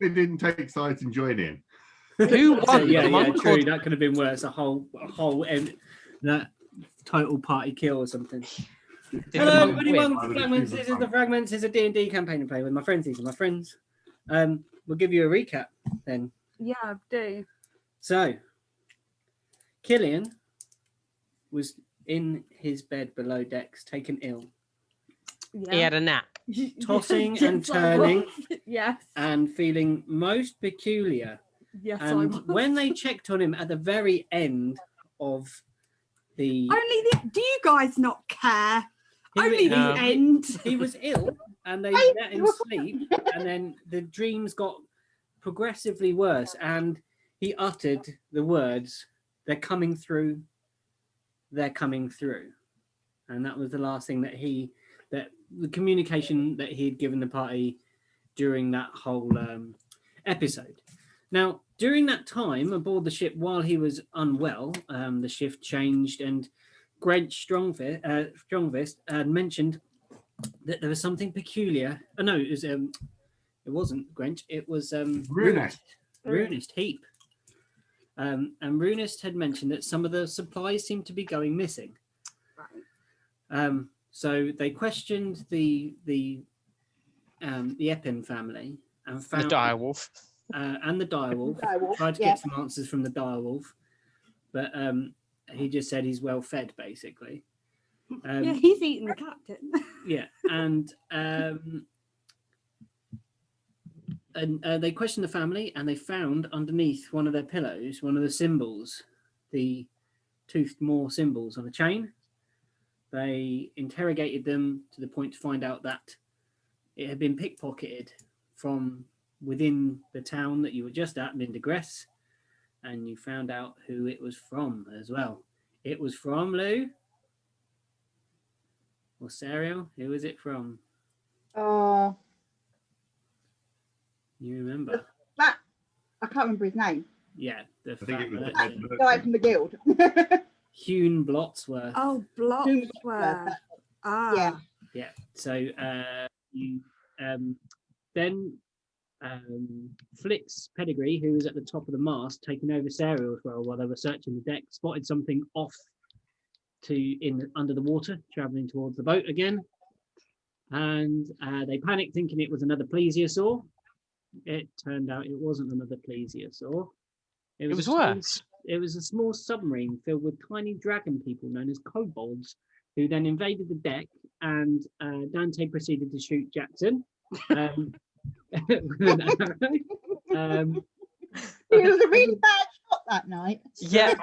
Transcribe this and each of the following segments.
They didn't take sides and join in. Who won? Yeah, true. That could have been worse. A whole that total party kill or something. Hello, everyone. Fragments. This is the Fragments. It's a D&D campaign to play with my friends. These are my friends. We'll give you a recap then. Yeah, do. So, Killian was in his bed below decks, taken ill. Yeah. He had a nap. Tossing and turning. Yes. And feeling most peculiar. Yes, and I was. when they checked on him at the very end of the... Do you guys not care? Only the end. He was ill and they let him sleep, and then the dreams got progressively worse, and he uttered the words, "They're coming through, they're coming through." And that was the last thing that the communication that he had given the party during that whole episode. Now, during that time aboard the ship, while he was unwell, the shift changed, and Greg Strongfist had mentioned that there was something peculiar. Oh, no, it wasn't Grench. It was Runist Heap. And Runist had mentioned that some of the supplies seemed to be going missing. Right. So they questioned the Eppin family and found the direwolf. And the direwolf. Tried to get some answers from the direwolf, but he just said he's well fed, basically. Yeah, he's eating the captain. Yeah, and they questioned the family, and they found underneath one of their pillows one of the symbols, the toothed Moor symbols on a chain. They interrogated them to the point to find out that it had been pickpocketed from within the town that you were just at, Lindegress, and you found out who it was from as well. It was from Lou or Serial. Who was it from? You remember? That I can't remember his name. Yeah, I think it was the guy from the guild. Hune Blotsworth. Oh, Blotsworth. Yeah. Yeah. So you then Flick's Pedigree, who was at the top of the mast, taking over Serial's role while they were searching the deck, spotted something off under the water, travelling towards the boat again, and they panicked, thinking it was another plesiosaur. It turned out it wasn't another plesiosaur. It was worse. It was a small submarine filled with tiny dragon people known as kobolds, who then invaded the deck, and Dante proceeded to shoot Jackson. With an arrow. It was a really bad shot that night. Yeah,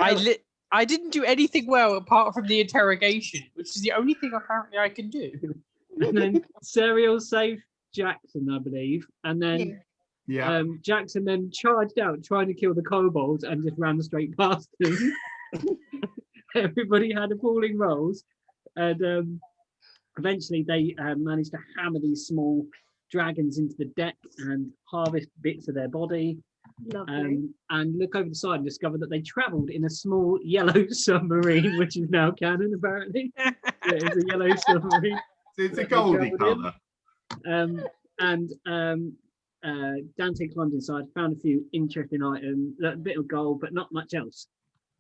I didn't do anything well apart from the interrogation, which is the only thing apparently I can do. And then Serial saved Jackson, I believe, and then Jackson then charged out trying to kill the kobolds and just ran straight past them. Everybody had appalling rolls, and eventually they managed to hammer these small dragons into the deck and harvest bits of their body. And look over the side and discover that they travelled in a small yellow submarine, which is now canon, apparently. It is a yellow submarine. It's a goldy colour. Dante climbed inside, found a few interesting items, a bit of gold, but not much else.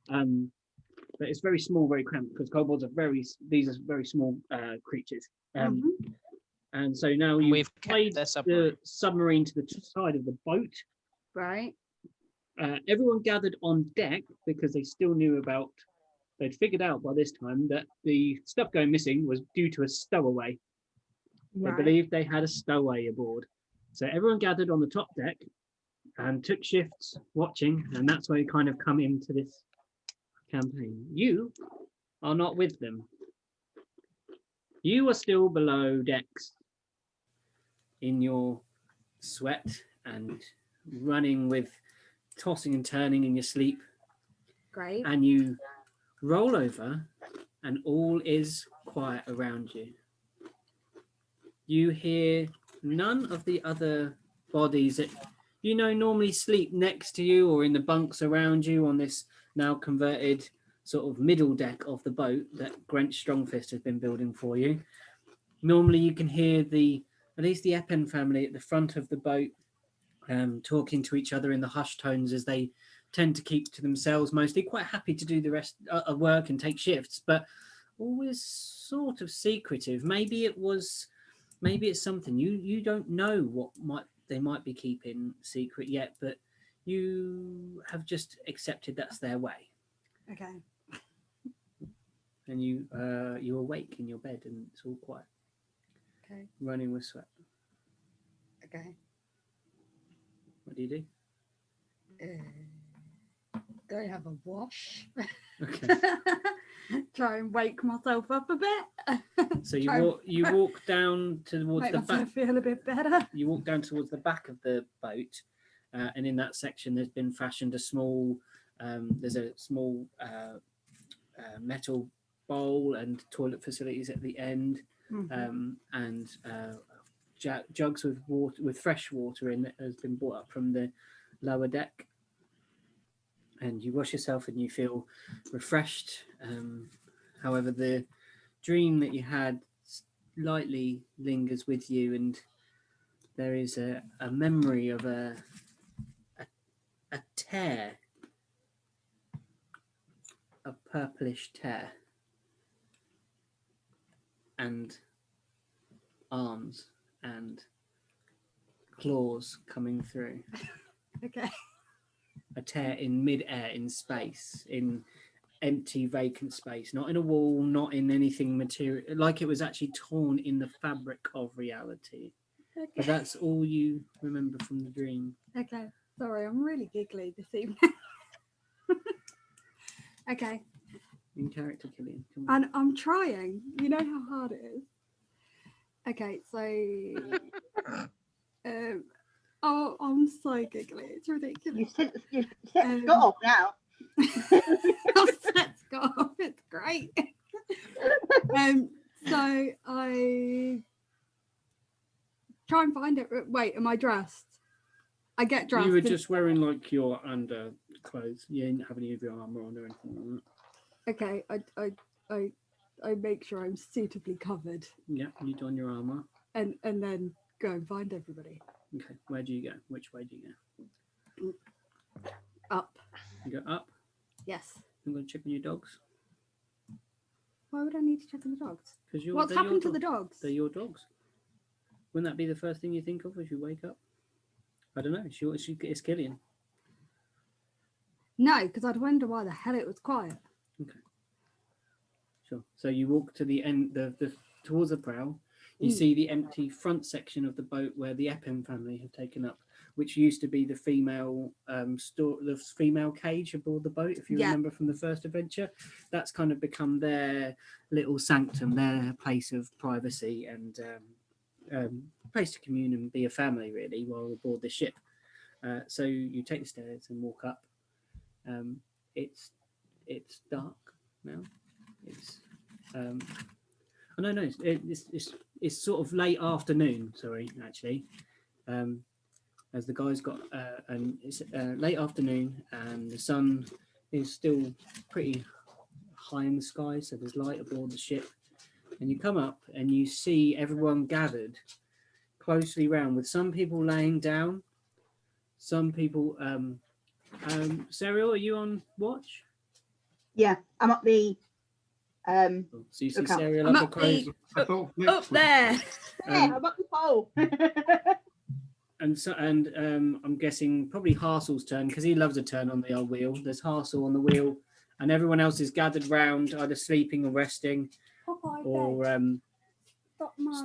But it's very small, very cramped, because kobolds are very small creatures. And so now you've played the submarine to the side of the boat. Right. Everyone gathered on deck because they still knew they'd figured out by this time that the stuff going missing was due to a stowaway. Right. They believed they had a stowaway aboard. So everyone gathered on the top deck and took shifts watching, and that's where you kind of come into this campaign. You are not with them. You are still below decks in your sweat and running with tossing and turning in your sleep. Great. And you roll over and all is quiet around you. You hear none of the other bodies that you know normally sleep next to you or in the bunks around you on this now converted sort of middle deck of the boat that Grant Strongfist has been building for you. Normally you can hear at least the Eppin family at the front of the boat talking to each other in the hushed tones as they tend to keep to themselves mostly, quite happy to do the rest of work and take shifts, but always sort of secretive. Maybe it's something you don't know what they might be keeping secret yet, but you have just accepted that's their way. Okay. And you awake in your bed and it's all quiet. Okay. Running with sweat. Okay. What do you do? Go have a wash. Okay. Try and wake myself up a bit. So Try you walk down towards make the myself back. feel a bit better. You walk down towards the back of the boat, and in that section, there's been fashioned a small. There's a small metal bowl and toilet facilities at the end, and jugs with water, with fresh water in, that has been brought up from the lower deck. And you wash yourself and you feel refreshed. However, the dream that you had slightly lingers with you, and there is a memory of a tear, a purplish tear, and arms and claws coming through. Okay. A tear in mid-air, in space, in empty, vacant space, not in a wall, not in anything material, like it was actually torn in the fabric of reality. Okay. But that's all you remember from the dream. Okay. Sorry, I'm really giggly this evening. Okay. In character, Killian. Come on. And I'm trying. You know how hard it is. Okay, so oh, I'm so giggly. It's ridiculous. You set Scott off now. I've set Scott off. It's great. So I try and find it. Wait, am I dressed? I get dressed. You were just wearing like your underclothes. You didn't have any of your armor on or anything like that. Okay, I make sure I'm suitably covered, Yeah, you don your armor. and then go and find everybody. Okay, where do you go? Which way do you go? Up. You go up. Yes. I'm going to check on your dogs. Why would I need to check on the dogs? Because What's happened to the dogs? They're your dogs. Wouldn't that be the first thing you think of as you wake up? I don't know. It's Killian. No, because I'd wonder why the hell it was quiet. Okay. Sure. So you walk to the end, towards the prow. You see the empty front section of the boat where the Eppin family have taken up, which used to be the female the female cage aboard the boat. If you remember from the first adventure, that's kind of become their little sanctum, their place of privacy and place to commune and be a family, really, while aboard the ship. So you take the stairs and walk up. It's dark now. It's it's sort of late afternoon. Sorry, actually, as the guys got and it's late afternoon and the sun is still pretty high in the sky, so there's light aboard the ship. And you come up and you see everyone gathered closely round, with some people laying down, some people. Serial, are you on watch? Yeah, I'm up the. So you see Okay. Serial I'm up up close. I thought Flix Up was- there. I'm up the pole. And I'm guessing probably Harsel's turn, because he loves a turn on the old wheel. There's Harsel on the wheel, and everyone else is gathered round, either sleeping or resting, or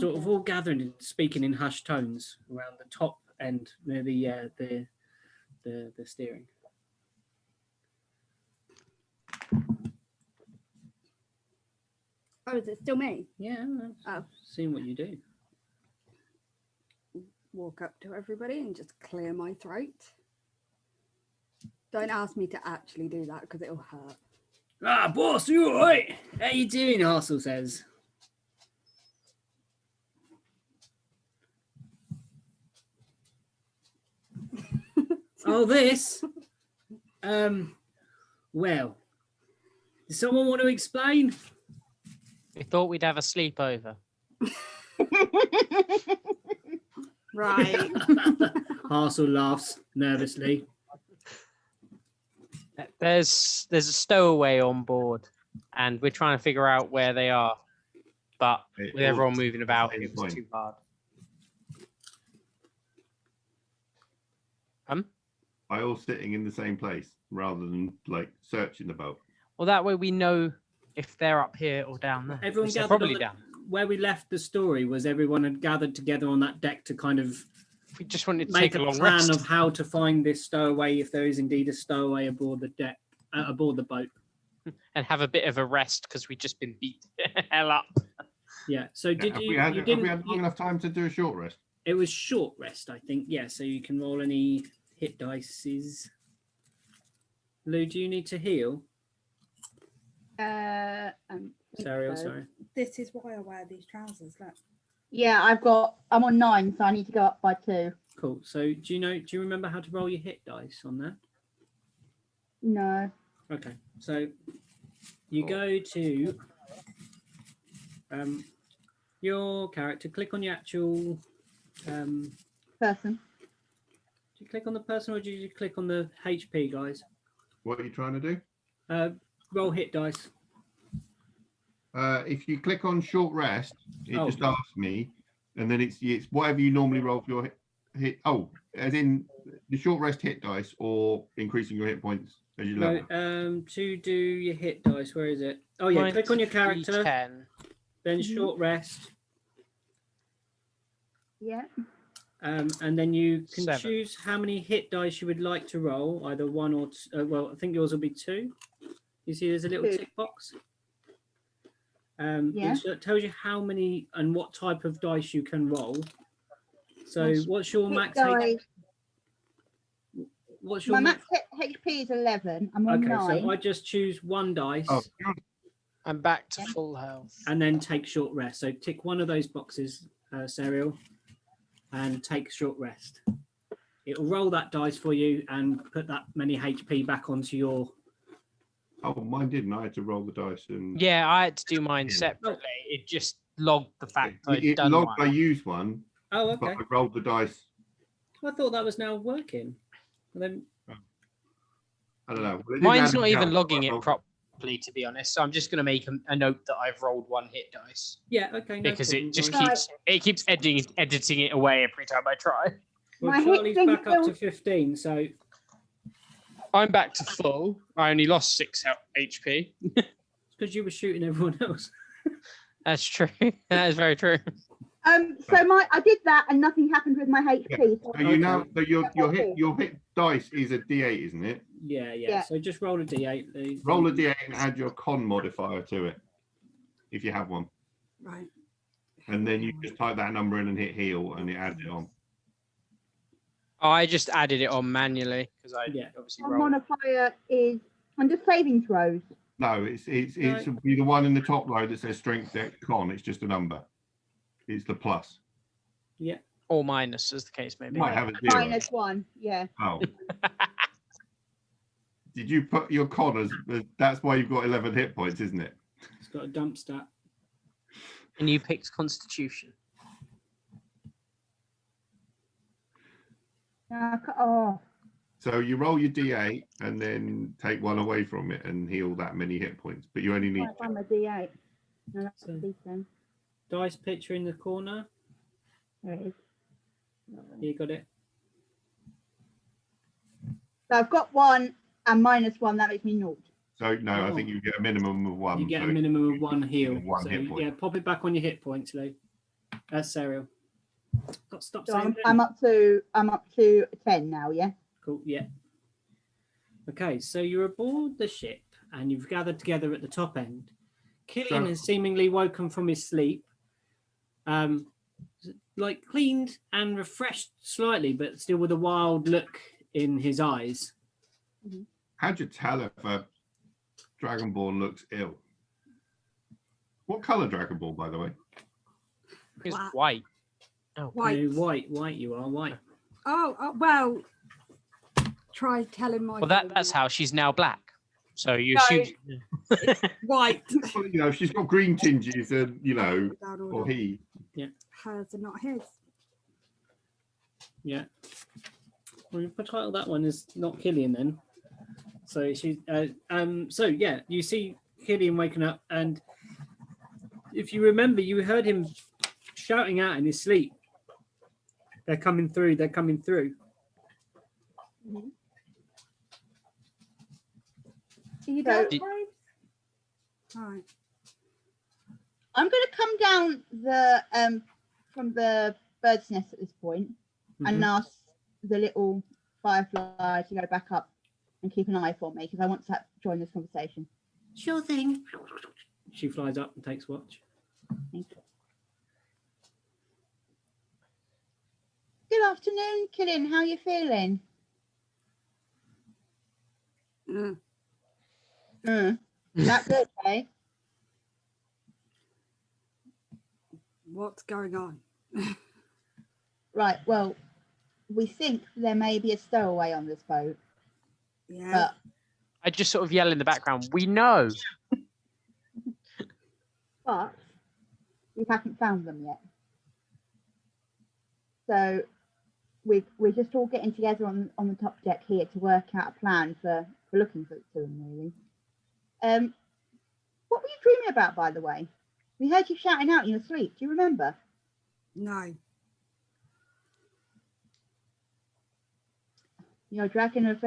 sort of all gathering and speaking in hushed tones around the top end near the steering. Oh, is it still me? Yeah, Oh. seeing what you do. Walk up to everybody and just clear my throat. Don't ask me to actually do that because it'll hurt. Ah, boss, you all right? How you doing? Harsel says. Oh, this. Well, does someone want to explain? We thought we'd have a sleepover. Right. Harsel laughs nervously. There's a stowaway on board, and we're trying to figure out where they are. But It with all- everyone moving about, same it was point. too hard. By all sitting in the same place rather than like searching the boat. Well, that way we know if they're up here or down there. Everyone Which they're gathered probably on the, down. where we left the story was everyone had gathered together on that deck to kind of We just wanted to make take a a long plan rest of how to find this stowaway, if there is indeed a stowaway aboard the deck, aboard the boat. and have a bit of a rest because we'd just been beat the hell up. Yeah. So did have you? we had, you have didn't. we had long enough time to do a short rest? It was short rest, I think. Yeah. So you can roll any hit dices. Lou, do you need to heal? Think Sariel, so. sorry. This is why I wear these trousers. Look. Yeah, I'm on 9, so I need to go up by 2. Cool. So do you remember how to roll your hit dice on that? No. Okay. So you go to your character, click on your actual Person. do you click on the person or do you click on the HP, guys? What are you trying to do? Roll hit dice. If you click on short rest, it Oh. just asks me, and then it's whatever you normally roll for your hit. Oh, as in the short rest hit dice or increasing your hit points as you level. No, to do your hit dice, where is it? Oh yeah, click on your character, 10. then Mhm. short rest, Yeah. and then you can 7. choose how many hit dice you would like to roll, either 1 or well, I think yours will be 2. You see, there's a little 2. tick box. Yeah. It tells you how many and what type of dice you can roll. So, Nice. what's your Hit max? dice. What's your My max? max HP is 11. I'm on Okay, 9. so I just choose 1 dice Oh, I'm back to full health. and then take short rest. So tick one of those boxes, Serial, and take short rest. It'll roll that dice for you and put that many HP back onto your. oh, mine didn't. I had to roll the dice and Yeah, I had to do mine Yeah. separately. It just logged the fact I'd it done logged I one. used one, Oh, but okay. I rolled the dice. I thought that was now working. Well, then, I don't know. Well, it didn't Mine's add not any even up, logging I it rolled- properly, to be honest. So I'm just going to make a note that I've rolled 1 hit dice yeah, okay. No because problem, it just guys. keeps editing it away every time I try. Well, My hit Charlie's thing back up to still- 15, so I'm back to full. I only lost 6 HP. it's because you were shooting everyone else. That's true. That is very true. So I did that and nothing happened with my HP. So So you now, Okay. so your hit dice is a D8, isn't it? Yeah. Yeah. So just roll a d8. Roll a D8 and add your con modifier to it, if you have one, Right. and then you just type that number in and hit heal, and it adds it on. Oh, I just added it on manually because I Yeah. obviously my rolled. modifier is under saving throws. No, it's No. be the one in the top row that says strength deck con. It's just a number. It's the plus. Or minus, as the case may You be. might have a 0. -1. Yeah. Oh. Did you put your con as that's why you've got 11 hit points, isn't it? It's got a dump stat. And you picked Constitution. Oh, So you roll your D8 and then take 1 away from it and heal that many hit points, but you only need I found my D8. No, that's So- a D10. Dice picture in the corner. There it is. You got it. So I've got 1 and -1. That makes me 0. So no, I Oh. think you get a minimum of 1. You get so a minimum of 1 heal. one So hit point. yeah, pop it back on your hit points, Lou. That's Serial. Got stop So saying I'm Lou. up to 10 now. Yeah. Cool. Yeah. Okay, so you're aboard the ship and you've gathered together at the top end. Killian So- has seemingly woken from his sleep, like cleaned and refreshed slightly, but still with a wild look in his eyes. How'd you tell if a Dragonborn looks ill? What colour Dragonborn, by the way? It's Black. white. Oh, White. No, white. You are white. Oh, well. Try telling my. well, that's family. how she's now black. So you No. assume. White. Well, you know, if she's got green tinges, and you know, Down or order. he. Hers are not his. Yeah. Well, we'll title that one as not Killian then. So she, so yeah, you see Killian waking up, and if you remember, you heard him shouting out in his sleep. They're coming through. They're coming through. Mhm. Are you So- done, Do- Graves? Right. I'm going to come down the from the bird's nest at this point and Mhm. ask the little firefly to go back up and keep an eye for me because I want to join this conversation. Sure thing. She flies up and takes watch. Thank you. Good afternoon, Killian. How are you feeling? Mm. That's okay. What's going on? Right. Well, we think there may be a stowaway on this boat, Yeah. but I just sort of yell in the background, we know. but we haven't found them yet. So we're just all getting together on the top deck here to work out a plan for looking for them, really. What were you dreaming about, by the way? We heard you shouting out in your sleep. Do you remember? No. You're a dragon of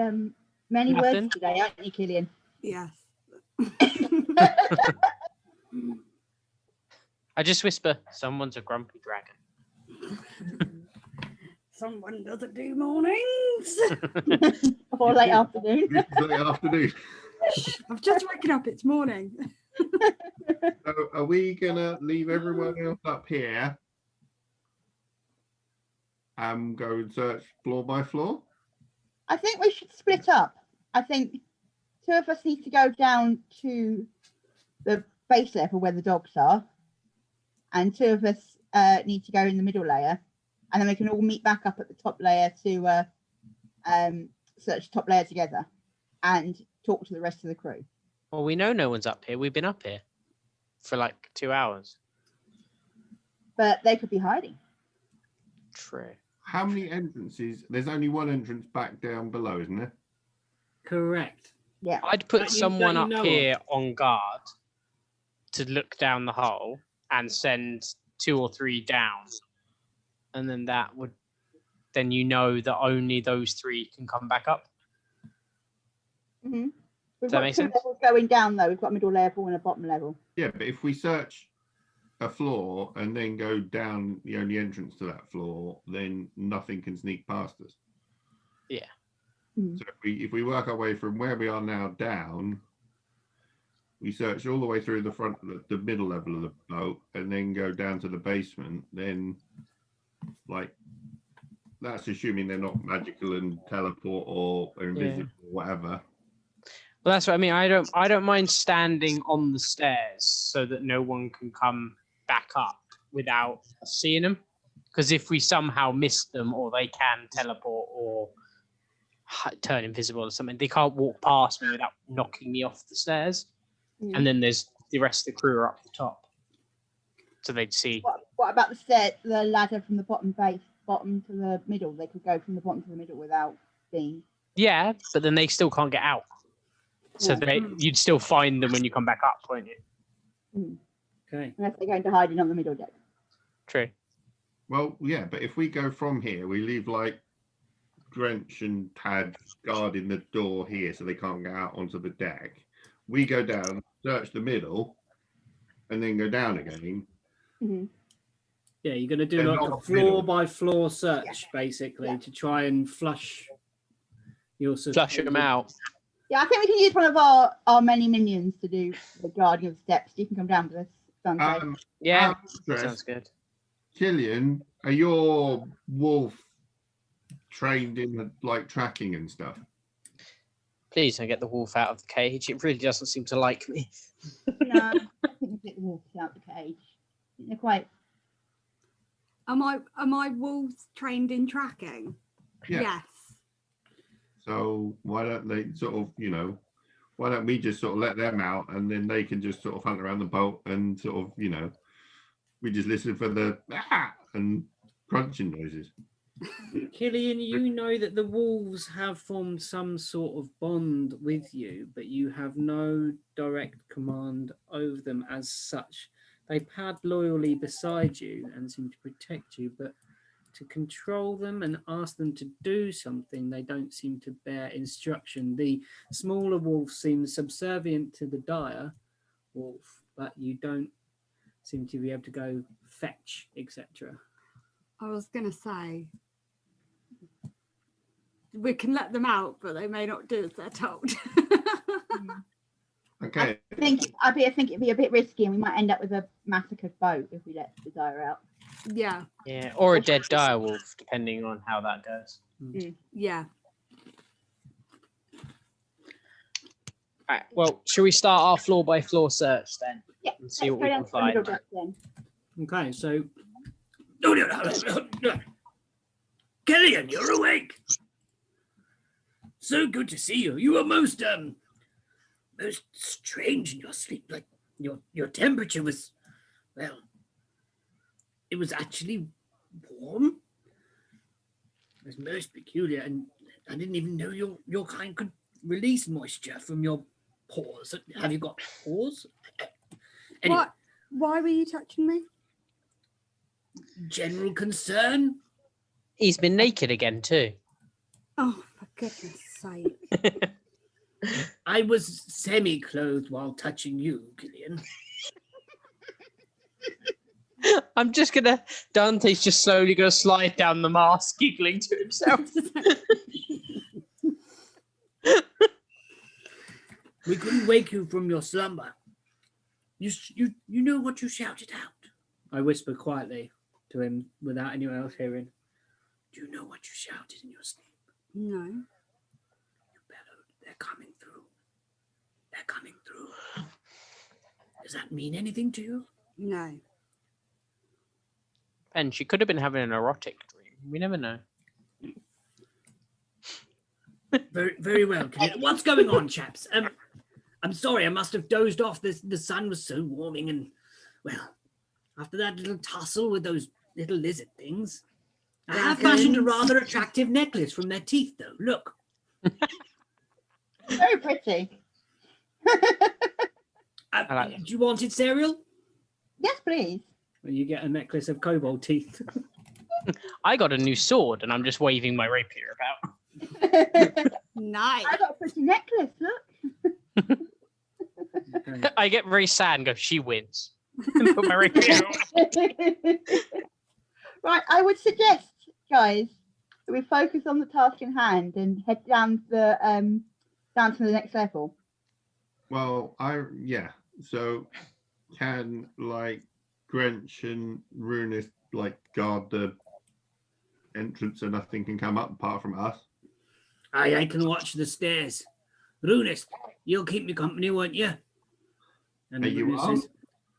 many Nothing. words today, aren't you, Killian? Yes. I just whisper, someone's a grumpy dragon. Someone doesn't do mornings. Or late afternoon. This is late afternoon. I've just woken up. It's morning. So are we gonna leave everyone else up here and go and search floor by floor? I think we should split up. I think two of us need to go down to the base level where the dogs are, and two of us need to go in the middle layer, and then we can all meet back up at the top layer to search the top layer together and talk to the rest of the crew. Well, we know no one's up here. We've been up here for like 2 hours. But they could be hiding. True. How many entrances? There's only one entrance back down below, isn't there? Correct. Yeah. I'd put That you someone up know of. here on guard to look down the hole and send 2 or 3 down. And then that would, then you know that only those 3 can come back up. Mm-hmm. We've that got make two sense? levels going down though. We've got a middle level and a bottom level. Yeah, but if we search a floor and then go down the only entrance to that floor, then nothing can sneak past us. Yeah. Mm. So if we work our way from where we are now down, we search all the way through the front, the middle level of the boat, and then go down to the basement, then like that's assuming they're not magical and teleport or are invisible or whatever. Well, that's what I mean. I don't mind standing on the stairs so that no one can come back up without seeing them. Because if we somehow miss them, or they can teleport or turn invisible or something, they can't walk past me without knocking me off the stairs. Mm. And then there's the rest of the crew are up the top, so they'd see. What about the ladder from the bottom to the middle? They could go from the bottom to the middle without being. Yeah, but then they still can't get out. So Yeah. you'd still find them when you come back up, won't you? Mm. Okay. Unless they're going to hide in on the middle deck. True. Well, yeah, but if we go from here, we leave like Drench and Tad guarding the door here so they can't get out onto the deck. We go down, search the middle, and then go down again. Mm-hmm. Yeah, you're going to do They're like a not floor middle. by floor search, basically, Yeah. to try and flush your Flush them out. Yeah, I think we can use one of our many minions to do the guarding of the steps. You can come down with us. Dante. Yeah, Out of interest, sounds good. Killian, are your wolf trained in like tracking and stuff? Please don't get the wolf out of the cage. It really doesn't seem to like me. No, I think we get the wolves out the cage. They're quite. Am I wolves trained in tracking? Yeah. Yes. So why don't they sort of, why don't we just sort of let them out and then they can just sort of hunt around the boat and sort of, we just listen for the and crunching noises. Killian, you know that the wolves have formed some sort of bond with you, but you have no direct command over them as such. They pad loyally beside you and seem to protect you, but to control them and ask them to do something, they don't seem to bear instruction. The smaller wolf seems subservient to the dire wolf, but you don't seem to be able to go fetch, etc. I was going to say, we can let them out, but they may not do as they're told. Okay. I think it'd be a bit risky, and we might end up with a massacred boat if we let the dire out. Yeah, Yeah, or a dead dire wolf, depending on how that goes. yeah. All right. Well, shall we start our floor by floor search then? Yeah. And see what we let's can go down to the find. middle deck then. Okay, so Killian, you're awake. So good to see you. You were most strange in your sleep. Like your temperature was, well, it was actually warm. It was most peculiar, and I didn't even know your kind could release moisture from your pores. Have you got pores? Anyway, What? Why were you touching me? general concern. He's been naked again too. Oh, for goodness sake. I was semi-clothed while touching you, Killian. I'm just gonna. Dante's just slowly gonna slide down the mask, giggling to himself. We couldn't wake you from your slumber. You know what you shouted out? I whispered quietly to him without anyone else hearing. Do you know what you shouted in your sleep? No. You bellowed, they're coming through. They're coming through. Does that mean anything to you? No. And she could have been having an erotic dream. We never know. Very, very well. What's going on, chaps? I'm sorry, I must have dozed off. The sun was so warming, and well, after that little tussle with those little lizard things, I have fashioned a rather attractive necklace from their teeth, though. Look. Very pretty. Do you want it, Serial? Yes, please. Well, you get a necklace of kobold teeth. I got a new sword, and I'm just waving my rapier about. Nice. I got a pretty necklace. Look. Okay. I get very sad and go, she wins. And put my rapier away. Right, I would suggest, guys, that we focus on the task in hand and head down to the next level. Well, yeah. So can like Grench and Runis like guard the entrance so nothing can come up apart from us? I can watch the stairs. Runis, you'll keep me company, won't you? And Are you Runis armed?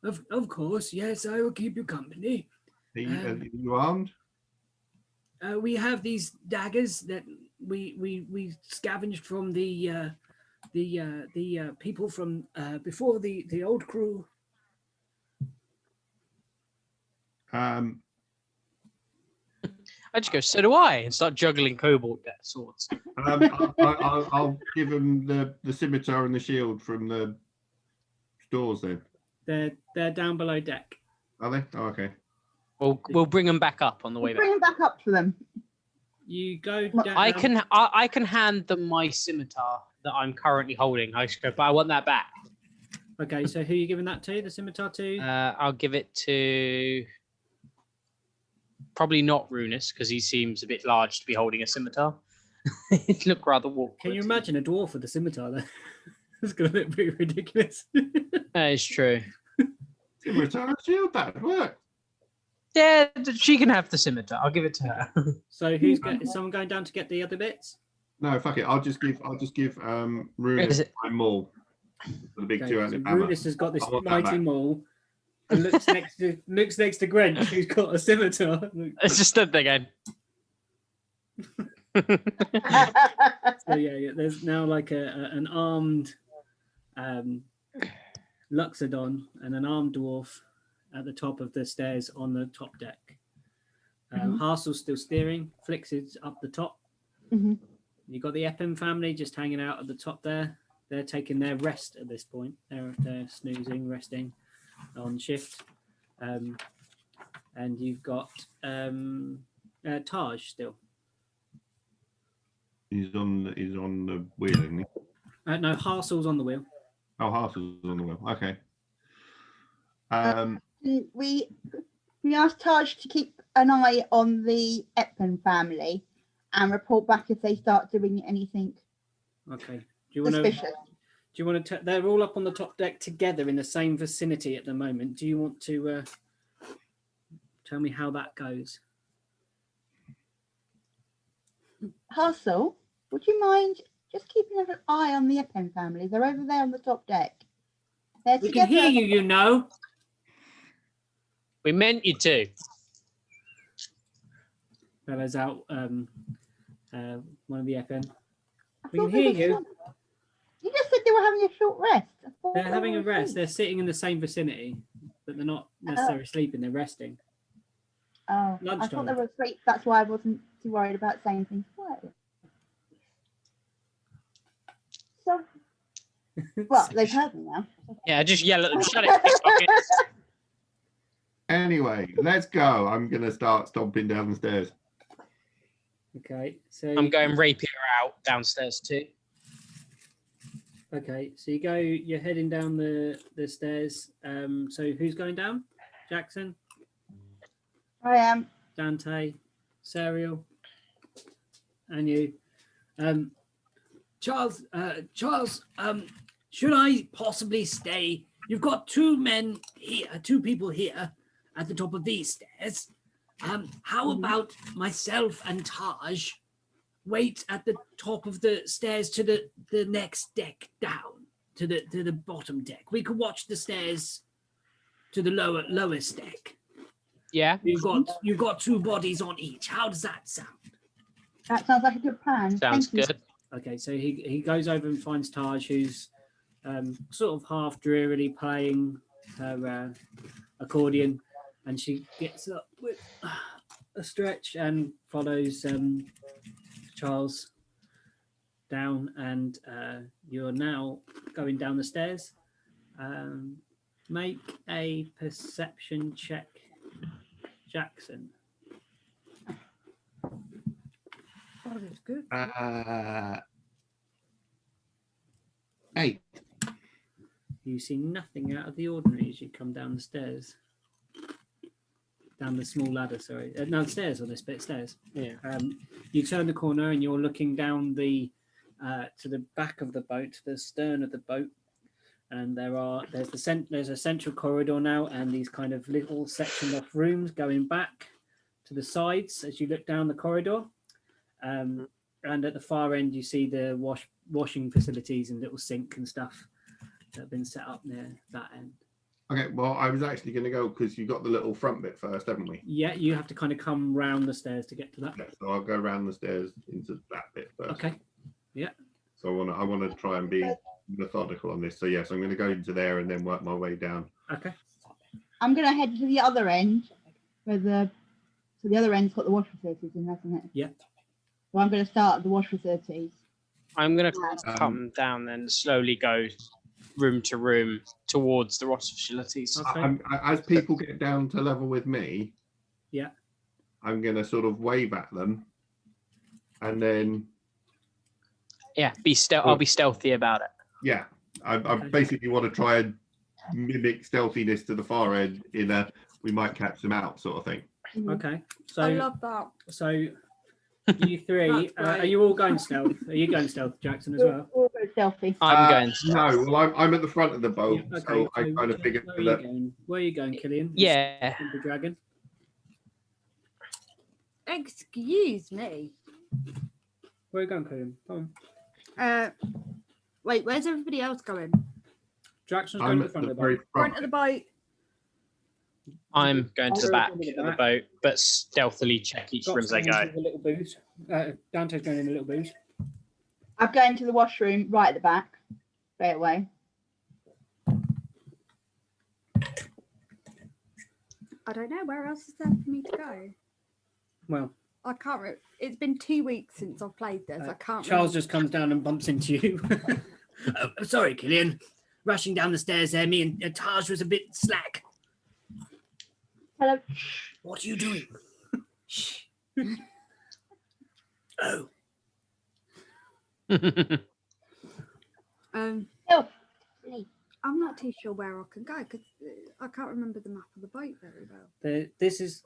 says, Of course, yes, I will keep you company. Are you armed? We have these daggers that we scavenged from the people from before the old crew. I just go, so do I, and start juggling kobold swords. I'll give him the scimitar and the shield from the stores then. They're down below deck. Are they? Oh, okay. We'll bring them back up on the way back. Bring them back up to them. You go Well, down. I can hand them my scimitar that I'm currently holding. I just go, but I want that back. Okay, so who are you giving that to? The scimitar to? I'll give it to probably not Runis because he seems a bit large to be holding a scimitar. It looked rather awkward. Can you imagine a dwarf with a scimitar there? It's going to look pretty ridiculous. That is true. Scimitar and shield, that'd work. Yeah, she can have the scimitar. I'll give it to her. So is someone going down to get the other bits? No, fuck it. I'll just give Is Runis it- my maul. The big Okay, two-handed so hammer. Rudis has got this I want that mighty back. maul and looks next to Grench, who's got a scimitar. It's just stood there again. So yeah, there's now like an armed Luxodon and an armed dwarf at the top of the stairs on the top deck. Harsel's still steering. Flix is up the top. Mhm. You've got the Eppin family just hanging out at the top there. They're taking their rest at this point. They're snoozing, resting on shift. And you've got Taj still. He's on the wheel, isn't he? No, Harsel's on the wheel. Oh, Harsel's on the wheel. Okay. We asked Taj to keep an eye on the Epton family and report back if they start doing anything Okay. Do you want to? suspicious. Do you want to? They're all up on the top deck together in the same vicinity at the moment. Do you want to tell me how that goes? Hassel, would you mind just keeping an eye on the Epton family? They're over there on the top deck. They're We can hear you, you know. We meant you to. Bella's out. One of the FN. I We can thought they hear were you. short- You just said they were having a short rest. I thought They're they having were a rest. asleep. They're sitting in the same vicinity, but they're not necessarily sleeping. They're resting. Oh, I Lunchtime. thought they were asleep. That's why I wasn't too worried about saying things quietly. So, well, they've heard me now. Yeah, just yell at them. Shut it, pickpockets. Anyway, let's go. I'm gonna start stomping down the stairs. Okay, so I'm going rapier out downstairs too. Okay, so you're heading down the stairs. So who's going down? Jackson, I am. Dante, Serial, and you. Charles, should I possibly stay? You've got two people here at the top of these stairs. How about myself and Taj wait at the top of the stairs to the next deck down to the bottom deck? We could watch the stairs to the lowest deck. Yeah. You've got two bodies on each. How does that sound? That sounds like a good plan. Sounds Thank you. good. Okay, so he goes over and finds Taj, who's sort of half drearily playing her accordion, and she gets up with a stretch and follows Charles down, and you're now going down the stairs. Make a perception check, Jackson. Oh, that's good. 8. You see nothing out of the ordinary as you come down the stairs. Down the small ladder, sorry. No, stairs on this bit, stairs. Yeah. You turn the corner and you're looking down the to the back of the boat, to the stern of the boat, and there's a central corridor now, and these kind of little sectioned off rooms going back to the sides as you look down the corridor. And at the far end, you see the washing facilities and little sink and stuff that have been set up near that end. Okay, well, I was actually going to go because you got the little front bit first, haven't we? Yeah, you have to kind of come round the stairs to get to that. Yeah, so I'll go around the stairs into that bit first. Okay. Yeah. So I want to try and be methodical on this. So yes, I'm going to go into there and then work my way down. Okay. I'm going to head to the other end, so the other end's got the wash facilities in, hasn't it? Yeah. So I'm going to start at the wash facilities. I'm going to come down and slowly go room to room towards the water facilities. Okay. As people get down to level with me, Yeah. I'm going to sort of wave at them, and then Yeah, I'll be stealthy about it. yeah, I basically want to try and mimic stealthiness to the far end in a we might catch them out sort of thing. Okay. I So love that. you three, That's right. are you all going stealth? Are you going stealth, Jackson, as well? We'll go stealthy. I'm going. No, well, I'm at the front of the boat, Yeah, okay. so I kind of figured where are that. you going? Where are you going, Killian? Yeah. The dragon. Excuse me. Where are you going, Killian? Come on. Wait, where's everybody else going? Jackson's going I'm to the at front the of the very boat. Front front. of the boat. I'm going to the back of I'll go the boat, but stealthily check each room as I Scott's going go. into the little booth. Dante's going in the little booth. I'm going to the washroom right at the back, straight away. I don't know. Where else is there for me to go? Well, I can't. It's been 2 weeks since I've played this. I can't. Charles remember. just comes down and bumps into you. Sorry, Killian. Rushing down the stairs there, me and Taj was a bit slack. Hello. What are you doing? Shh. Oh. Oh, I'm not too sure where I can go because I can't remember the map of the boat very well. This is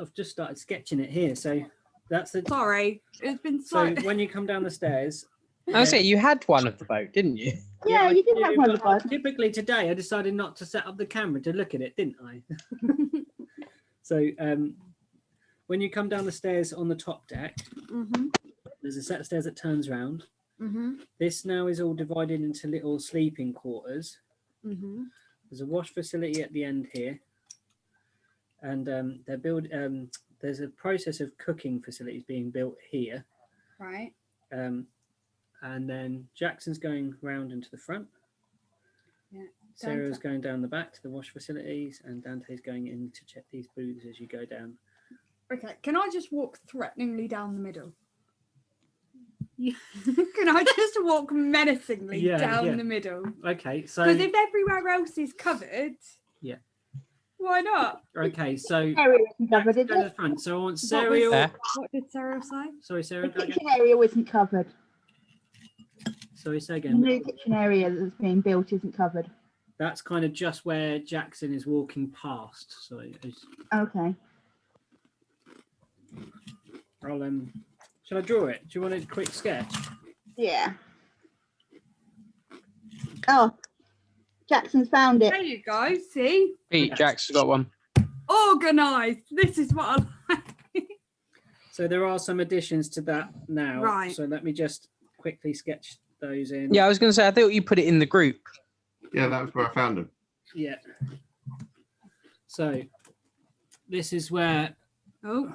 I've just started sketching it here. So that's the. Sorry, it's been So so. when you come down the stairs. I was saying you had one of the boat, didn't you? yeah, you did I have do, one but of us. Typically today I decided not to set up the camera to look at it, didn't I? So when you come down the stairs on the top deck, there's a set of stairs that turns around. This now is all divided into little sleeping quarters. There's a wash facility at the end here, and there's a process of cooking facilities being built here. Right. And then Jackson's going round into the front. Yeah. Sarah's going down the back to the wash facilities, and Dante's going in to check these booths as you go down. Okay. Can I just walk threateningly down the middle? Can I just walk menacingly down the middle? Okay, so Because if everywhere else is covered, yeah, why not? okay, so Area isn't covered, is go to the it? front. So I want What Sarah. There. What did Sarah say? Sorry, The Sarah. Go again. kitchen area isn't covered. Sorry, say The again. new kitchen area that's being built isn't covered. That's kind of just where Jackson is walking past. So Okay. I'll shall I draw it? Do you want a quick sketch? Yeah. Oh, Jackson's found it. There you go. See, Pete, Jack's got one. organised. This is what I like. So there are some additions to that now. Right. So let me just quickly sketch those in. Yeah, I was going to say, I thought you put it in the group. Yeah, that was where I found them. Yeah. So this is where Oh,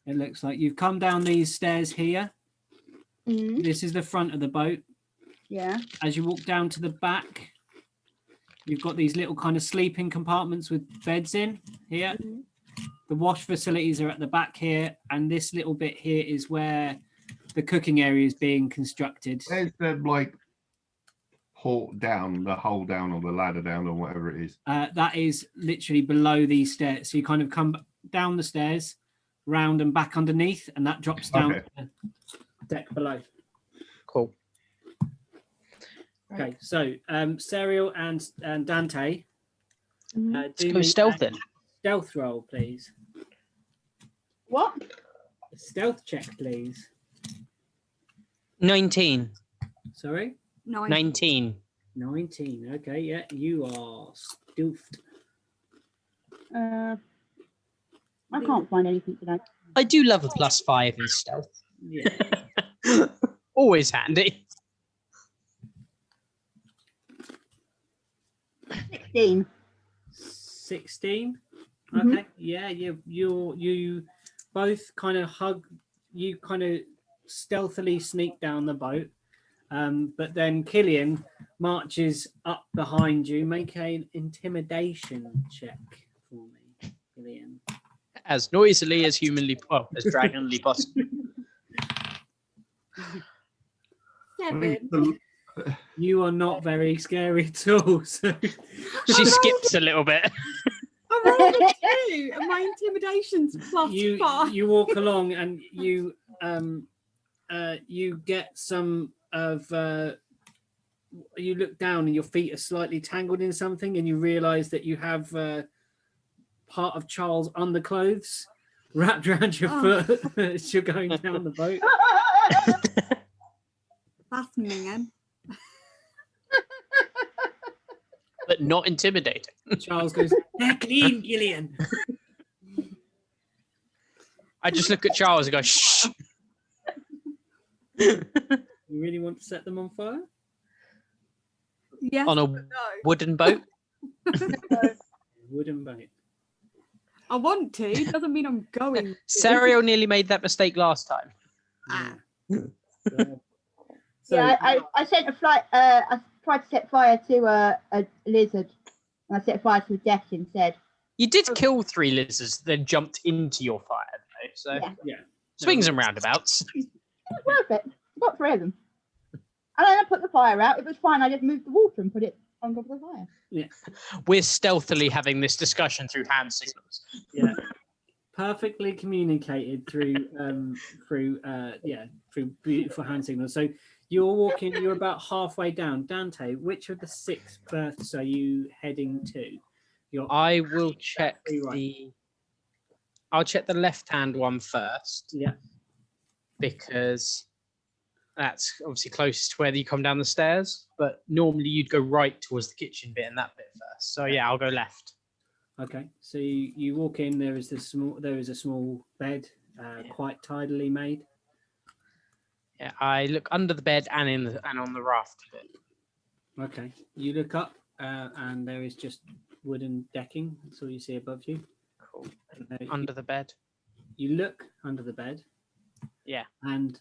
it looks like you've come down these stairs here. Mm, This is the front of the boat. yeah. As you walk down to the back, you've got these little kind of sleeping compartments with beds in here. Mhm. The wash facilities are at the back here, and this little bit here is where the cooking area is being constructed. Where's the like port down, the hole down, or the ladder down, or whatever it is? That is literally below these stairs. So you kind of come down the stairs, round and back underneath, and that drops down Okay. to the deck below. Cool. Okay, so Serial and Dante, Mhm. do Go me stealth a then. stealth roll, please. What? A stealth check, please. 19. Sorry? 19. 19. Okay, yeah, you are stealthed. I can't find anything today. I do love a +5 in stealth. Yeah. Always handy. 16. 16. Mhm. Okay. Yeah, you both kind of you kind of stealthily sneak down the boat. But then Killian marches up behind you. Make an intimidation check for me, Killian. As noisily as as dragonly possible. I think 7. You are not very scary at all. So She skips a little bit. I rolled a 2, and my intimidation's +5. you walk along and you get some of you look down and your feet are slightly tangled in something, and you realize that you have part of Charles' underclothes wrapped around your foot as you're going down the boat. That's minging. But not intimidating. Charles goes, "They're clean, Gillian." I just look at Charles and go, shh. You really want to set them on fire? Yes. On a but no. wooden boat. Wooden boat. I want to. Doesn't mean I'm going. to. Sario nearly made that mistake last time. Ah. So, Yeah, I sent a flight. I tried to set fire to a lizard, and I set fire to a deck instead. You did kill 3 lizards, then jumped into your fire, So Yeah. Yeah. swings and roundabouts. It was worth it. I got 3 of them. And then I put the fire out. It was fine. I just moved the water and put it on top of the fire. We're stealthily having this discussion through hand signals. Yeah. Perfectly communicated through beautiful hand signals. So you're walking, you're about halfway down. Dante, which of the 6 berths are you heading to? I will check Right. I'll check the left-hand one first. Yeah. Because that's obviously closest to where you come down the stairs. But normally you'd go right towards the kitchen bit and that bit first. So yeah, I'll go left. Okay. So you walk in. There is a small bed, quite tidily made. Yeah, I look under the bed and on the raft bit. Okay. You look up, and there is just wooden decking. That's all you see above you. Cool. Under the bed. You look under the bed. Yeah. And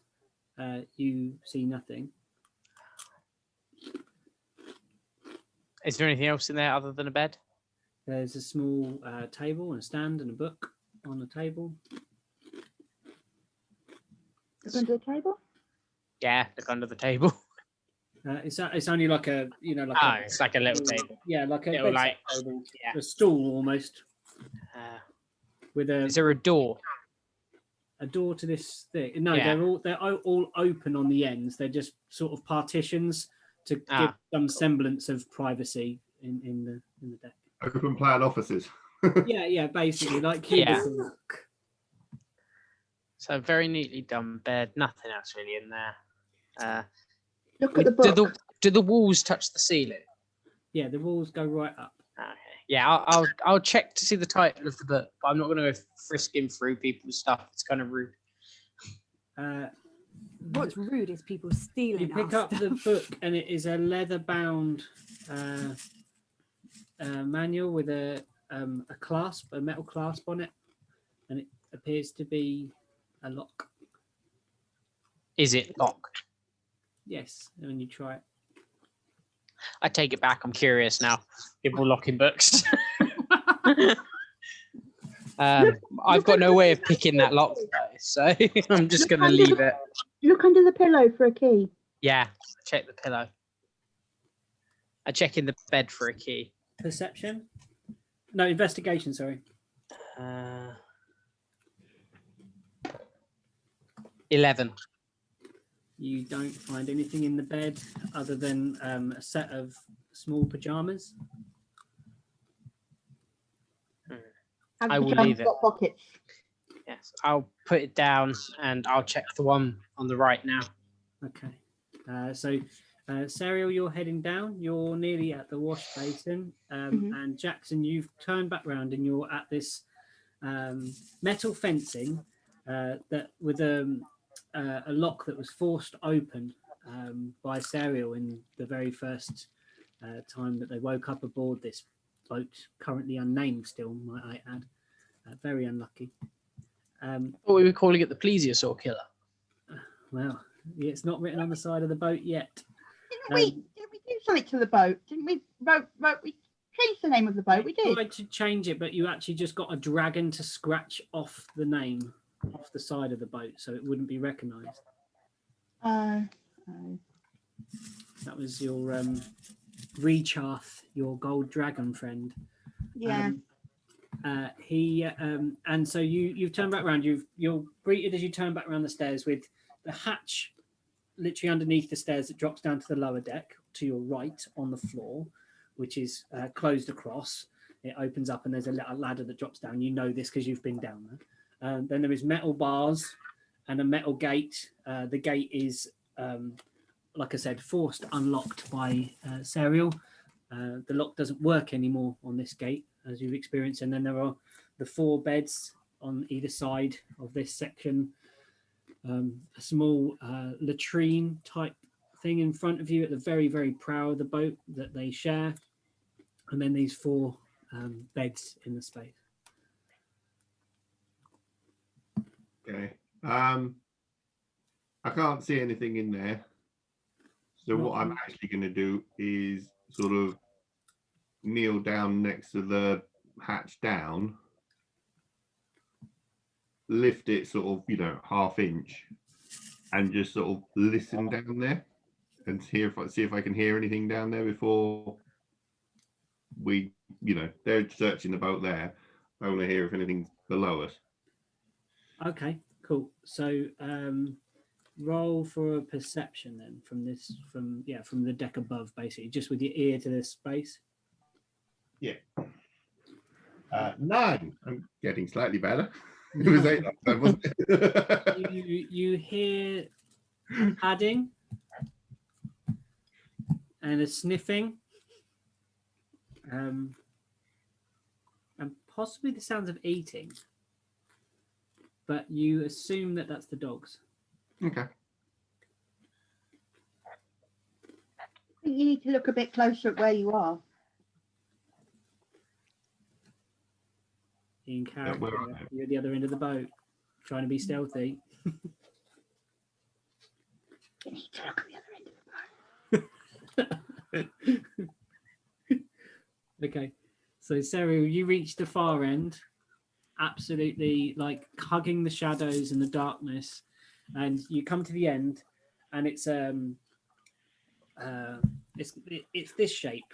you see nothing. Is there anything else in there other than a bed? There's a small table and a stand and a book on the table. Look under the table. Yeah, look under the table. It's only like a It's like a little table. Yeah, like a Little, bedside like, table, yeah. a stool almost with Is there a door? a door to this thing. No, Yeah. they're all open on the ends. They're just sort of partitions to give Ah, some semblance of privacy in the deck. Open plan offices. Yeah, basically like Yeah. cubicles. So a very neatly done bed. Nothing else really in there. Look at the book. Do the walls touch the ceiling? Yeah, the walls go right up. Okay. Yeah, I'll check to see the title of the book, but I'm not going to go frisking through people's stuff. It's kind of rude. What's rude is people stealing. You pick our up stuff. the book, and it is a leather-bound manual with a metal clasp on it, and it appears to be a lock. Is it locked? Yes, when you try it. I take it back. I'm curious now. People locking books. I've got no way of picking that lock, though, so I'm just going to leave it. Look under the pillow for a key. Yeah, check the pillow. I check in the bed for a key. Perception? No, investigation, sorry. 11. You don't find anything in the bed other than a set of small pajamas. Have I the will pajamas leave it. got pockets? Yes, I'll put it down and I'll check the one on the right now. Okay. So, Serial, you're heading down. You're nearly at the wash basin. And Jackson, you've turned back round and you're at this metal fencing that with a lock that was forced open by Serial in the very first time that they woke up aboard this boat, currently unnamed still, might I add. Very unlucky. What we were calling it the plesiosaur killer. Well, it's not written on the side of the boat yet. Didn't we do something to the boat? Didn't we? We changed the name of the boat. We did. Tried to change it, but you actually just got a dragon to scratch off the name off the side of the boat, so it wouldn't be recognised. Oh. That was your Recharth, your gold dragon friend. Yeah. And so you've turned back around. You're greeted as you turn back around the stairs with the hatch literally underneath the stairs that drops down to the lower deck to your right on the floor, which is closed across. It opens up and there's a little ladder that drops down. You know this because you've been down there. Then there is metal bars and a metal gate. The gate is, like I said, forced unlocked by Serial. The lock doesn't work anymore on this gate, as you've experienced. And then there are the 4 beds on either side of this section. A small latrine type thing in front of you at the very, very prow of the boat that they share. And then these 4 beds in the space. Okay. I can't see anything in there. So what I'm actually going to do is sort of kneel down next to the hatch down lift it sort of, half inch, and just sort of listen down there and see if I can hear anything down there before we, they're searching the boat there. I want to hear if anything's below us. Okay, cool. So roll for a perception then from the deck above, basically, just with your ear to this space. Yeah. 9. I'm getting slightly better. It was 8 last time, wasn't it? You hear a padding and a sniffing, and possibly the sounds of eating, but you assume that that's the dogs. Okay. I think you need to look a bit closer at where you are. In character, where are they? you're at the other end of the boat, trying to be stealthy. You need to look at the other end of the boat. Okay, so Cyril, you reach the far end, absolutely like hugging the shadows and the darkness, and you come to the end, and it's this shape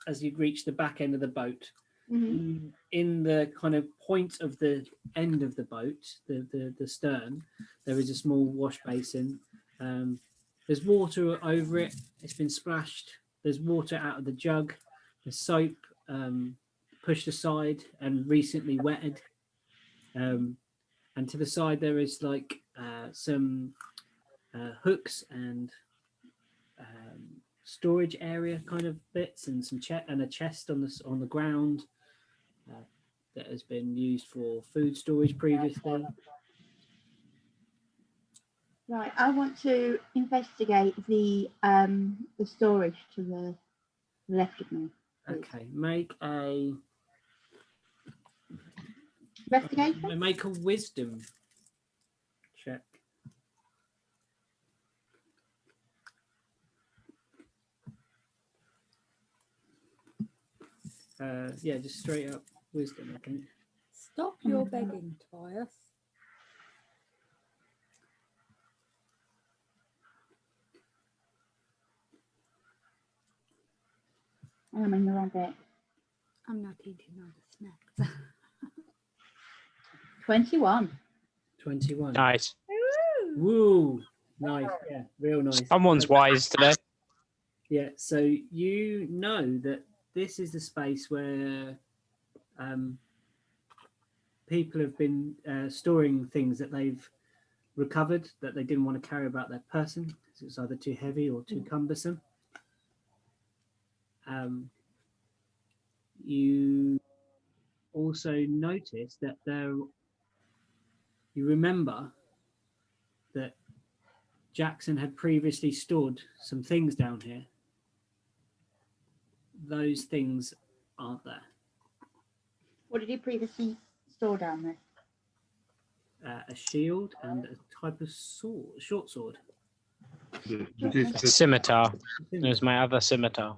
as you reach the back end of the boat. Mhm. In the kind of point of the end of the boat, the stern, there is a small wash basin. There's water over it. It's been splashed. There's water out of the jug. The soap pushed aside and recently wetted. And to the side there is like some hooks and storage area kind of bits, and some and a chest on the ground that has been used for food storage previously. Right, I want to investigate the storage to the left of me. Please. Okay, make a Investigation? make a wisdom check. Yeah, just straight up wisdom, I think. Stop your begging, Tobias. I'm in the wrong bit. I'm not eating all the snacks. 21. 21. Nice. Woo! Nice, yeah, real nice. Someone's wise today. Yeah, so you know that this is the space where people have been storing things that they've recovered that they didn't want to carry about their person because it was either too heavy or too cumbersome. You also notice that you remember that Jackson had previously stored some things down here. Those things aren't there. What did you previously store down there? A shield and a type of sword, short sword. A scimitar. There's my other scimitar.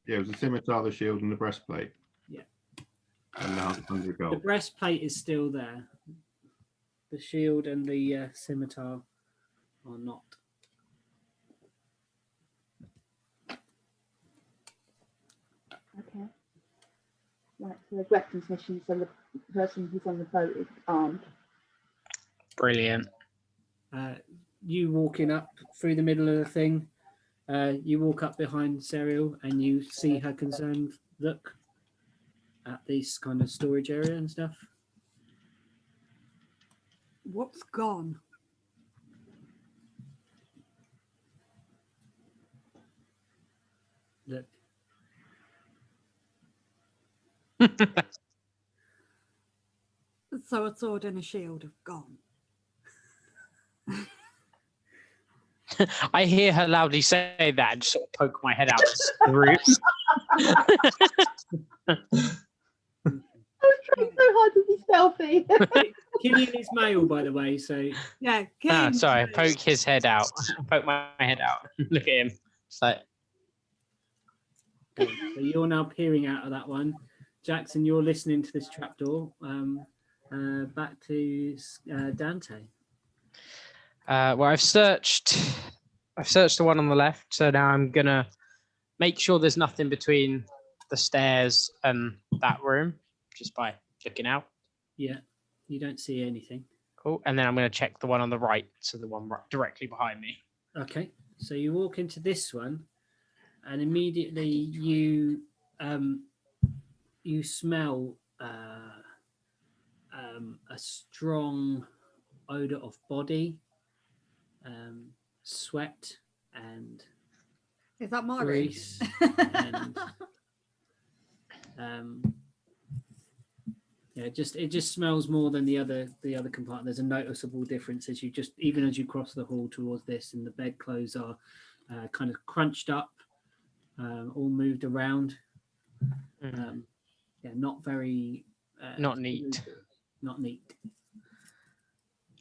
Yeah, it was a scimitar, the shield, and the breastplate. Yeah. And now 100 The gold. breastplate is still there. The shield and the scimitar are not. Okay. Right, so there's weapons mission, so the person who's on the boat is armed. Brilliant. You walking up through the middle of the thing, you walk up behind Serial and you see her concerned look at this kind of storage area and stuff. What's gone? Look, So a sword and a shield have gone. I hear her loudly say that and just sort of poke my head out the roots. I was trying so hard to be stealthy. Killian is male, by the way, so Yeah. Sorry, poke his head out. Poke my head out. Look at him. It's like, so you're now peering out of that one. Jackson, you're listening to this trapdoor. back to Dante. Well, I've searched the one on the left, so now I'm gonna make sure there's nothing between the stairs and that room, just by looking out. Yeah, you don't see anything. Cool. And then I'm gonna check the one on the right, so the one directly behind me. Okay, so you walk into this one, and immediately you smell a strong odor of body, sweat, and Is that my room? grease, and yeah, it just smells more than the other compartment. There's a noticeable difference as you cross the hall towards this, and the bedclothes are kind of crunched up, all moved around. Yeah, not very Not neat. Not neat.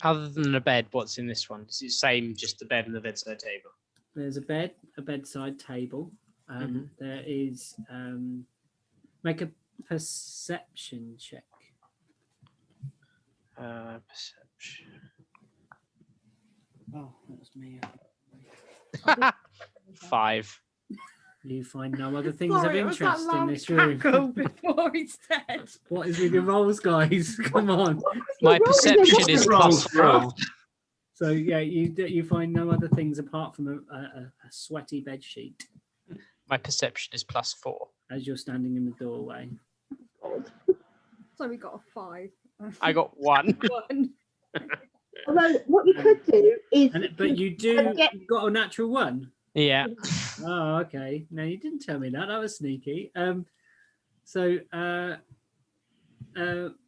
Other than the bed, what's in this one? Is it the same, just the bed and the bedside table? There's a bed, a bedside table. There is make a perception check. Perception. Oh, that was me. 5. You find no other things Sorry, of it was that interest in loud this room. cackle before he's dead. What is with your rolls, guys? Come on. My perception is +4. So yeah, you find no other things apart from a sweaty bed sheet My perception is +4. as you're standing in the doorway. So we got a 5. I got 1. 1. Although what you could do is, But you got a natural 1. Yeah. Oh, okay. No, you didn't tell me that. That was sneaky. So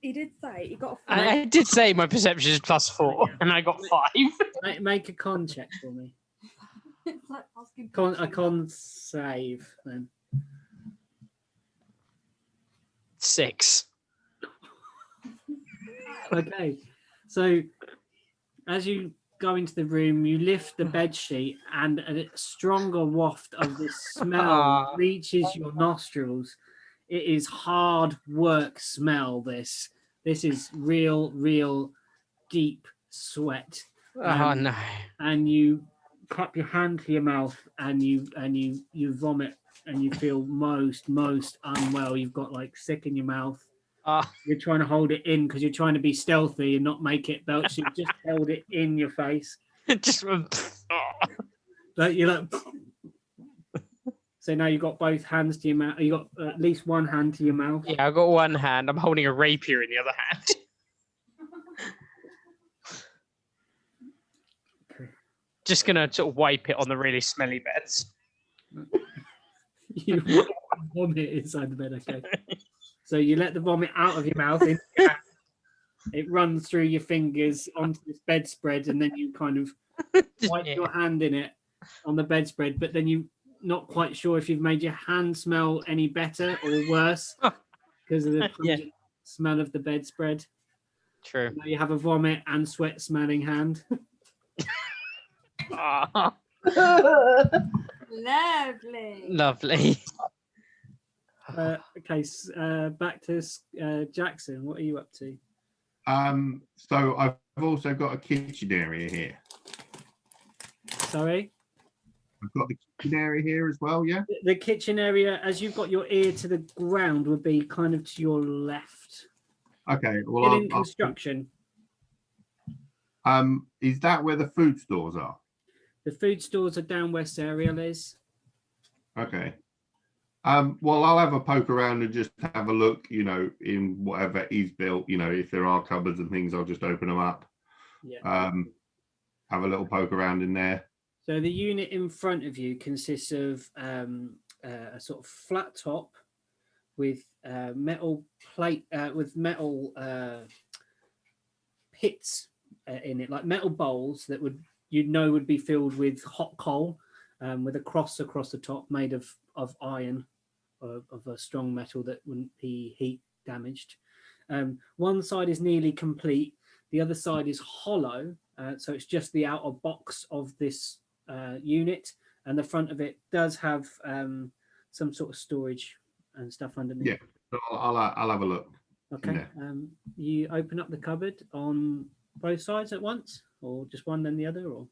He did say he got a 5. I did say my perception is +4, and I got 5. make a con check for me. It's like asking A con save then. 6. Okay. So as you go into the room, you lift the bed sheet, and a stronger waft of this smell reaches your nostrils. It is hard work smell. This is real deep sweat. Oh no. And you clap your hand to your mouth, and you vomit, and you feel most unwell. You've got like sick in your mouth. You're trying to hold it in because you're trying to be stealthy and not make it belch. You just held it in your face. Just Like you're like. So now you've got both hands to your mouth. You got at least one hand to your mouth. Yeah, I've got one hand. I'm holding a rapier in the other hand. Okay. Just gonna sort of wipe it on the really smelly beds. You vomit inside the bed. Okay. So you let the vomit out of your mouth. It runs through your fingers onto this bedspread, and then you kind of wipe your hand in it on the bedspread. But then you're not quite sure if you've made your hand smell any better or worse because of the smell of the bedspread. True. Now you have a vomit and sweat smelling hand. Lovely. Lovely. Okay, back to Jackson. What are you up to? So I've also got a kitchen area here. Sorry? I've got the kitchen area here as well, yeah? The kitchen area, as you've got your ear to the ground, would be kind of to your left. Okay, well, Still in construction. Is that where the food stores are? The food stores are down where Serial is. Okay. Well, I'll have a poke around and just have a look, in whatever he's built, if there are cupboards and things, I'll just open them up. Yeah. Have a little poke around in there. So the unit in front of you consists of a sort of flat top with metal plate, with metal pits in it, like metal bowls that would be filled with hot coal, with a cross across the top made of iron, of a strong metal that wouldn't be heat damaged. One side is nearly complete. The other side is hollow. So it's just the outer box of this unit, and the front of it does have some sort of storage and stuff underneath. Yeah, so I'll have a look. Okay. Yeah. You open up the cupboard on both sides at once, or just one then the other, or?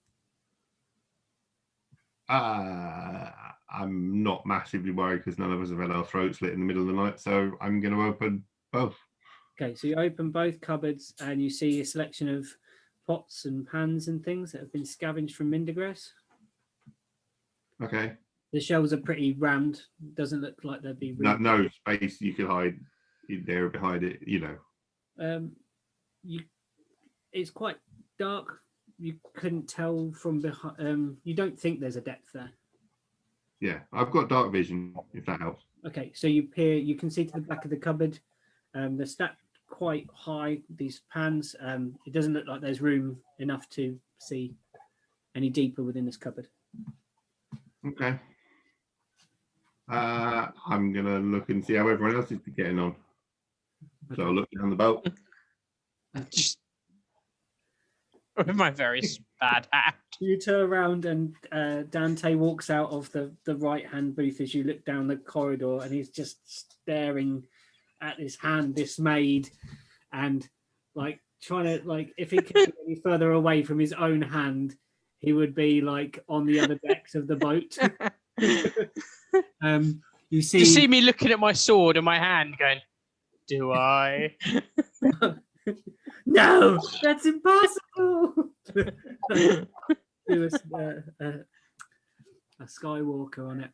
I'm not massively worried because none of us have had our throats slit in the middle of the night, so I'm going to open both. Okay, so you open both cupboards and you see a selection of pots and pans and things that have been scavenged from Mindergrass. Okay. The shelves are pretty rammed. Doesn't look like there'd be room. No space you could hide in there behind it, you know. It's quite dark. You couldn't tell from behind. You don't think there's a depth there. Yeah, I've got dark vision, if that helps. Okay, so you peer. You can see to the back of the cupboard. They're stacked quite high. These pans. It doesn't look like there's room enough to see any deeper within this cupboard. Okay. I'm going to look and see how everyone else is getting on. So I'll look down the boat. Just with my very bad hat. You turn around and Dante walks out of the right-hand booth as you look down the corridor, and he's just staring at his hand, dismayed, and like trying to, like, if he could get any further away from his own hand, he would be like on the other decks of the boat. You see me looking at my sword and my hand, going, "Do I?" No, that's impossible. Do a Skywalker on it.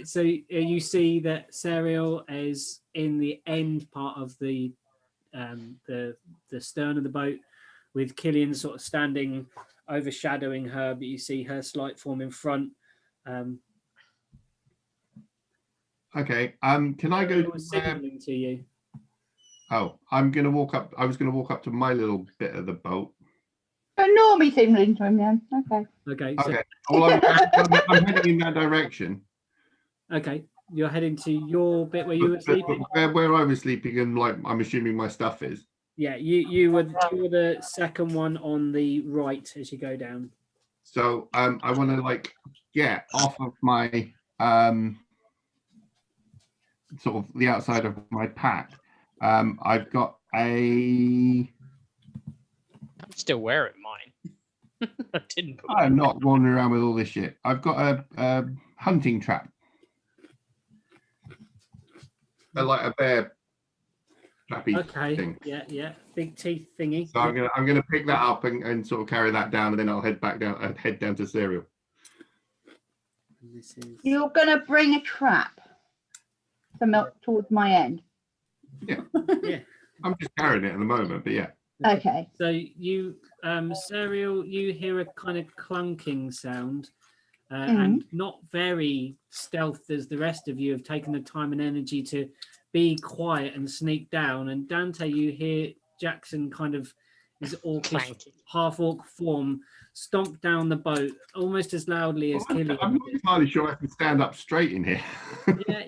So you see that Serial is in the end part of the stern of the boat, with Killian sort of standing overshadowing her, but you see her slight form in front. Okay. Can I go signaling to you? Oh, I'm going to walk up. I was going to walk up to my little bit of the boat. Ignore me signaling to him then. Okay. Okay. Okay. Well, I'm heading in that direction. Okay. You're heading to your bit where you were sleeping? Where I was sleeping, and like I'm assuming my stuff is. Yeah, you were the second one on the right as you go down. So I want to like get off of my sort of the outside of my pack. I've got I'm still wearing mine. I didn't put I'm not wandering around with all this shit. I've got a hunting trap. Like a bear trappy thing. Yeah. Big teeth thingy. So I'm gonna pick that up and sort of carry that down, and then I'll head down to Serial. You're gonna bring a trap towards my end. Yeah. I'm just carrying it at the moment, but yeah. Okay. So you, Serial, you hear a kind of clunking sound, and not very stealth as the rest of you have taken the time and energy to be quiet and sneak down. And Dante, you hear Jackson kind of his orcish, half-orc form stomp down the boat almost as loudly as Killian. I'm not entirely sure I can stand up straight in here.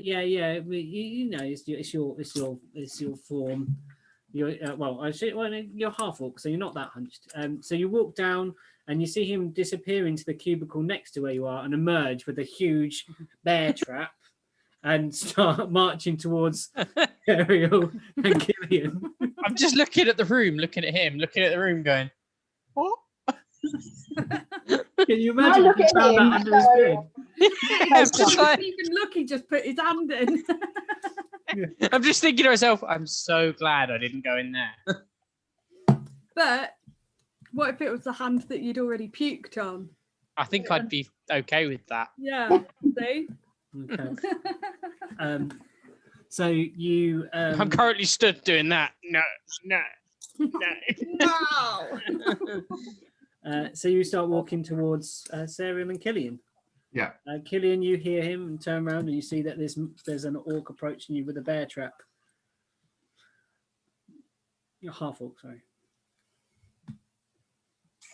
Yeah. You know, it's your form. You're you're half orc, so you're not that hunched. So you walk down and you see him disappear into the cubicle next to where you are and emerge with a huge bear trap and start marching towards Ariel and Killian. I'm just looking at the room, looking at him, looking at the room, going, "What?" Can you imagine if he found that under his bed? I'm just like, even look, he just put his hand in. I'm just thinking to myself, I'm so glad I didn't go in there. But what if it was the hand that you'd already puked on? I think I'd be okay with that. Yeah, see? Okay. So you I'm currently stood doing that. No. So you start walking towards Serial and Killian. Yeah. Killian, you hear him and turn around and you see that there's an orc approaching you with a bear trap. You're half orc, sorry.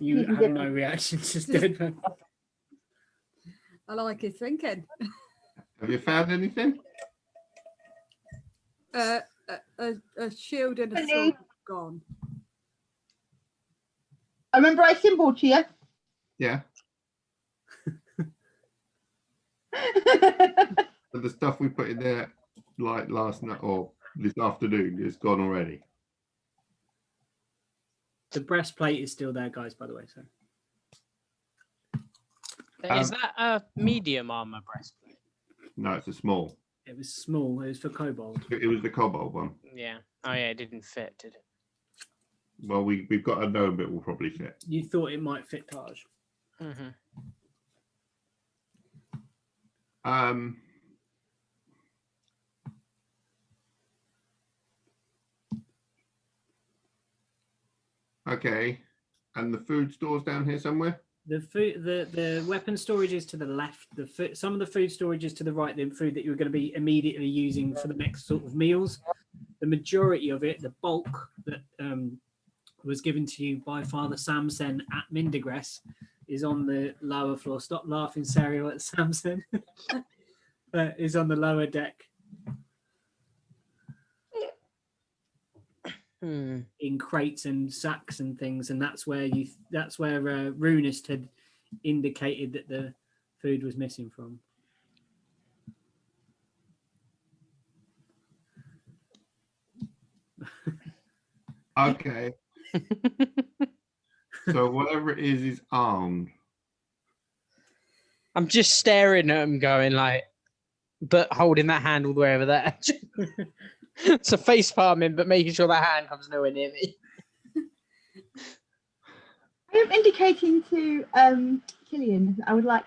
You have no reaction, just stood. I like his thinking. Have you found anything? A shield and a sword gone. I remember I symboled to you. Yeah. The stuff we put in there like last night or this afternoon. It's gone already. The breastplate is still there, guys, by the way. So Is that a medium armor breastplate? No, it's a small. it was small. It was for kobold. It was the kobold one. Yeah. Oh yeah, it didn't fit, did it? Well, we've got a gnome bit will probably fit. You thought it might fit Taj. Mm-hmm. Okay. And the food store's down here somewhere? The food, the weapon storage is to the left. Some of the food storage is to the right. The food that you're going to be immediately using for the next sort of meals. The majority of it, the bulk that was given to you by Father Samson at Mindigress, is on the lower floor. Stop laughing, Serial, at Samson. Is on the lower deck. In crates and sacks and things, and that's where Runist had indicated that the food was missing from. Okay. So whatever it is armed. I'm just staring at him, going like, but holding that hand all the way over there. So face palming, but making sure that hand comes nowhere near me. I am indicating to Killian that I would like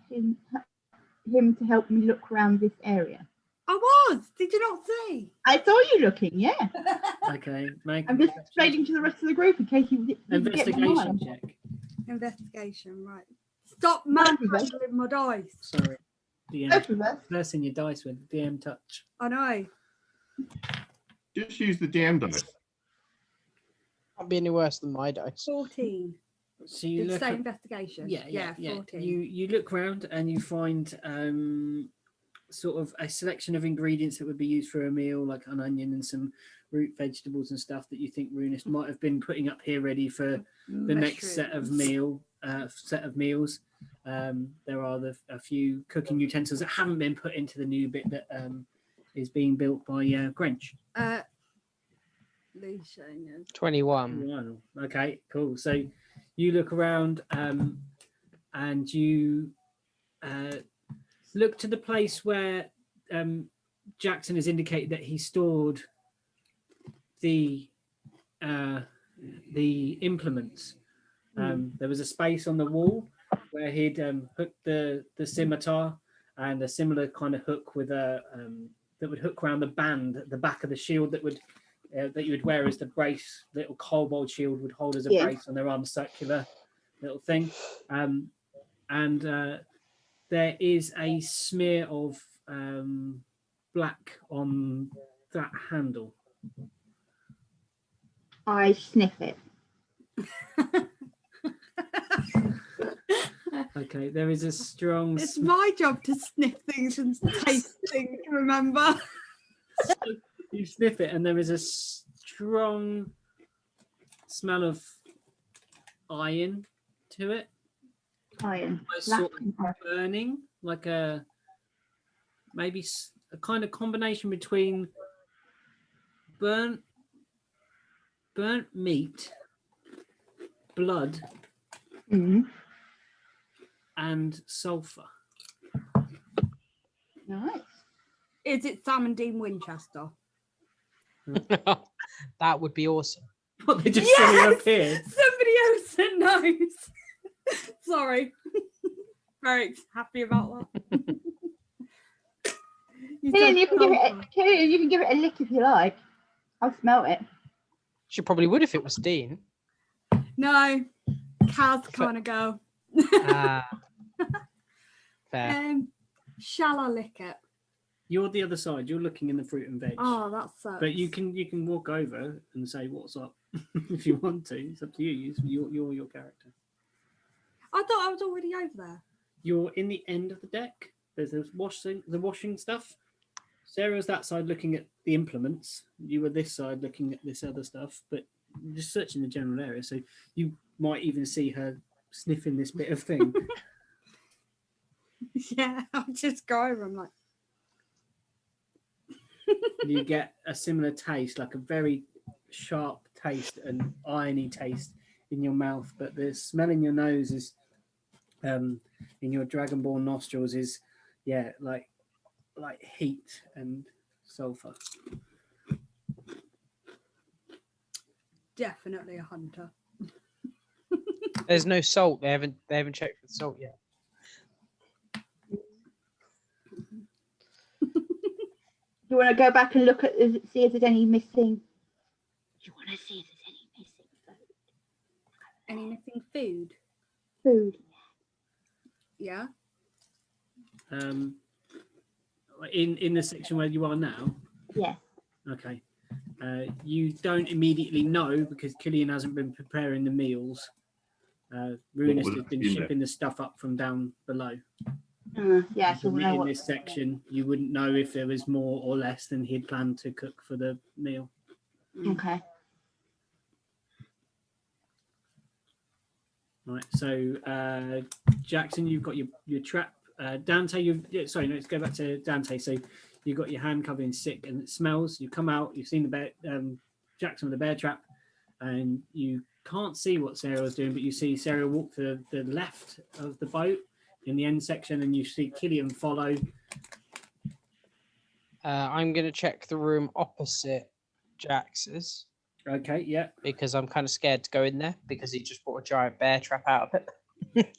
him to help me look around this area. I was. Did you not see? I saw you looking, yeah. Okay, make I'm just explaining to the rest of the group in case you didn't get my investigation mind. check. Investigation, right. Stop manhandling my dice. Sorry, DM. Both of us. Pressing your dice with DM touch. I know. Just use the DM dice. Can't be any worse than my dice. 14. So you Did you look say at, investigation? yeah. 14. You look around and you find sort of a selection of ingredients that would be used for a meal, like an onion and some root vegetables and stuff that you think Runist might have been putting up here ready for the next set of meals. There are a few cooking utensils that haven't been put into the new bit that is being built by Grench. 21. Wow. Okay, cool. So you look around and you look to the place where Jackson has indicated that he stored the implements. There was a space on the wall where he'd hooked the scimitar and a similar kind of hook with a that would hook around the band at the back of the shield that would that you would wear as the brace. Little kobold shield would hold as a brace on their arm, circular little thing. And there is a smear of black on that handle. I sniff it. Okay, there is a strong. It's my job to sniff things and taste things, remember? You sniff it, and there is a strong smell of iron to it. Iron. Sort of burning, like a maybe a kind of combination between burnt meat, blood, and sulfur. Nice. Is it Sam and Dean Winchester? That would be awesome. What, they just suddenly appeared? Somebody else that knows. Sorry. Very happy about that. Killian, you can give it a lick if you like. I'll smell it. She probably would if it was Dean. No, Kaz kind of go. Fair. Shall I lick it? You're the other side. You're looking in the fruit and veg. Oh, that sucks. But you can walk over and say what's up if you want to. It's up to you. You're your character. I thought I was already over there. You're in the end of the deck. There's the washing stuff. Sarah's that side looking at the implements. You were this side looking at this other stuff, but just searching the general area. So you might even see her sniffing this bit of thing. Yeah, I'll just go over. I'm like, and you get a similar taste, like a very sharp taste and irony taste in your mouth, but the smell in your nose is in your dragonborn nostrils is like heat and sulfur. Definitely a hunter. There's no salt. They haven't checked for the salt yet. Do you want to go back and look at see if there's any missing? Do you want to see if there's any missing Any missing food? food? Yeah. In the section where you are now. Yeah. Okay. You don't immediately know because Killian hasn't been preparing the meals. Ruinous would has have been been shipping the stuff up from down below. Yeah. So we'll know In what. this section, you wouldn't know if there was more or less than he'd planned to cook for the meal. Okay. Right. So, Jackson, you've got your trap. Dante, let's go back to Dante. So, you've got your hand covered in sick and it smells. You come out, you've seen the bear, Jackson with the bear trap, and you can't see what Sarah was doing, but you see Sarah walk to the left of the boat in the end section, and you see Killian follow. I'm going to check the room opposite Jax's Okay, yeah. because I'm kind of scared to go in there because he just brought a giant bear trap out of it.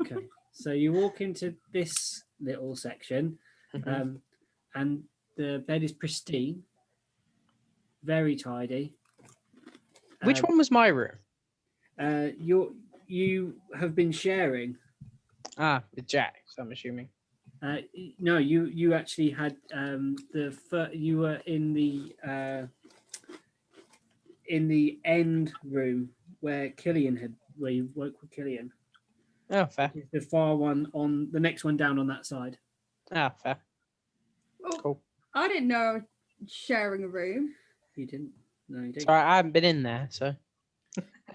Okay. So you walk into this little section, Mhm. and the bed is pristine, very tidy. Which one was my room? You have been sharing. With Jax, I'm assuming. No, you actually had you were in the end room where you woke with Killian. Oh, fair. It's the far one on the next one down on that side. Fair. Well, Cool. I didn't know I was sharing a room. You didn't? No, you didn't. Sorry, I haven't been in there, so.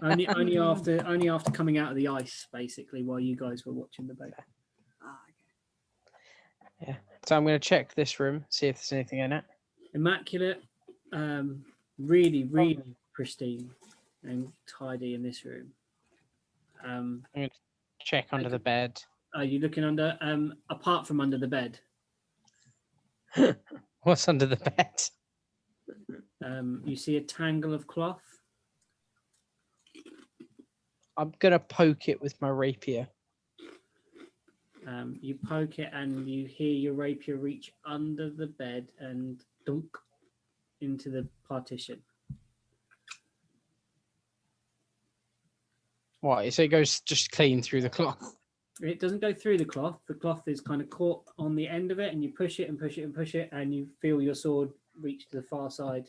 Only after coming out of the ice, basically, while you guys were watching the boat. Ah, Yeah. So I'm going to check this room, see if there's anything in it. Immaculate, really, really pristine and tidy in this room. I'm going to check under the bed. Are you looking under? Apart from under the bed, What's under the bed? you see a tangle of cloth. I'm going to poke it with my rapier. You poke it and you hear your rapier reach under the bed and dunk into the partition. What? So it goes just clean through the cloth? It doesn't go through the cloth. The cloth is kind of caught on the end of it, and you push it and push it and push it, and you feel your sword reach to the far side.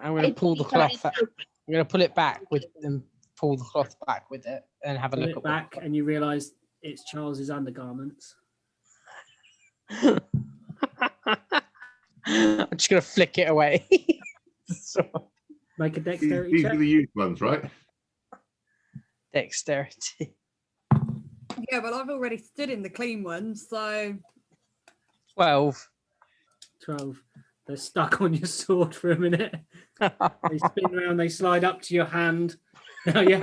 I'm going to pull the cloth out. I'm going to pull it back with them. Pull the cloth back with it and have a Pull look it back, and you realise it's Charles's undergarments. I'm just going to flick it away. Make a dexterity These check. are the used ones, right? Dexterity. Yeah, but I've already stood in the clean ones, so 12. 12. They're stuck on your sword for a minute. They spin around, they slide up to your hand. Now your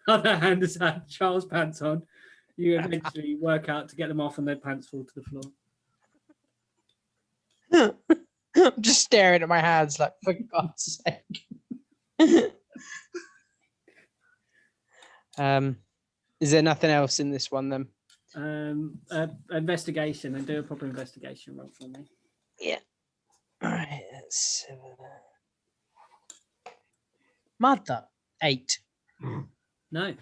other hand has had Charles' pants on. You eventually work out to get them off and their pants fall to the floor. I'm just staring at my hands like, for God's sake. Is there nothing else in this one then? Investigation, and do a proper investigation roll for me. Yeah. All right. That's Mother. 8. No.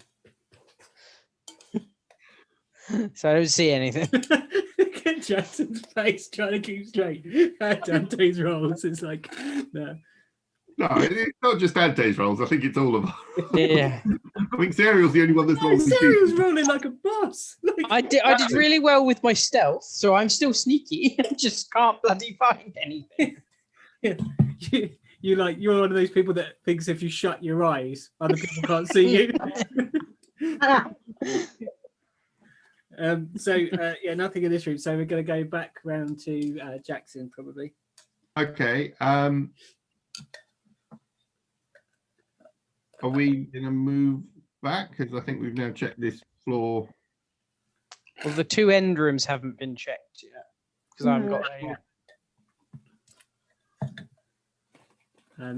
So I don't see anything. Look at Jackson's face trying to keep straight. Dante's rolls. It's like, no. No, it's not just Dante's rolls. I think it's all of them. Yeah. I think Serial's the only one that's rolling. Serial's rolling like a boss. Like, I did really well with my stealth, so I'm still sneaky. I just can't bloody find anything. You're one of those people that thinks if you shut your eyes, other people can't see you. Nothing in this room. So we're going to go back round to Jackson probably. Okay. Are we going to move back? Because I think we've now checked this floor. Well, the 2 end rooms haven't been checked yet because I haven't got there yet.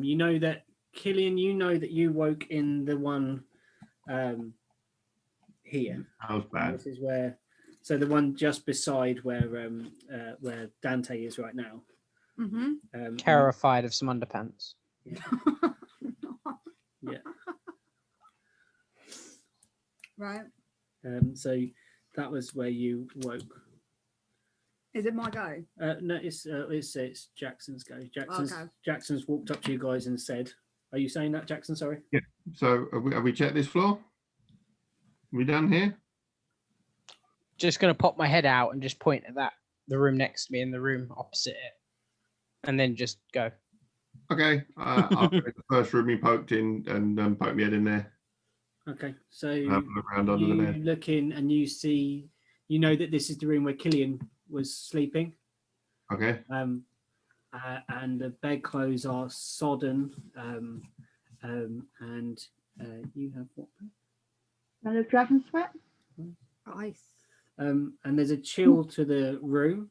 You know that, Killian, you know that you woke in the one here. How's bad? This is where, so the one just beside where Dante is right now. Mm-hmm. Terrified of some underpants. Yeah. Right. So that was where you woke. Is it my go? No, it's Jackson's go. Okay. Jackson's walked up to you guys and said, "Are you saying that, Jackson? Sorry." Yeah. So have we checked this floor? We done here? Just going to pop my head out and just point at the room next to me and the room opposite it. And then just go. Okay. I'll go to the first room he poked in and poke my head in there. Okay, so Look around under the you bed. look in and you see, you know that this is the room where Killian was sleeping. Okay. And the bedclothes are sodden. And you have what? Smell of dragon sweat. Ice. And there's a chill to the room.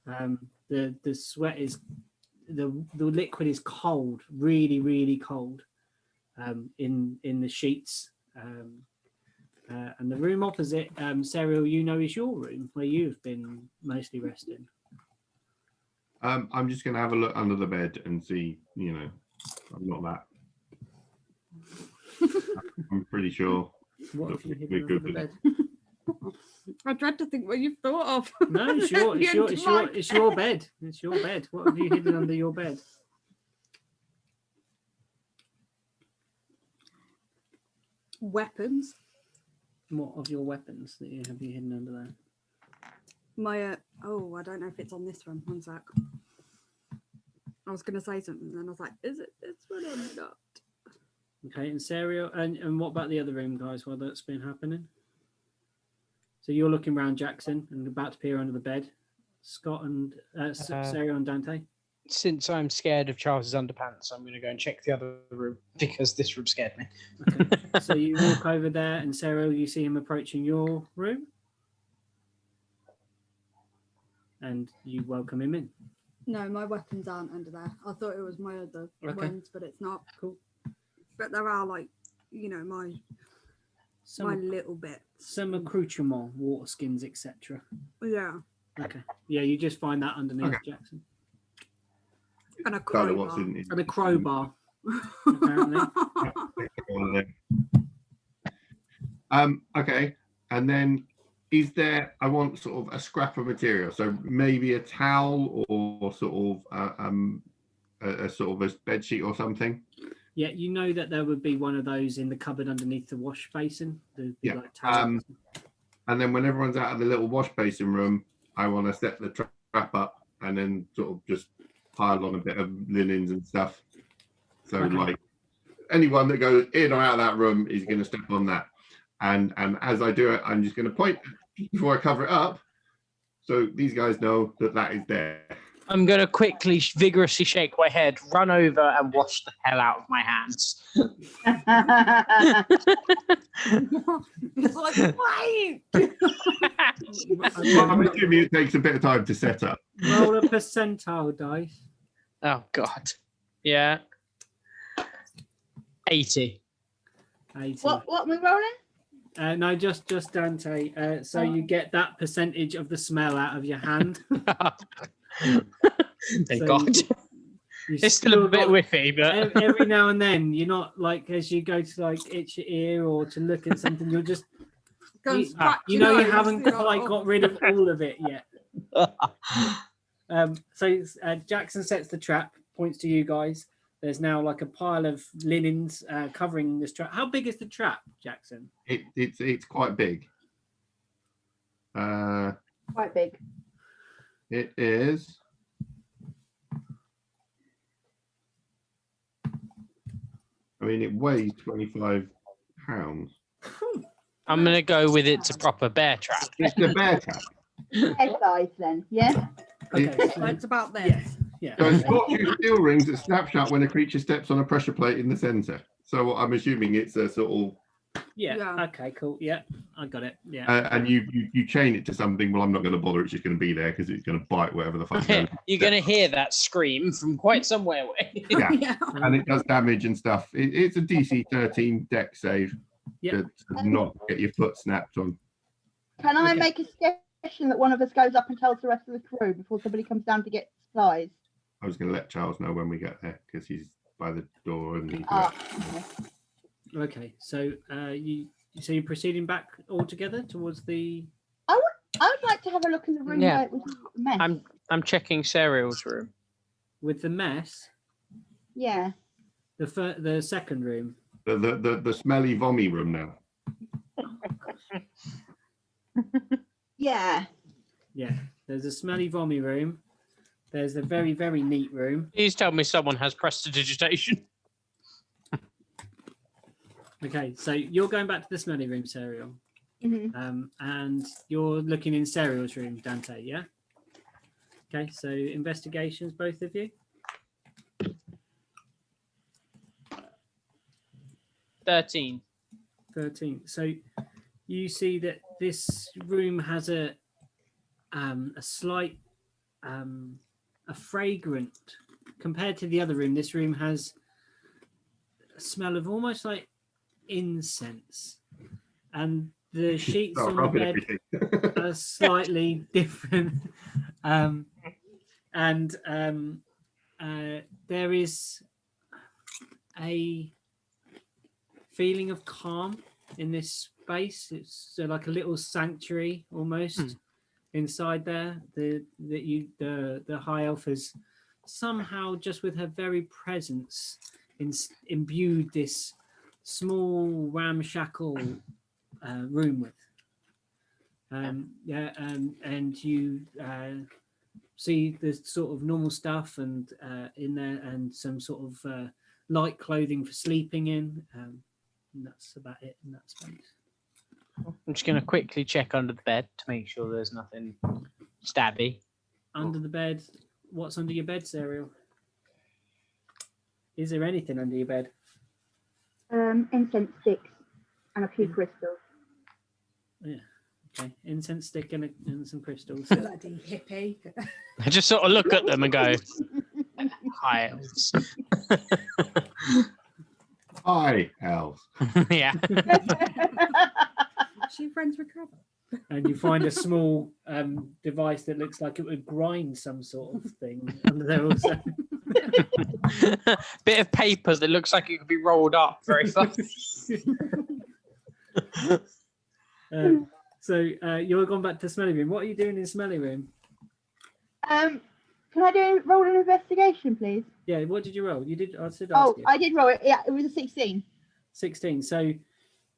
The sweat is the liquid is cold, really, really cold. In the sheets. And the room opposite, Serial, you know, is your room where you've been mostly resting. I'm just going to have a look under the bed and see, you know, I'm not that. I'm pretty sure. What Look, have you hidden we're under good the with bed? I dread to think what you've thought of. No, it's your bed. It's your bed. What have you hidden under your bed? Weapons. What of your weapons that you have hidden under there? My oh, I don't know if it's on this one. One sec. I was gonna say something, and I was like, "Is it this one or not?" Okay, and Serial, and what about the other room, guys? While that's been happening, so you're looking around, Jackson, and about to peer under the bed. Scott and Serial and Dante. Since I'm scared of Charles's underpants, I'm going to go and check the other room because this room scared me. Okay. So you walk over there, and Serial, you see him approaching your room, and you welcome him in. No, my weapons aren't under there. I thought it was my other ones, but it's not. Cool. But there are, like, you know, my little bit. Some accoutrement, water skins, etc. Yeah. Okay. Yeah, you just find that underneath, Jackson. And a Kind of crowbar. what's in And a crowbar, apparently. Okay. And then is there, I want sort of a scrap of material. So maybe a towel or sort of a sort of a bed sheet or something. Yeah, you know that there would be one of those in the cupboard underneath the wash basin. Yeah. Like towels. And then when everyone's out of the little wash basin room, I want to set the trap up and then sort of just pile on a bit of linens and stuff. So like anyone that goes in or out of that room is going to step on that. And as I do it, I'm just going to point before I cover it up. So these guys know that that is there. I'm going to quickly, vigorously shake my head, run over and wash the hell out of my hands. It's like, wait! I'm assuming it takes a bit of time to set up. Roll a percentile dice. Oh, God. Yeah. 80. 80. What are we rolling? No, just Dante. So you get that percentage of the smell out of your hand. Thank So God. You It's still a bit got- whiffy, but every now and then, you're not like as you go to like itch your ear or to look at something, you'll just Go and you, scratch you your know you nose, haven't you're like, quite oh. got rid of all of it yet. So Jackson sets the trap, points to you guys. There's now like a pile of linens covering this trap. How big is the trap, Jackson? It's quite big. Quite big. It is. I mean, it weighs 25 pounds. I'm going to go with it's a proper bear trap. It's the bear trap. Head size then, yeah? Okay, So it's about this. yeah. Yeah. So okay. scorch steel rings at snapshot when a creature steps on a pressure plate in the center. So I'm assuming it's a sort of Yeah. Yeah. Okay. Cool. Yeah, I got it. Yeah. and you chain it to something. Well, I'm not going to bother. It's just going to be there because it's going to bite whatever the fuck goes. You're going to hear that scream from quite somewhere away. Yeah. Yeah. And it does damage and stuff. It's a DC 13 deck save Yeah. to not get your foot snapped on. Can I Okay. make a suggestion that one of us goes up and tells the rest of the crew before somebody comes down to get supplies? I was going to let Charles know when we get there because he's by the door and he's Ah, okay. Okay. So you're proceeding back all together towards the. I would like to have a look in the room Yeah. where it was a mess. I'm checking Serial's room. With the mess, Yeah. the second room. the smelly vommy room now. Yeah. Yeah, there's a smelly vommy room. There's a very, very neat room. Please tell me someone has prestidigitation. Okay, so you're going back to the smelly room, Serial. hmm And you're looking in Serial's room, Dante, yeah? Okay, so investigations, both of you. 13. 13. So you see that this room has a slight a fragrant compared to the other room. This room has a smell of almost like incense, and the sheets Start on the rubbing bed everything. are slightly different. There is a feeling of calm in this space. It's like a little sanctuary almost inside there. The high elf has somehow, just with her very presence, imbued this small ramshackle room with. And you see the sort of normal stuff and in there, and some sort of light clothing for sleeping in. And that's about it in that space. I'm just going to quickly check under the bed to make sure there's nothing stabby. Under the bed, what's under your bed, Serial? Is there anything under your bed? Incense sticks and a few crystals. Okay, incense stick and some crystals. Bloody hippie. I just sort of look at them and go, hi, elves. Hi, elves. Yeah. She friends with Trevor. And you find a small device that looks like it would grind some sort of thing under there also. Bit of paper that looks like it could be rolled up very fast. So you're gone back to Smelly Room. What are you doing in Smelly Room? Can I roll an investigation, please? Yeah, what did you roll? You did. I said. Oh, ask you. I did roll it. Yeah, it was a 16. 16. So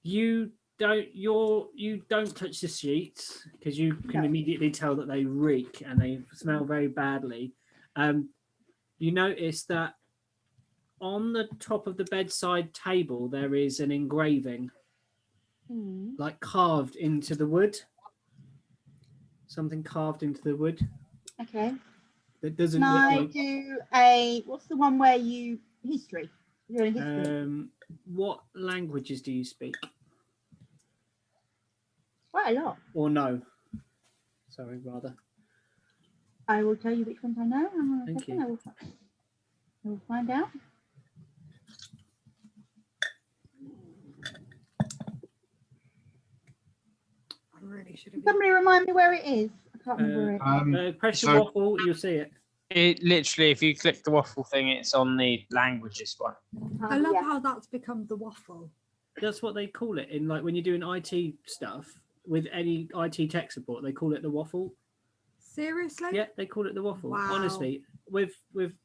you don't touch the sheets because you can No. immediately tell that they reek and they smell very badly. You notice that on the top of the bedside table there is an engraving, like carved into the wood. Something carved into the wood Okay. that doesn't Can I look like. do a, what's the one where you, history? You're doing history. What languages do you speak? Quite a lot. Or no? Sorry, rather. I will tell you which ones I know. Hang on a Thank second, you. I will find out. I really should have. Somebody remind me where it is. I can't remember it. Press the So- waffle, you'll see it. It literally, if you click the waffle thing, it's on the languages one. I love Yeah. how that's become the waffle. That's what they call it in, like, when you're doing IT stuff with any IT tech support, they call it the waffle. Seriously? Yeah, they call it the waffle. Wow. Honestly, with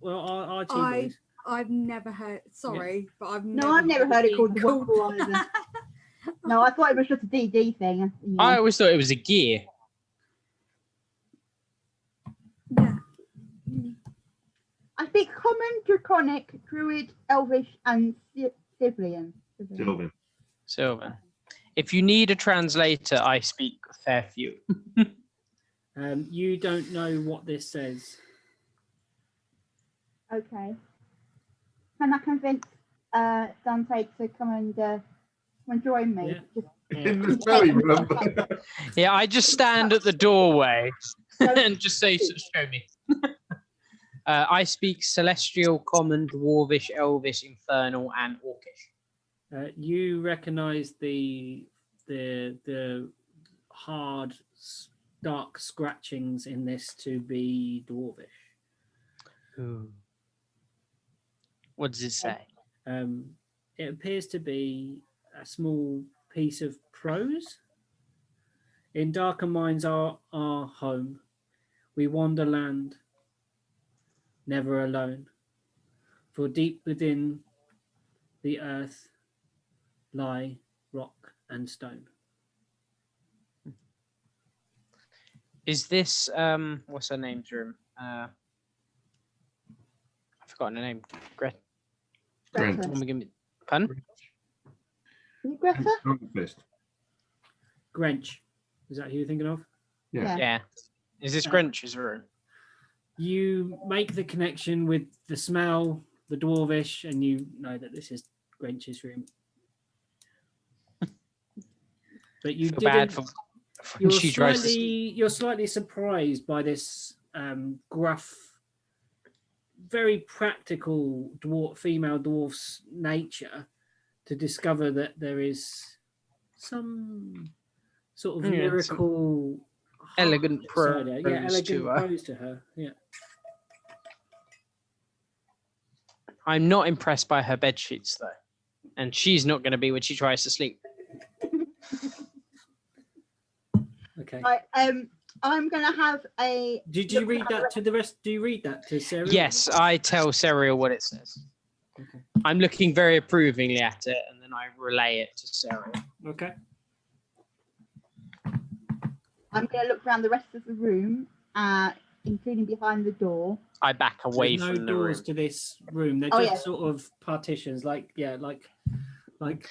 our IT I- boys. I've never heard. Sorry, but I've No, I've never heard it called the being waffle either. No, I thought it was just a DD thing. Yeah. I always thought it was a gear. Yeah. I speak Common, Draconic, Druid, Elvish, and Sylvan. Sylvan. Sylvan. If you need a translator, I speak a fair few. You don't know what this says. Okay. Can I convince Dante to come and join me? Yeah. Just In the smelly room. Yeah, I just stand at the doorway and just say, show me. I speak Celestial, Common, Dwarvish, Elvish, Infernal, and Orcish. You recognise the hard, dark scratchings in this to be dwarvish. What does it say? It appears to be a small piece of prose. In darker minds our home, we wander land, never alone. For deep within the earth lie rock and stone. Is this what's her name's room? I've forgotten her name. Greta. Pardon? Is it Greta? Fist. Grench, is that who you're thinking of? Yeah. Yeah. Is this Grinch's room? You make the connection with the smell, the dwarvish, and you know that this is Grench's room. But you Feel bad didn't. for when she tries to You're slightly surprised by this gruff, very practical female dwarf's nature to discover that there is some sort of Yeah, lyrical, elegant side her. Yeah, prose elegant to her. prose to her. Yeah. I'm not impressed by her bed sheets though. And she's not going to be when she tries to sleep. Okay. I'm gonna have a. Did you read that to the rest? Do you read that to Sarah? Yes, I tell Serial what it says. Okay. I'm looking very approvingly at it, and then I relay it to Serial. Okay. I'm gonna look around the rest of the room, including behind the door. I back away There's no from the room. doors to this room. They're Oh, just yeah. sort of partitions, like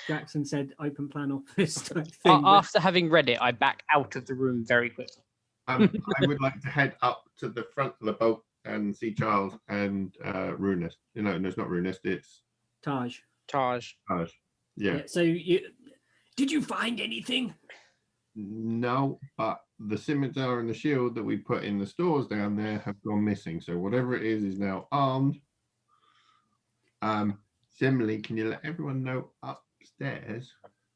Jackson said, open plan office type thing. but- After having read it, I back out of the room very quickly. I would like to head up to the front of the boat and see Charles and Runist. No, it's not Runist. It's Taj. Taj. Taj. Yeah. So did you find anything? No, but the scimitar and the shield that we put in the stores down there have gone missing. So whatever it is now armed. Similarly, can you let everyone know upstairs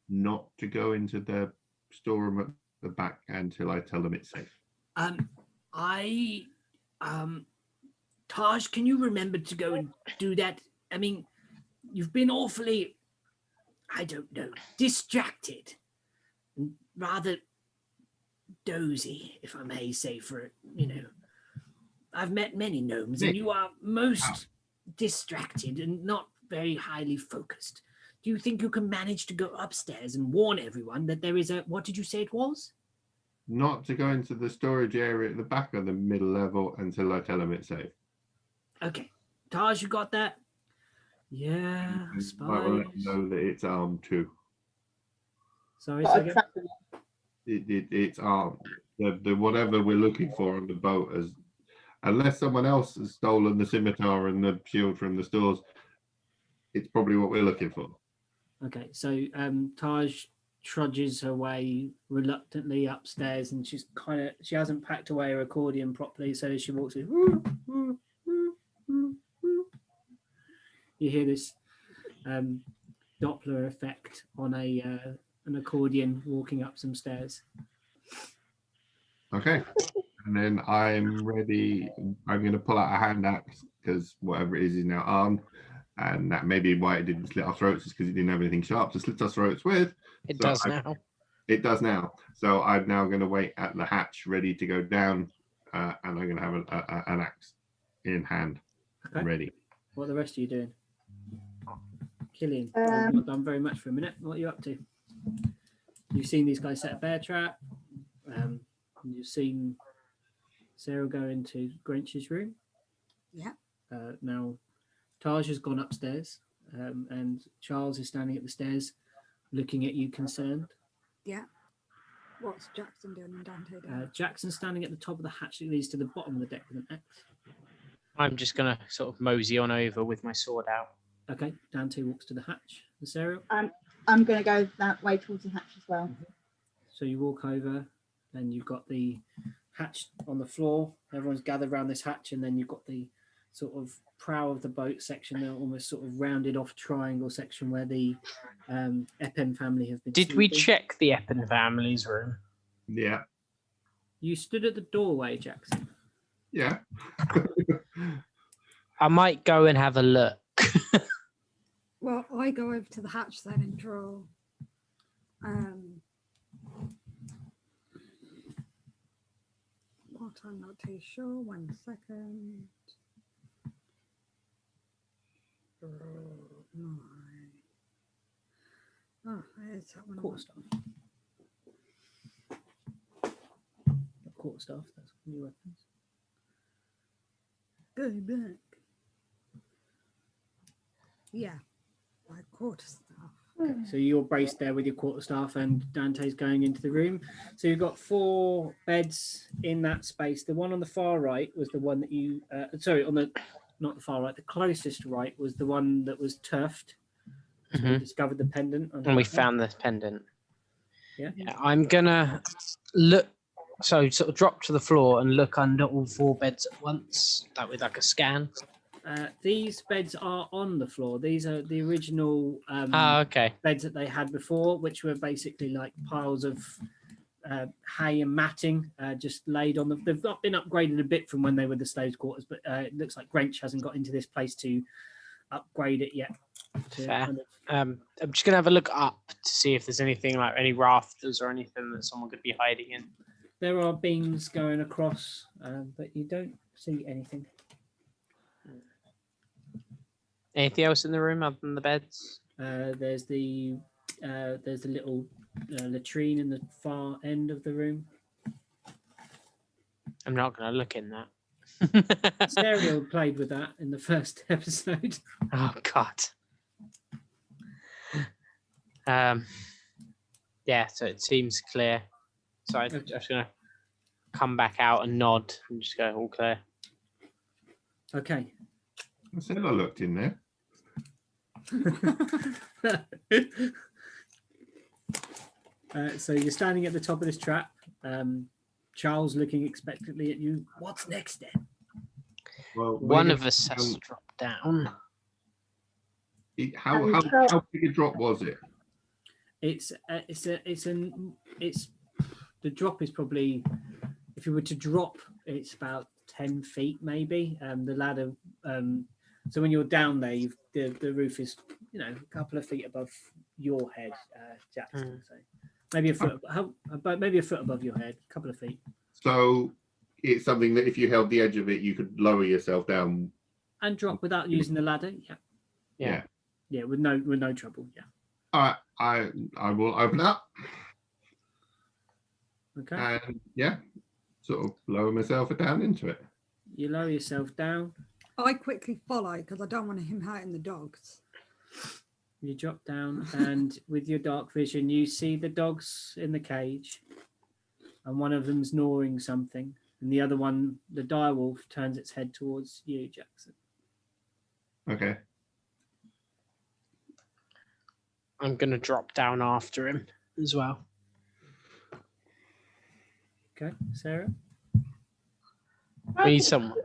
not to go into the storeroom at the back until I tell them it's safe? Taj, can you remember to go and do that? I mean, you've been awfully, I don't know, distracted and rather dozy, if I may say, I've met many gnomes and you are most distracted and not very highly focused. Do you think you can manage to go upstairs and warn everyone that there is what did you say it was? Not to go into the storage area at the back of the middle level until I tell them it's safe. Okay. Taj, you got that? Yeah, I I will suppose. let them know that it's armed too. Sorry, Got a second. trap- It's armed. The whatever we're looking for on the boat, as unless someone else has stolen the scimitar and the shield from the stores, it's probably what we're looking for. Okay, so Taj trudges her way reluctantly upstairs, and she hasn't packed away her accordion properly, so as she walks in, you hear this Doppler effect on an accordion walking up some stairs. Okay. And then I'm ready. I'm going to pull out a hand axe because whatever it is now armed. And that may be why it didn't slit our throats, is because it didn't have anything sharp to slit our throats with. It So does now. It does now. So I'm now going to wait at the hatch ready to go down. And I'm going to have an axe in hand Okay. ready. What are the rest of you doing? Killian, Um, you've not done very much for a minute. What are you up to? You've seen these guys set a bear trap. You've seen Sarah go into Grinch's room. Yeah. Now, Taj has gone upstairs, and Charles is standing at the stairs, looking at you concerned. Yeah. What's Jackson doing and Dante doing? Jackson's standing at the top of the hatch that leads to the bottom of the deck with an axe. I'm just gonna sort of mosey on over with my sword out. Okay, Dante walks to the hatch. Sarah? I'm going to go that way towards the hatch as well. So you walk over, and you've got the hatch on the floor. Everyone's gathered around this hatch, and then you've got the sort of prow of the boat section, the almost sort of rounded off triangle section where the Epen family have been Did we sleeping. check the Eppen family's room? Yeah. You stood at the doorway, Jackson. Yeah. I might go and have a look. Well, I go over to the hatch then and draw. What I'm not too sure. 1 second. Oh, there's that one. Quarterstaff. Quarterstaff, that's new weapons. Go back. Yeah, my quarterstaff. So you're braced there with your quarterstaff, and Dante's going into the room. So you've got 4 beds in that space. The one on the far right was the one that you, not the far right, the closest right was the one that was turfed. So we discovered the pendant. And we found the pendant. Yeah. I'm gonna look, so sort of drop to the floor and look under all 4 beds at once, that with like a scan. These beds are on the floor. These are the original Okay. beds that they had before, which were basically like piles of hay and matting just laid on them. They've not been upgraded a bit from when they were the slaves' quarters, but it looks like Grench hasn't got into this place to upgrade it yet. Fair. I'm just gonna have a look up to see if there's anything like any rafters or anything that someone could be hiding in. There are beams going across, but you don't see anything. Anything else in the room other than the beds? There's the little latrine in the far end of the room. I'm not gonna look in that. Stereo played with that in the first episode. Oh God. Yeah, so it seems clear. So I'm just gonna come back out and nod and just go all clear. Okay. I said I looked in there. So you're standing at the top of this trap. Charles looking expectantly at you. What's next then? Well, One of us has to drop down. How big a drop was it? The drop is probably, if you were to drop, it's about 10 feet maybe. The ladder. So when you're down there, the roof is, a couple of feet above your head, Jackson. So maybe a foot. Maybe a foot above your head, a couple of feet. So it's something that if you held the edge of it, you could lower yourself down and drop without using the ladder. Yeah. Yeah, with no trouble. Yeah. All right, I will open up. Okay. And sort of lower myself down into it. You lower yourself down. I quickly follow because I don't want him hurting the dogs. You drop down, and with your dark vision, you see the dogs in the cage, and one of them's gnawing something, and the other one, the direwolf, turns its head towards you, Jackson. Okay. I'm gonna drop down after him as well. Okay, Sarah. We need someone.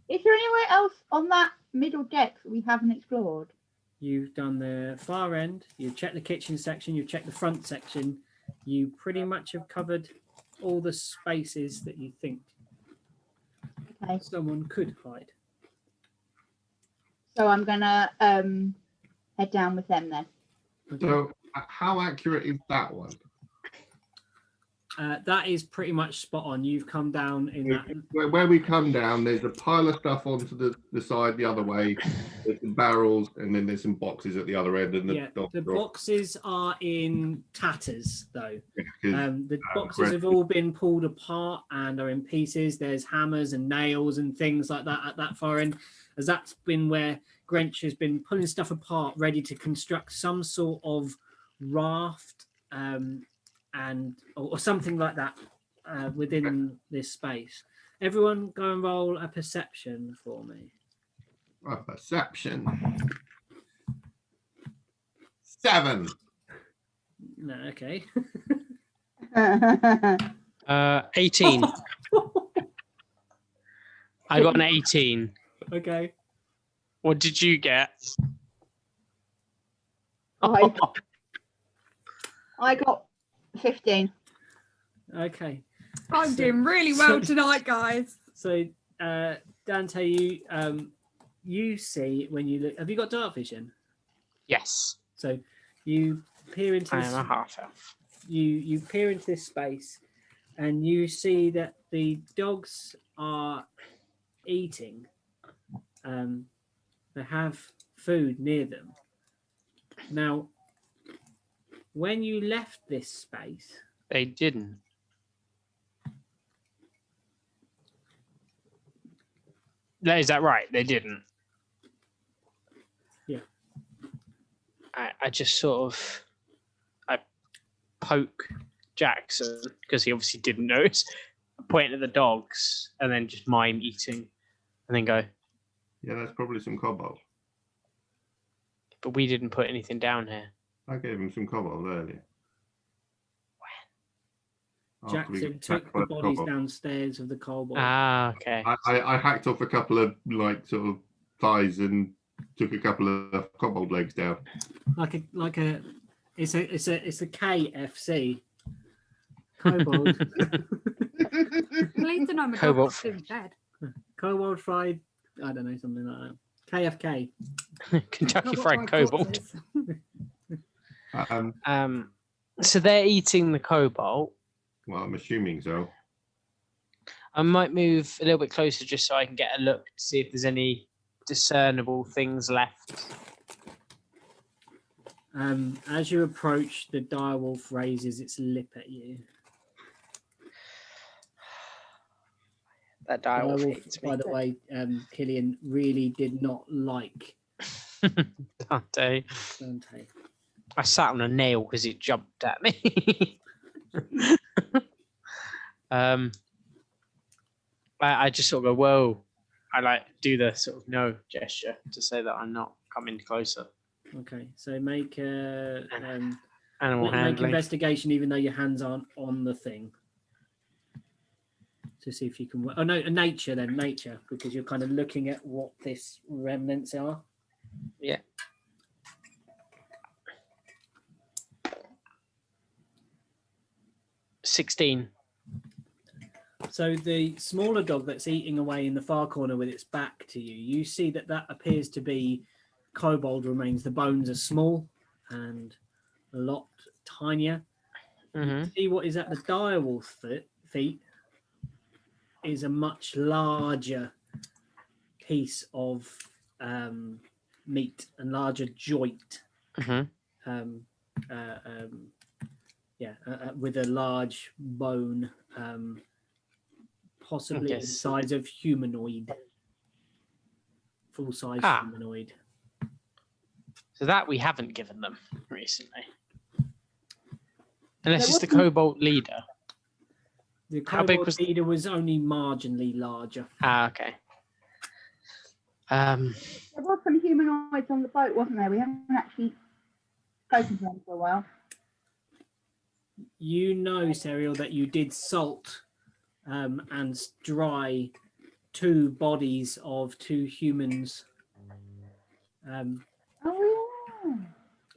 Is there anywhere else on that middle deck that we haven't explored? You've done the far end. You've checked the kitchen section. You've checked the front section. You pretty much have covered all the spaces that you think someone could hide. So I'm gonna head down with them then. Okay. So how accurate is that one? That is pretty much spot on. You've come down in that. Where we come down, there's a pile of stuff onto the side the other way. There's some barrels, and then there's some boxes at the other end. And the boxes are in tatters, though. Yeah, the boxes have all been pulled apart and are in pieces. There's hammers and nails and things like that at that far end, as that's been where Grench has been pulling stuff apart, ready to construct some sort of raft. Or something like that within this space. Everyone go and roll a perception for me. Oh, perception. 7. No, okay. 18. I got an 18. Okay. What did you get? I got 15. Okay. I'm doing really well tonight, guys. So, Dante, you see when you look. Have you got dark vision? Yes. So, you peer into. I This, am a half elf. you peer into this space, and you see that the dogs are eating. They have food near them. Now, when you left this space, They didn't. No, is that right? They didn't. Yeah. I just sort of I poke Jackson because he obviously didn't notice. I point at the dogs and then just mime eating, and then go. Yeah, that's probably some cobalt. But we didn't put anything down here. I gave him some cobalt earlier. When? Jackson took the bodies downstairs of the kobold. Ah, okay. I hacked off a couple of like sort of thighs and took a couple of kobold legs down. It's a KFC. Kobold. At least I know my Cobalt dog's in bed. Kobold fried. I don't know, something like that. KFK. Kentucky Cobalt Fried Cobalt. corpses. So they're eating the cobalt. Well, I'm assuming so. I might move a little bit closer just so I can get a look to see if there's any discernible things left. As you approach, the direwolf raises its lip at you. That direwolf Direwolf, hates me. by the way, Killian really did not like Dante. Dante. I sat on a nail because it jumped at me. I just sort of go, whoa. I like do the sort of no gesture to say that I'm not coming closer. Okay, so make Animal make handling. investigation, even though your hands aren't on the thing, to see if you can. Oh no, nature then, nature, because you're kind of looking at what this remnants are. Yeah. $16. So the smaller dog that's eating away in the far corner with its back to you, you see that appears to be kobold remains. The bones are small and a lot tinier. You see what is at the direwolf feet is a much larger piece of meat and larger joint. With a large bone, possibly the size of humanoid, full size humanoid. So that we haven't given them recently. Unless it's the Cobalt leader. The How big kobold was leader was only marginally larger. Ah, okay. There was some humanoids on the boat, wasn't there? We haven't actually spoken to them for a while. You know, Serial, that you did salt and dry 2 bodies of 2 humans. Oh yeah.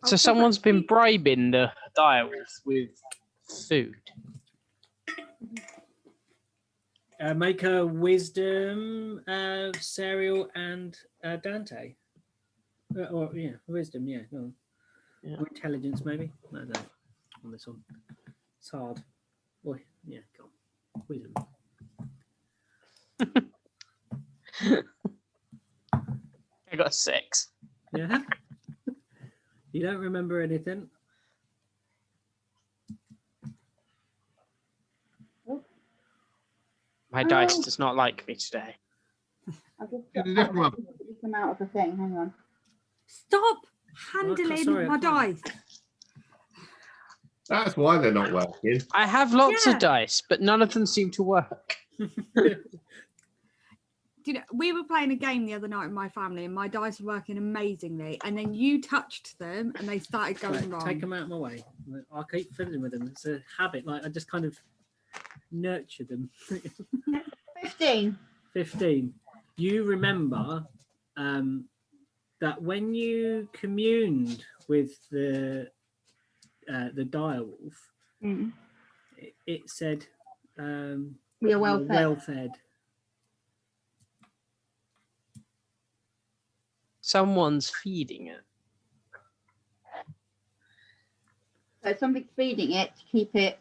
So someone's been bribing the direwolf with food. Make a wisdom, Serial and Dante. Wisdom, yeah. Go on. Yeah. Or intelligence, maybe. No, on this one. It's hard. Boy, yeah, go on. Wisdom. I got 6. Yeah. You don't remember anything. My dice does not like me today. I've just It's a different one. come out of the thing. Hang on. Stop handling sorry, I my can't. dice. That's why they're not working. I have lots Yeah. of dice, but none of them seem to work. You know, we were playing a game the other night with my family, and my dice were working amazingly. And then you touched them, and they started going Right, wrong. take them out of my way. I keep fiddling with them. It's a habit. Like I just kind of nurture them. 15. 15. You remember that when you communed with the direwolf, Mm. it said We are well "You're fed. well fed." Someone's feeding it. So something's feeding it to keep it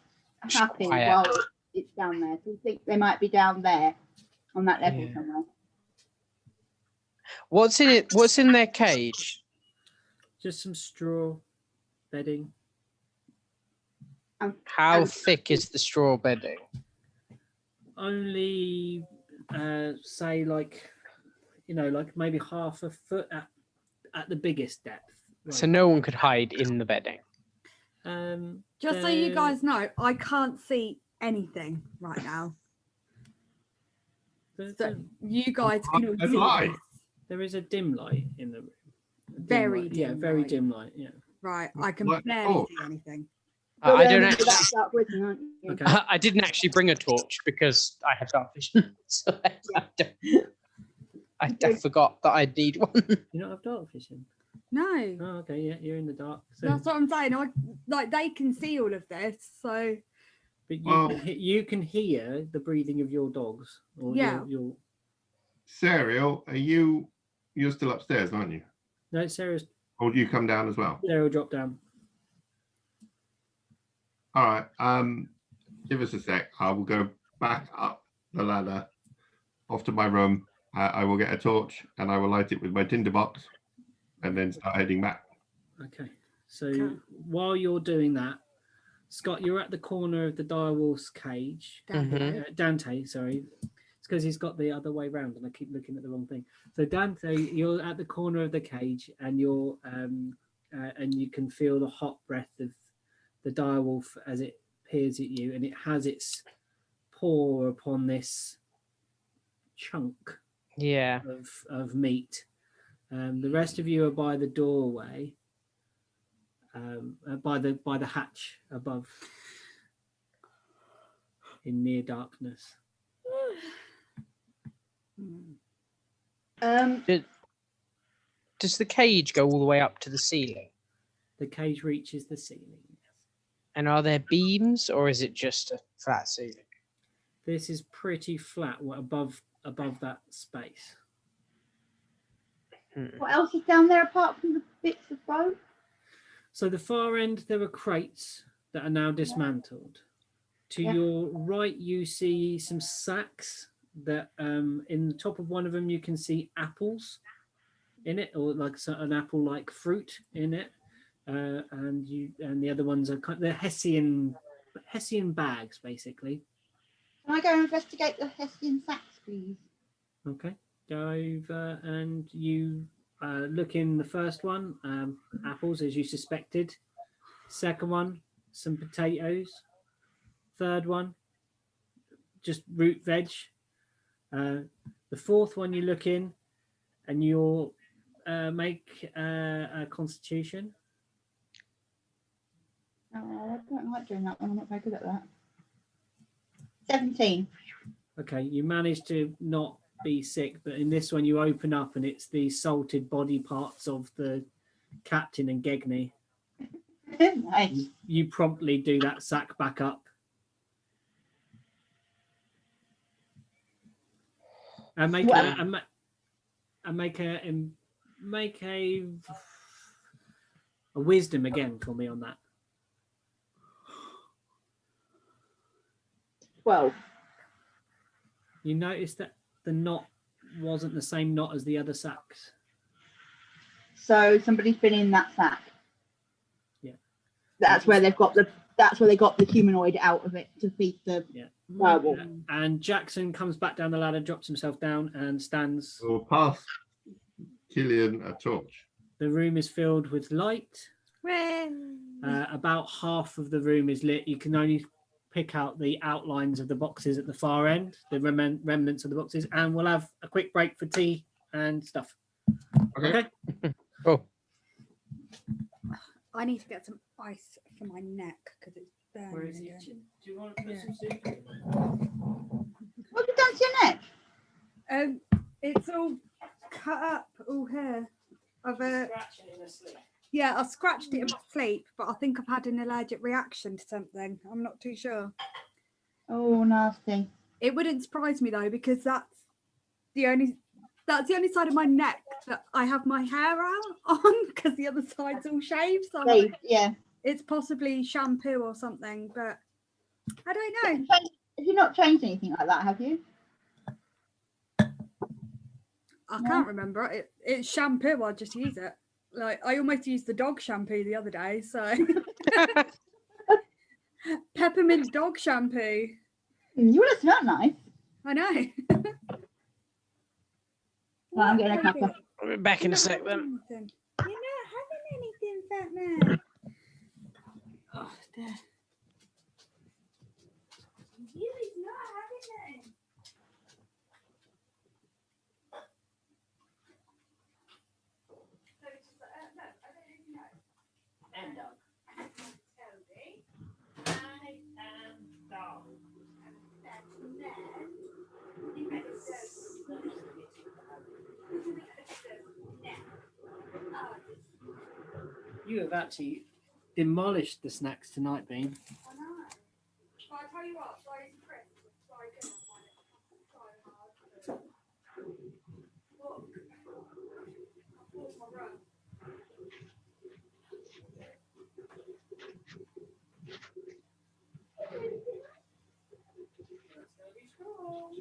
happy Quiet. while it's down there. So you think they might be down there on that level Yeah. somewhere. What's in it? What's in their cage? Just some straw bedding. How Um, thick is the straw bedding? Only say like like maybe half a foot at the biggest depth. So no one could hide in the bedding. Just so you guys know, I can't see anything right now. So you guys can all There's see light. this. there is a dim light in the room. A dim Very light. dim Yeah, very light. dim light. Yeah. Right, I can Like- barely oh. see anything. You're I the don't only actually. that's dark vision, aren't you? Okay. I didn't actually bring a torch because I had dark vision, so I forgot that I need one. You don't have dark vision. No, Oh, okay. Yeah, you're in the dark. So, that's what I'm saying. Like they can see all of this, so but Well- you can hear the breathing of your dogs. Or Yeah. Your Serial, you're still upstairs, aren't you? no, Sarah's. Or do you come down as well? Sarah will drop down. All right. Give us a sec. I will go back up the ladder, off to my room. I will get a torch and I will light it with my tinderbox, and then start heading back. Okay. So Okay. while you're doing that, Scott, you're at the corner of the direwolf's cage. Mhm. Dante, sorry. It's because he's got the other way round, and I keep looking at the wrong thing. So Dante, you're at the corner of the cage, and you're and you can feel the hot breath of the direwolf as it peers at you, and it has its paw upon this chunk Yeah. of meat. The rest of you are by the doorway, by the hatch above, in near darkness. Does the cage go all the way up to the ceiling? The cage reaches the ceiling. And are there beams, or is it just a flat ceiling? This is pretty flat above that space. What else is down there apart from the bits of boat? So the far end, there are crates that are now dismantled. To Yeah. your right, you see some sacks that in the top of one of them you can see apples in it, or like an apple-like fruit in it, and the other ones are they're Hessian bags basically. Can I go investigate the Hessian sacks, please? Okay, go over and you look in the first one, apples as you suspected. Second one, some potatoes. Third one, just root veg. The fourth one you look in and you'll make a constitution. Oh, I don't like doing that one. I'm not very good at that. 17. Okay, you managed to not be sick, but in this one you open up and it's the salted body parts of the captain and Gegney. Nice. You promptly do that sack back up. And make Well- make a wisdom again for me on that. 12. You notice that the knot wasn't the same knot as the other sacks. So somebody's been in that sack. Yeah. That's where they got the humanoid out of it to feed the Yeah. werewolf. And Jackson comes back down the ladder, drops himself down, and stands. We'll pass Killian a torch. The room is filled with light. Hooray. About half of the room is lit. You can only pick out the outlines of the boxes at the far end, the remnants of the boxes, and we'll have a quick break for tea and stuff. Okay. Cool. I need to get some ice for my neck because it's burning. Where is it? again. Do you want to put Yeah. some soup? What have you done to your neck? It's all cut up all here. Scratching in a sleep. Yeah, I scratched it in my sleep, but I think I've had an allergic reaction to something. I'm not too sure. Oh, nasty. It wouldn't surprise me though, because that's the only side of my neck that I have my hair out on, because the other side's all shaved. So I'm like, Yeah. it's possibly shampoo or something, but I don't know. Have you not changed anything like that, have you? I can't remember. It's shampoo. I just use it. Like I almost used the dog shampoo the other day. So peppermint dog shampoo. You would have smelled nice. I know. Well, I'm getting a cuppa. I'll be back in a sec then. You're not having anything, fat man. Oh, dear. You is not having anything. So it's just like, no, I don't even know. And dog. Toby. I am dog. And then he says, You have actually demolished the snacks tonight, Bean. I know. But I tell you what, fries and crisps are so good. I find it so hard to look. I pulled my rug. Let's go be strong.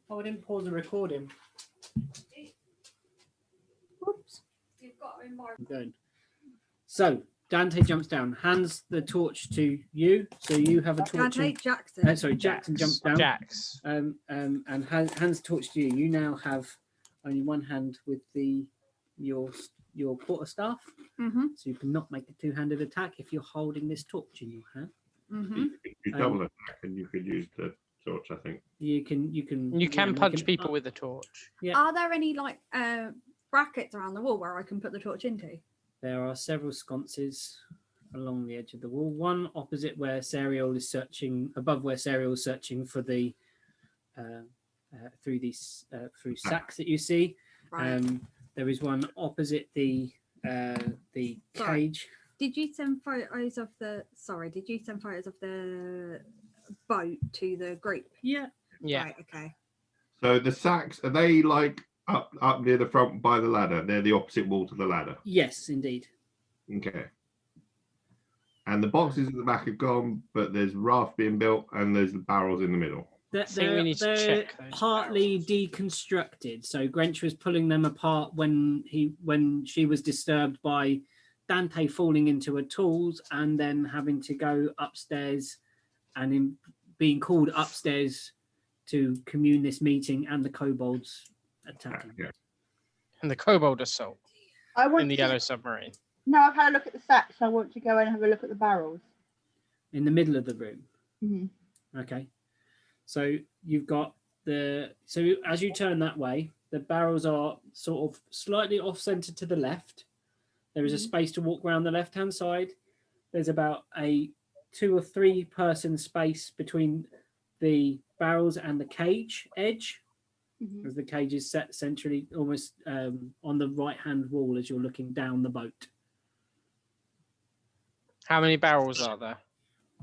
Oh, I didn't pause the recording. Oops. You've got in my I'm going. So Dante jumps down, hands the torch to you. So you have a torch. Dante Jackson. Sorry, Jackson jumps down. Jax. And hands the torch to you. You now have only one hand with your quarterstaff, Mm-hmm. so you cannot make a two-handed attack if you're holding this torch in your hand. Mm-hmm. You could do double attack and you could use the torch, I think. You can You yeah, can make punch an people up- with a torch. Yeah. Are there any like brackets around the wall where I can put the torch into? There are several sconces along the edge of the wall. One opposite where Serial is searching, above where Serial is searching for the through these through sacks that you see. Right. There is one opposite the Sorry. cage. Did you send photos of the boat to the group? Yeah. Yeah. Right, okay. So the sacks, are they like up near the front by the ladder? They're the opposite wall to the ladder. Yes, indeed. Okay. And the boxes at the back are gone, but there's raft being built and there's the barrels in the middle. think we need to They're check those partly barrels. deconstructed. So Grench was pulling them apart when she was disturbed by Dante falling into her tools and then having to go upstairs and being called upstairs to commune this meeting and the kobolds attacking. Yeah. And the kobold assault I want in the to, yellow submarine. No, I've had a look at the sacks. I want to go and have a look at the barrels. In the middle of the room. Mm-hmm. Okay. So you've got so as you turn that way, the barrels are sort of slightly off center to the left. There is a space to walk around the left hand side. There's about a 2 or 3 person space between the barrels and the cage edge, Mm-hmm. as the cage is set centrally almost on the right hand wall as you're looking down the boat. How many barrels are there?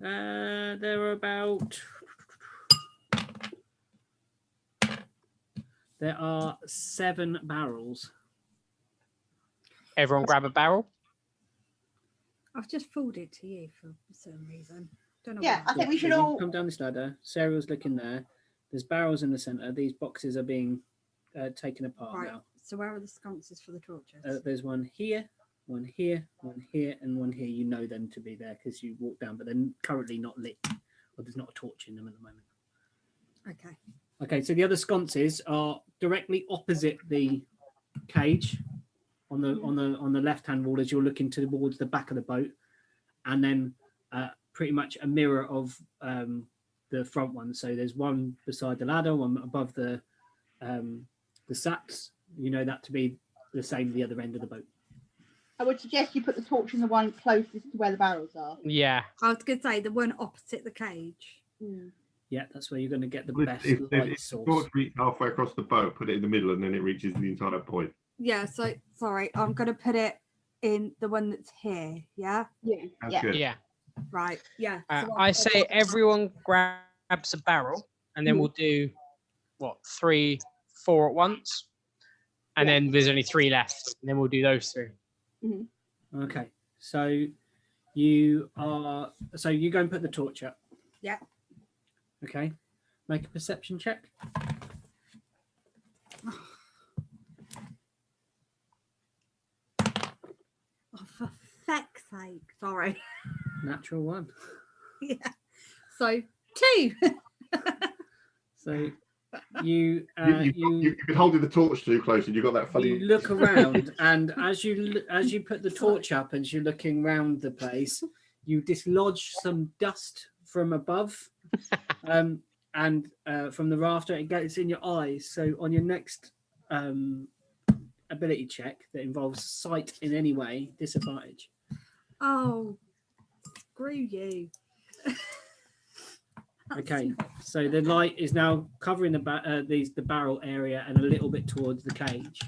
There are about... There are 7 barrels. Everyone grab a barrel. I've just forwarded to you for some reason. Don't know. Yeah, why. I think we should So you all. come down this ladder. Sarah's looking there. There's barrels in the center. These boxes are being taken apart Right. now. So where are the sconces for the torches? There's one here, one here, and one here. You know them to be there because you walk down, but they're currently not lit, or there's not a torch in them at the moment. Okay. Okay, so the other sconces are directly opposite the cage on the left hand wall as you're looking towards the back of the boat, and then pretty much a mirror of the front one. So there's one beside the ladder, one above the sacks. You know that to be the same the other end of the boat. I would suggest you put the torch in the one closest to where the barrels are. Yeah. I was going to say the one opposite the cage. Yeah, that's where you're going to get the If- best if light the source. torch reach halfway across the boat, put it in the middle, and then it reaches the entire point. Yeah, so sorry, I'm going to put it in the one that's here. Yeah, Yeah. That's Yeah. good. Yeah. right. Yeah. so I say everyone grabs a barrel, and then we'll do what 3, 4 at once, and then there's only 3 left, and then we'll do those 3. Okay, so you go and put the torch up. Yeah. Okay, make a perception check. Oh, for feck's sake, sorry. Natural one. Yeah. So 2. So you You've been holding the torch too close, and you got that funny. you look around, and as you put the torch up, and you're looking around the place, you dislodge some dust from above, and from the rafter. It gets in your eyes. So on your next ability check that involves sight in any way, disadvantage. Oh, screw you. Okay, so the light is now covering the barrel area and a little bit towards the cage.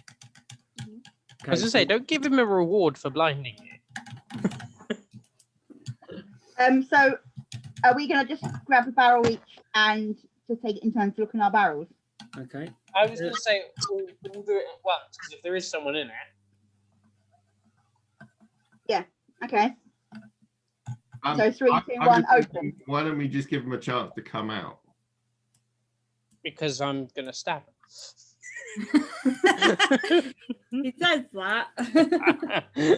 I was gonna say, don't give him a reward for blinding you. So are we gonna just grab a barrel each and just take it in turn to look in our barrels? Okay. I was gonna say we'll do it at once because if there is someone in it. Okay. So 3, 2, I'm 1, just open. thinking, why don't we just give him a chance to come out? Because I'm gonna stab He says that. him.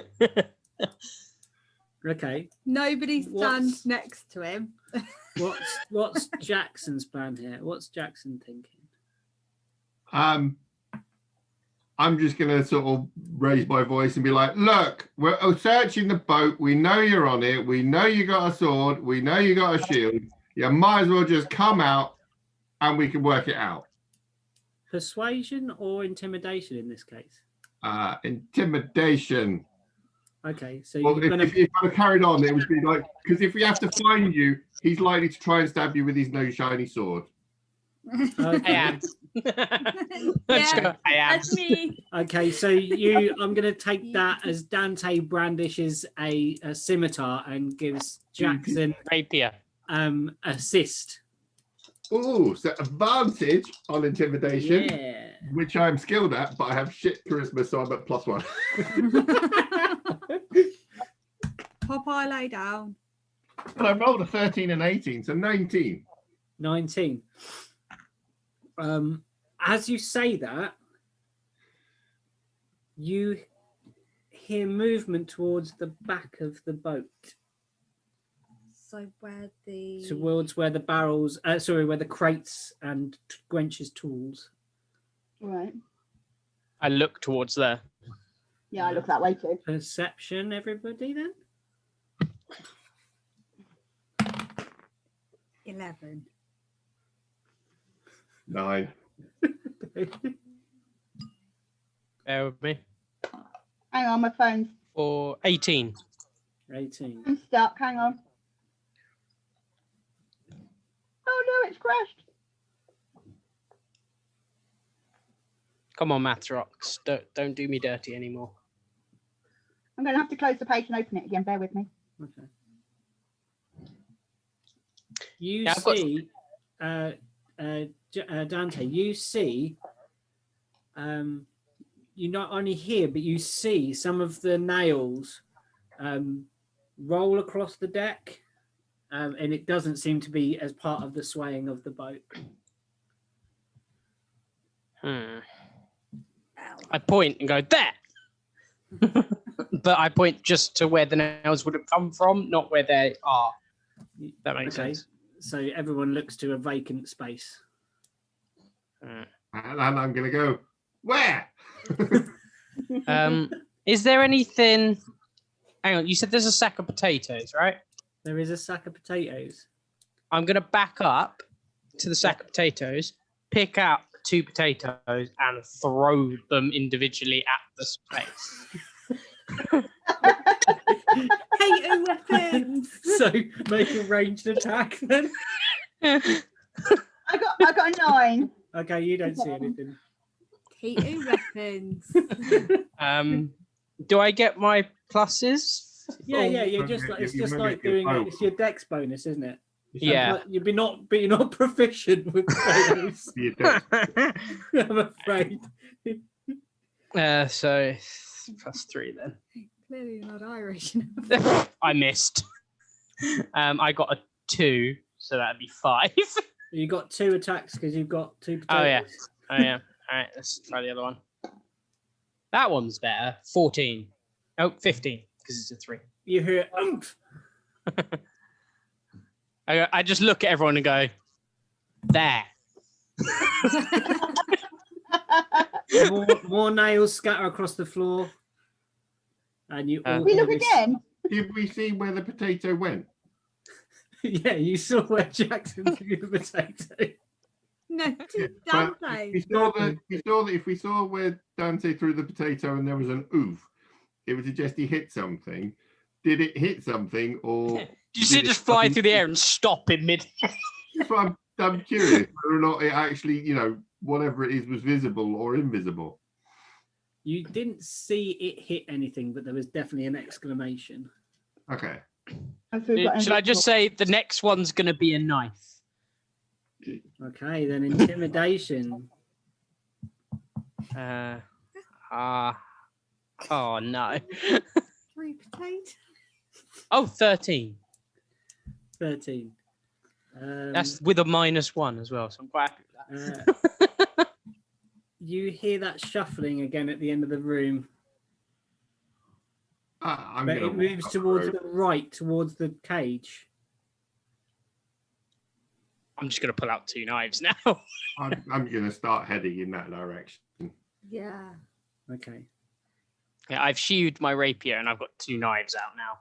Okay. Nobody What's- stands next to him. What's Jackson's plan here? What's Jackson thinking? I'm just gonna sort of raise my voice and be like, "Look, we're searching the boat. We know you're on it. We know you got a sword. We know you got a shield. You might as well just come out, and we can work it out." Persuasion or intimidation in this case? Intimidation. Okay, so Well, you're gonna. if I'd have carried on, it would be like, because if we have to find you, he's likely to try and stab you with his no shiny sword. I Okay. am. Let's Yeah, go. I am. That's me. Okay, so I'm going to take that as Dante brandishes a scimitar and gives Jackson Rapier. assist. Ooh, so advantage on intimidation, Yeah. which I'm skilled at, but I have shit charisma, so I'm at +1. Popeye lay down. And I rolled a 13 and 18, so 19. 19. As you say that, you hear movement towards the back of the boat, So where the towards where the barrels, where the crates and Gwench's tools. Right. I look towards there. Yeah, I look that way too. Perception, everybody, then? 11. 9. Bear with me. Hang on, my phone's Or 18. 18. I'm stuck. Hang on. Oh no, it's crashed. Come on, Maths Rocks. Don't do me dirty anymore. I'm going to have to close the page and open it again. Bear with me. Okay. You Yeah, I've got- see, Dante, you see, you not only hear, but you see some of the nails roll across the deck, and it doesn't seem to be as part of the swaying of the boat. I point and go, there! but I point just to where the nails would have come from, not where they are. That makes Okay. sense. So everyone looks to a vacant space. Mm. And I'm going to go, where? Is there anything? Hang on, you said there's a sack of potatoes, right? There is a sack of potatoes. I'm going to back up to the sack of potatoes, pick out 2 potatoes, and throw them individually at the space. Potato weapons. So make a ranged attack then. I got a 9. Okay, you don't see anything. Potato weapons. Do I get my pluses? Yeah, you're Okay, just like you- it's you just maybe like get doing both. it's your dex bonus, isn't it? Yeah. But you're not proficient with potatoes. You don't- I'm afraid. So +3 then. Clearly you're not Irish. I missed. I got a 2, so that'd be 5. You got 2 attacks because you've got 2 potatoes. Oh, yeah. Oh yeah. All right, let's try the other one. That one's better. 14. Oh, 15 because it's a 3. You hear oomph. I just look at everyone and go, there. More nails scatter across the floor. And you all We hear look this- again. Did we see where the potato went? Yeah, you saw where Jackson threw the potato. No, But Dante. we saw that if we saw where Dante threw the potato and there was an oof, it would suggest he hit something. Did it hit something, or Did you see it just fly through the air and stop in mid? That's what I'm curious whether or not it actually, whatever it is, was visible or invisible. You didn't see it hit anything, but there was definitely an exclamation. Okay. Should I just say the next one's going to be a knife? Okay, then intimidation. Oh no. 3 potatoes. Oh, 13. 13. That's with a -1 as well, so I'm quite happy with that. You hear that shuffling again at the end of the room, I'm but gonna it moves walk towards up the right, towards the cage. I'm just going to pull out 2 knives now. the road. I'm going to start heading in that direction. Yeah. Okay. Yeah, I've sheathed my rapier and I've got 2 knives out now.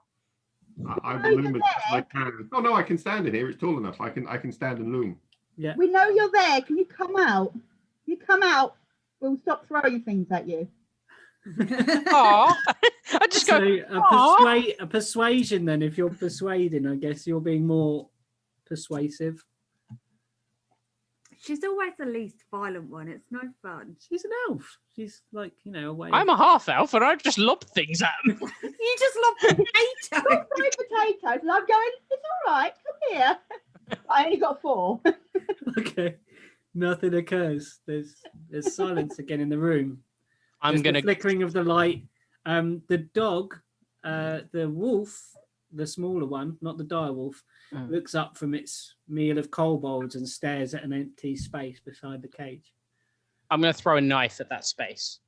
I will loom as much as I can. Oh no, I can stand in here. It's tall enough. I can stand and loom. Yeah. We know you're there. Can you come out? You come out. We'll stop throwing things at you. Aw. I just So go, a persuasion then, if you're persuading, I guess you're being more persuasive. She's always the least violent one. It's no fun. She's an elf. She's like, away. I'm a half elf and I just lob things at them. You just love potatoes. Got 3 potatoes, and I'm going. It's all right. Come here. I only got 4. Okay. Nothing occurs. There's silence again in the room. I'm There's going the to. flickering of the light. The dog, the wolf, the smaller one, not the dire wolf, looks up from its meal of kobolds and stares at an empty space beside the cage. I'm going to throw a knife at that space.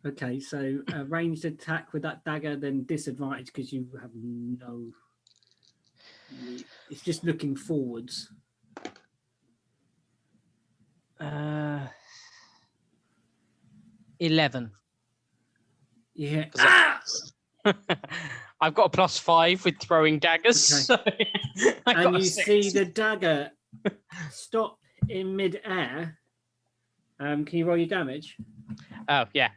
Okay, so a ranged attack with that dagger, then disadvantage because you have no. It's just looking forwards. 11. Yeah. I've got a +5 with throwing daggers. Okay. So I got And a you 6. see the dagger stop in mid-air. Can you roll your damage? Oh yeah.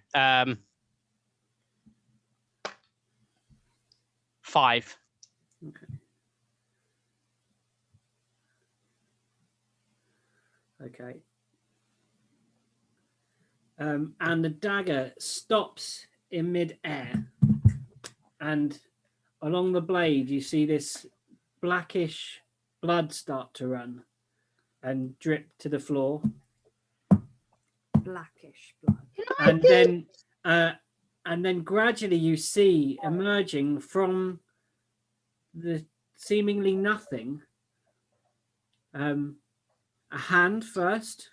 5. Okay. And the dagger stops in mid-air, and along the blade you see this blackish blood start to run and drip to the floor, Blackish blood. and then gradually you see emerging from the seemingly nothing a hand first,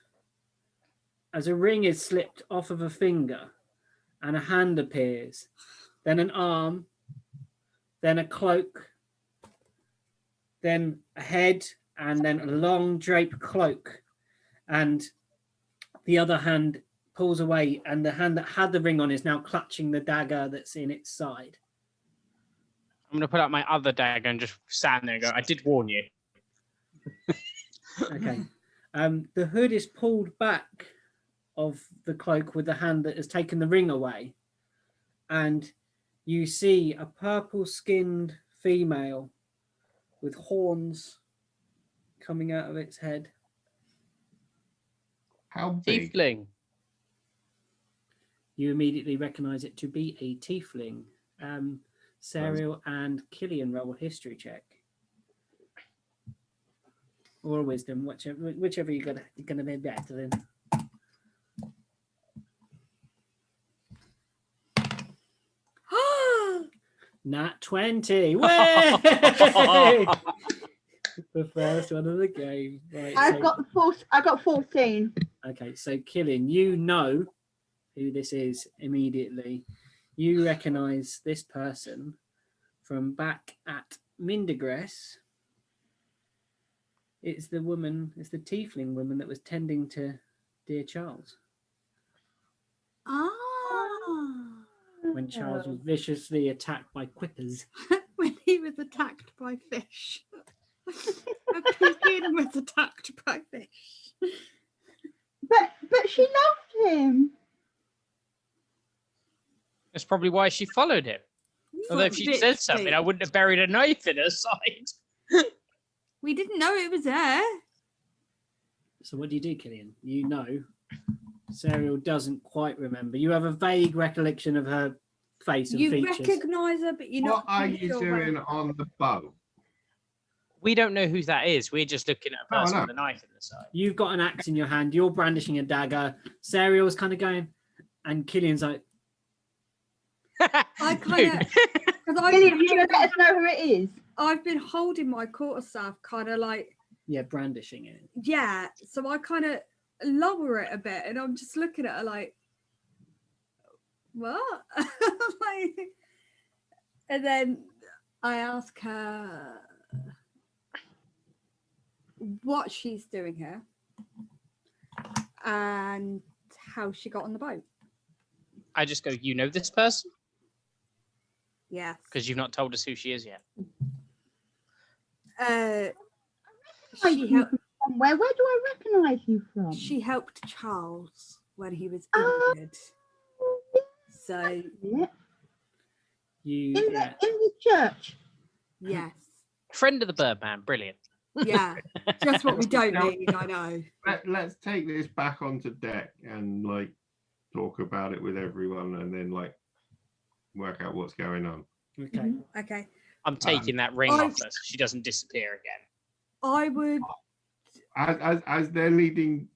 as a ring is slipped off of a finger and a hand appears then an arm, then a cloak, then a head, and then a long draped cloak. And the other hand pulls away, and the hand that had the ring on is now clutching the dagger that's in its side. I'm gonna put out my other dagger and just stand there and go, I did warn you. Okay. The hood is pulled back of the cloak with the hand that has taken the ring away. And you see a purple-skinned female with horns coming out of its head. How big? Tiefling. You immediately recognize it to be a tiefling. Serial and Killian roll a history check. Or a wisdom, whichever you're gonna be better than. Nat 20. Way! The first one of the game. Right, I got 14. Okay, so Killian, you know who this is immediately. You recognize this person from back at Mindegress. It's the tiefling woman that was tending to dear Charles when Charles was viciously attacked by quippers. When he was attacked by fish. Pumpkin was attacked by fish. But she loved him. That's probably why she followed him. Although if she said something, I wouldn't have buried a knife in her side. We didn't know it was there. So what do you do, Killian? You know Serial doesn't quite remember. You have a vague recollection of her face and You features. recognise her, but you're What not. are too you sure where- doing on the boat? We don't know who that is. We're just looking at a No, I person know. with a knife in the side. You've got an axe in your hand. You're brandishing a dagger. Serial's kind of going, and Killian's like, I kind of. Billy, you let us know who it is. I've been holding my quarterstaff kind of like, yeah, brandishing it. yeah. So I kind of lower it a bit and I'm just looking at her like, what? Like, and then I ask her what she's doing here and how she got on the boat. I just go, you know this person? Yes. Because you've not told us who she is yet. She helped. Where do I recognise you from? She helped Charles when he was Oh. injured. So Yeah. You, In yeah. the church. yes, Friend of the Birdman, brilliant. yeah, just what we don't need. I know. Let's take this back onto deck and like talk about it with everyone, and then like work out what's going on. Okay. Okay, I'm taking that ring I- off her so she doesn't disappear again. I would. As they're leading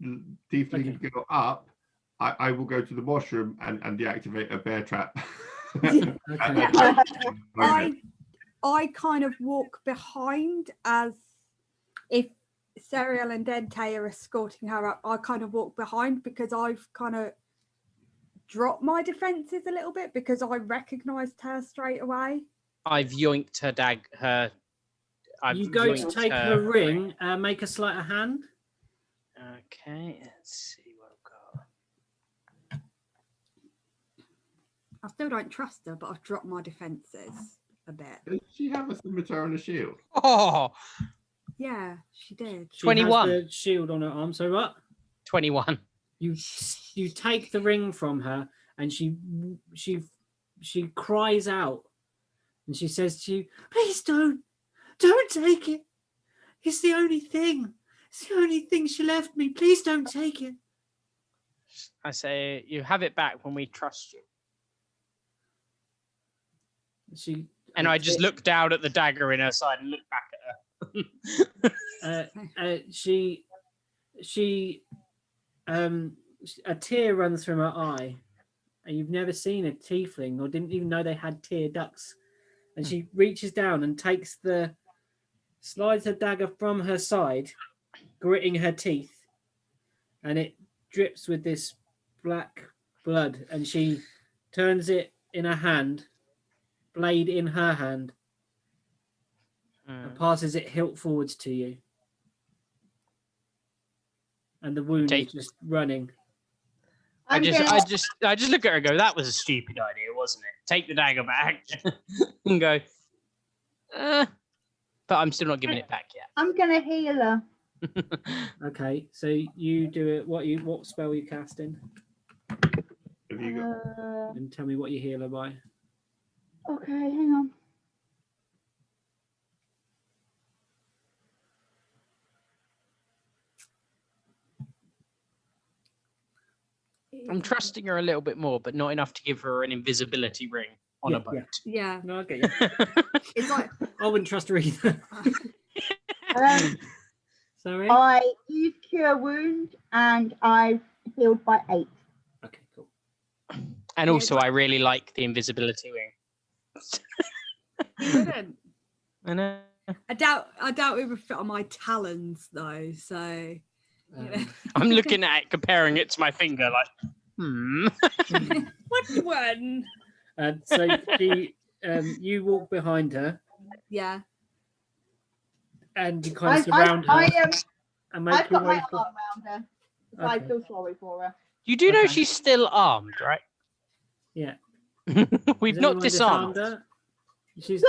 Tiefling Okay. girl up, I will go to the washroom and deactivate a bear trap. Okay. I kind of walk behind as if Serial and Dente are escorting her up. I kind of walk behind because I've kind of dropped my defenses a little bit because I recognised her straight away. I've yoinked her. I've You go to yoinked take her ring, make a sleight of hand. Okay, let's see what I've got. I still don't trust her, but I've dropped my defences a bit. Does she have a scimitar and a shield? Oh, Yeah, she did. She 21. has the shield on her arm. So what? 21. You take the ring from her, and she cries out, and she says to you, "Please don't take it. It's the only thing. It's the only thing she left me. Please don't take it." I say, you have it back when we trust you. And I just look down at the dagger in her side and look back at her. A tear runs from her eye, and you've never seen a tiefling or didn't even know they had tear ducts. And she reaches down and slides her dagger from her side, gritting her teeth, and it drips with this black blood. And she turns it in her hand blade in her hand Hmm. and passes it hilt forwards to you. And the wound Take- is just running. I I'm just look at her and go, that was a stupid idea, wasn't it? Take the dagger back and go, but I'm still not giving it back I'm gonna heal her. yet. Okay, so you do it. What spell are you casting? Have you got? And tell me what you heal her by. Okay, hang on. I'm trusting her a little bit more, but not enough to give her an invisibility ring on Yeah, a boat. Yeah. No, I get you. It's like I wouldn't trust her either. Sorry. I used cure wound and I've healed by 8. Okay, cool. And Yeah, also, I really like the invisibility ring. you wouldn't. I know. I doubt it would fit on my talons though. So I'm looking at it, comparing it to my finger, like, which one? So you walk behind her Yeah. and you kind of surround her and I've make your got way. my arm around her. So I Okay. feel sorry for her. You do know Okay. she's still armed, right? Yeah. We've Has not anyone disarmed. her? She's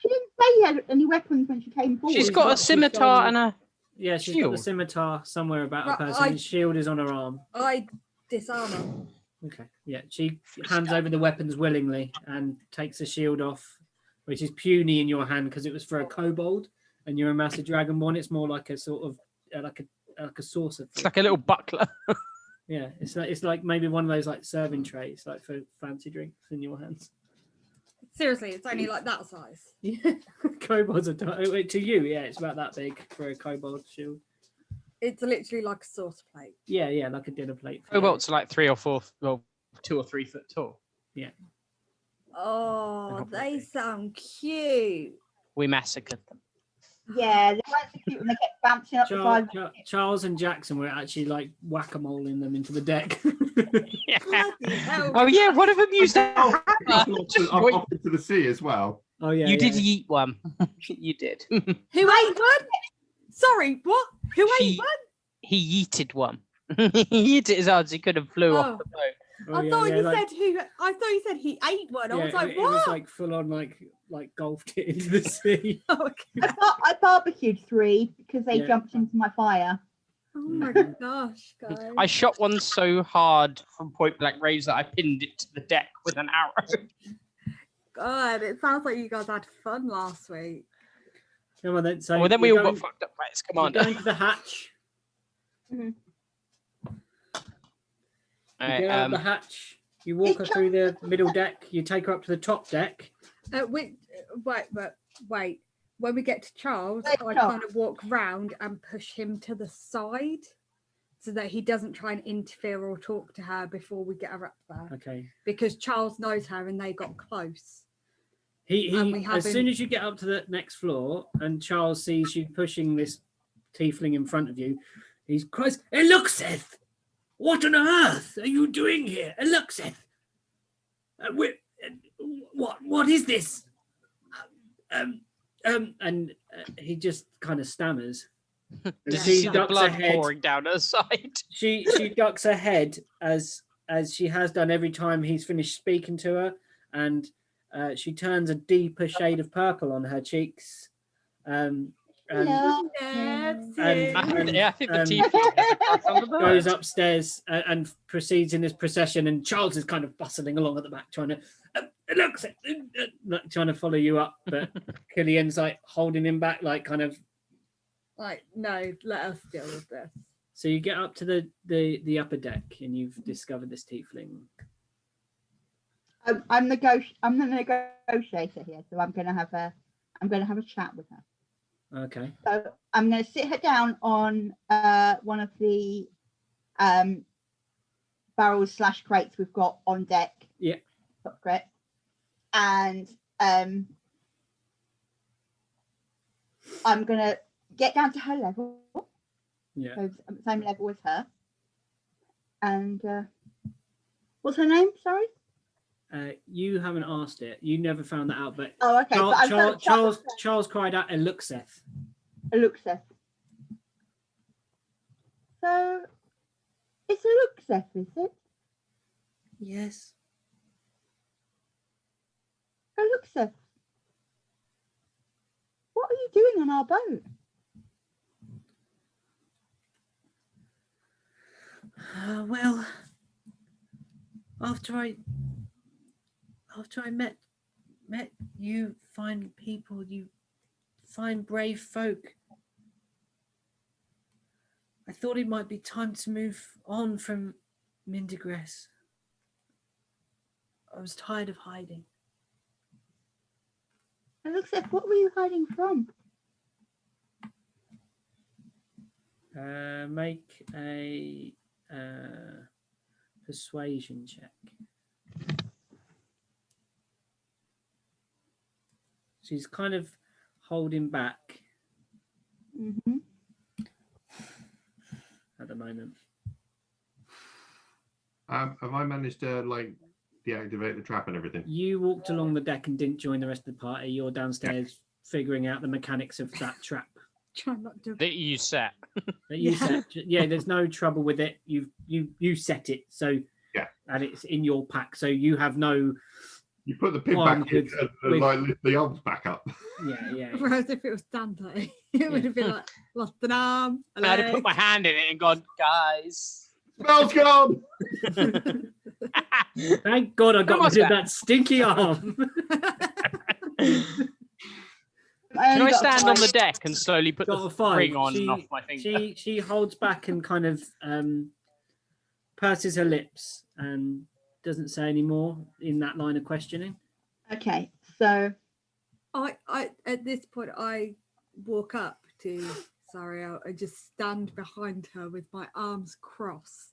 She didn't say she had any weapons when she came forward. She's got a she's scimitar got- and a. yeah, she's got the Shield. scimitar somewhere about her Right, person. and shield is on her arm. I disarm her. Okay. Yeah, she hands over the weapons willingly and takes the shield off, which is puny in your hand because it was for a kobold, and you're a massive dragonborn. It's more like a sort of like a saucer. It's like a little buckler. Yeah, it's like maybe one of those like serving trays, like for fancy drinks in your hands. Seriously, it's only like that size. Yeah, kobolds are to you. Yeah, it's about that big for a kobold shield. It's literally like a sauce plate. Yeah, like a dinner plate. for you. Cobalts are like 3 or 4, well, 2 or 3 foot tall. Oh, not they very big. sound cute. We massacred them. Yeah, they weren't so cute when they kept bouncing up the side. Charles and Jackson were actually like whack-a-moling them into the deck. Yeah. Bloody hell. Oh yeah, one of them used that. Off Wait. into the sea as well. Oh yeah, You yeah. did eat one. You did. Who ate one? Sorry, what? Who ate She- one? He yeeted one. He yeeted it as hard as he could and flew Oh. off the boat. Oh, I yeah, thought yeah, he like- said who. I thought he said he ate one. I yeah, was like, it what? was like full on like golfed it into the sea. Oh, okay. I barbecued 3 because they Yeah. jumped into my fire. Oh my gosh, guys. I shot one so hard from point blank range that I pinned it to the deck with an arrow. God, it sounds like you guys had fun last week. Come on then. So Well, then we you all go- got fucked up by its you commander. go into the hatch. You Alright, get out the hatch. You walk her through the middle deck. You take her up to the top deck. Wait. When we get to Charles, Wait, I Charles. kind of walk round and push him to the side so that he doesn't try and interfere or talk to her before we get her up there. Okay. Because Charles knows her and they got close. He And we as soon haven't- as you get up to the next floor and Charles sees you pushing this tiefling in front of you, he cries, "Eluxeth! What on earth are you doing here? Eluxeth! What is this?" And he just kind of stammers. And Does she you see the ducks blood her head. pouring down her side? She ducks her head as she has done every time he's finished speaking to her, and she turns a deeper shade of purple on her cheeks. And Hello. And- Yeah, I think the um, teeth has a crush on the bird. goes upstairs and proceeds in this procession. And Charles is kind of bustling along at the back, trying to trying to follow you up, but Killian's like holding him back, like kind of. Like, no, let us deal with this. So you get up to the upper deck, and you've discovered this tiefling. I'm the negotiator here, so I'm gonna have a chat with her. Okay. So I'm gonna sit her down on one of the barrels / crates we've got on deck. Yeah. Top crate. And I'm gonna get down to her level, Yeah. so I'm at the same level as her. And what's her name? Sorry. You haven't asked it. You never found that out. But Oh, okay. But I've heard Charles cried out Eluxeth. Eluxeth. So it's Eluxeth, is it? Yes. Eluxeth. What are you doing on our boat? Well, after I met you, fine people, you fine brave folk, I thought it might be time to move on from Mindigress. I was tired of hiding. Eluxeth, what were you hiding from? Make a persuasion check. She's kind of holding back Mm-hmm. at the moment. Have I managed to like deactivate the trap and everything? You walked along the deck and didn't join the rest of the party. You're downstairs figuring out the mechanics of that trap Try not to. That you set. that you Yeah. set. Yeah, there's no trouble with it. You set it, so Yeah. and it's in your pack, so you have no. You put the pin Armed back in with- and with- like lift the arms back up. Yeah. Whereas if it was Dante, it would have been like lost an arm. A I had to leg. put my hand in it and gone, guys. Smells gone. Thank God I got was rid of that? that stinky arm. Can I stand on the deck and slowly put Got a the 5. ring on and off my finger? She holds back and kind of purses her lips and doesn't say any more in that line of questioning. Okay, so I at this point I walk up to Sariel and just stand behind her with my arms crossed,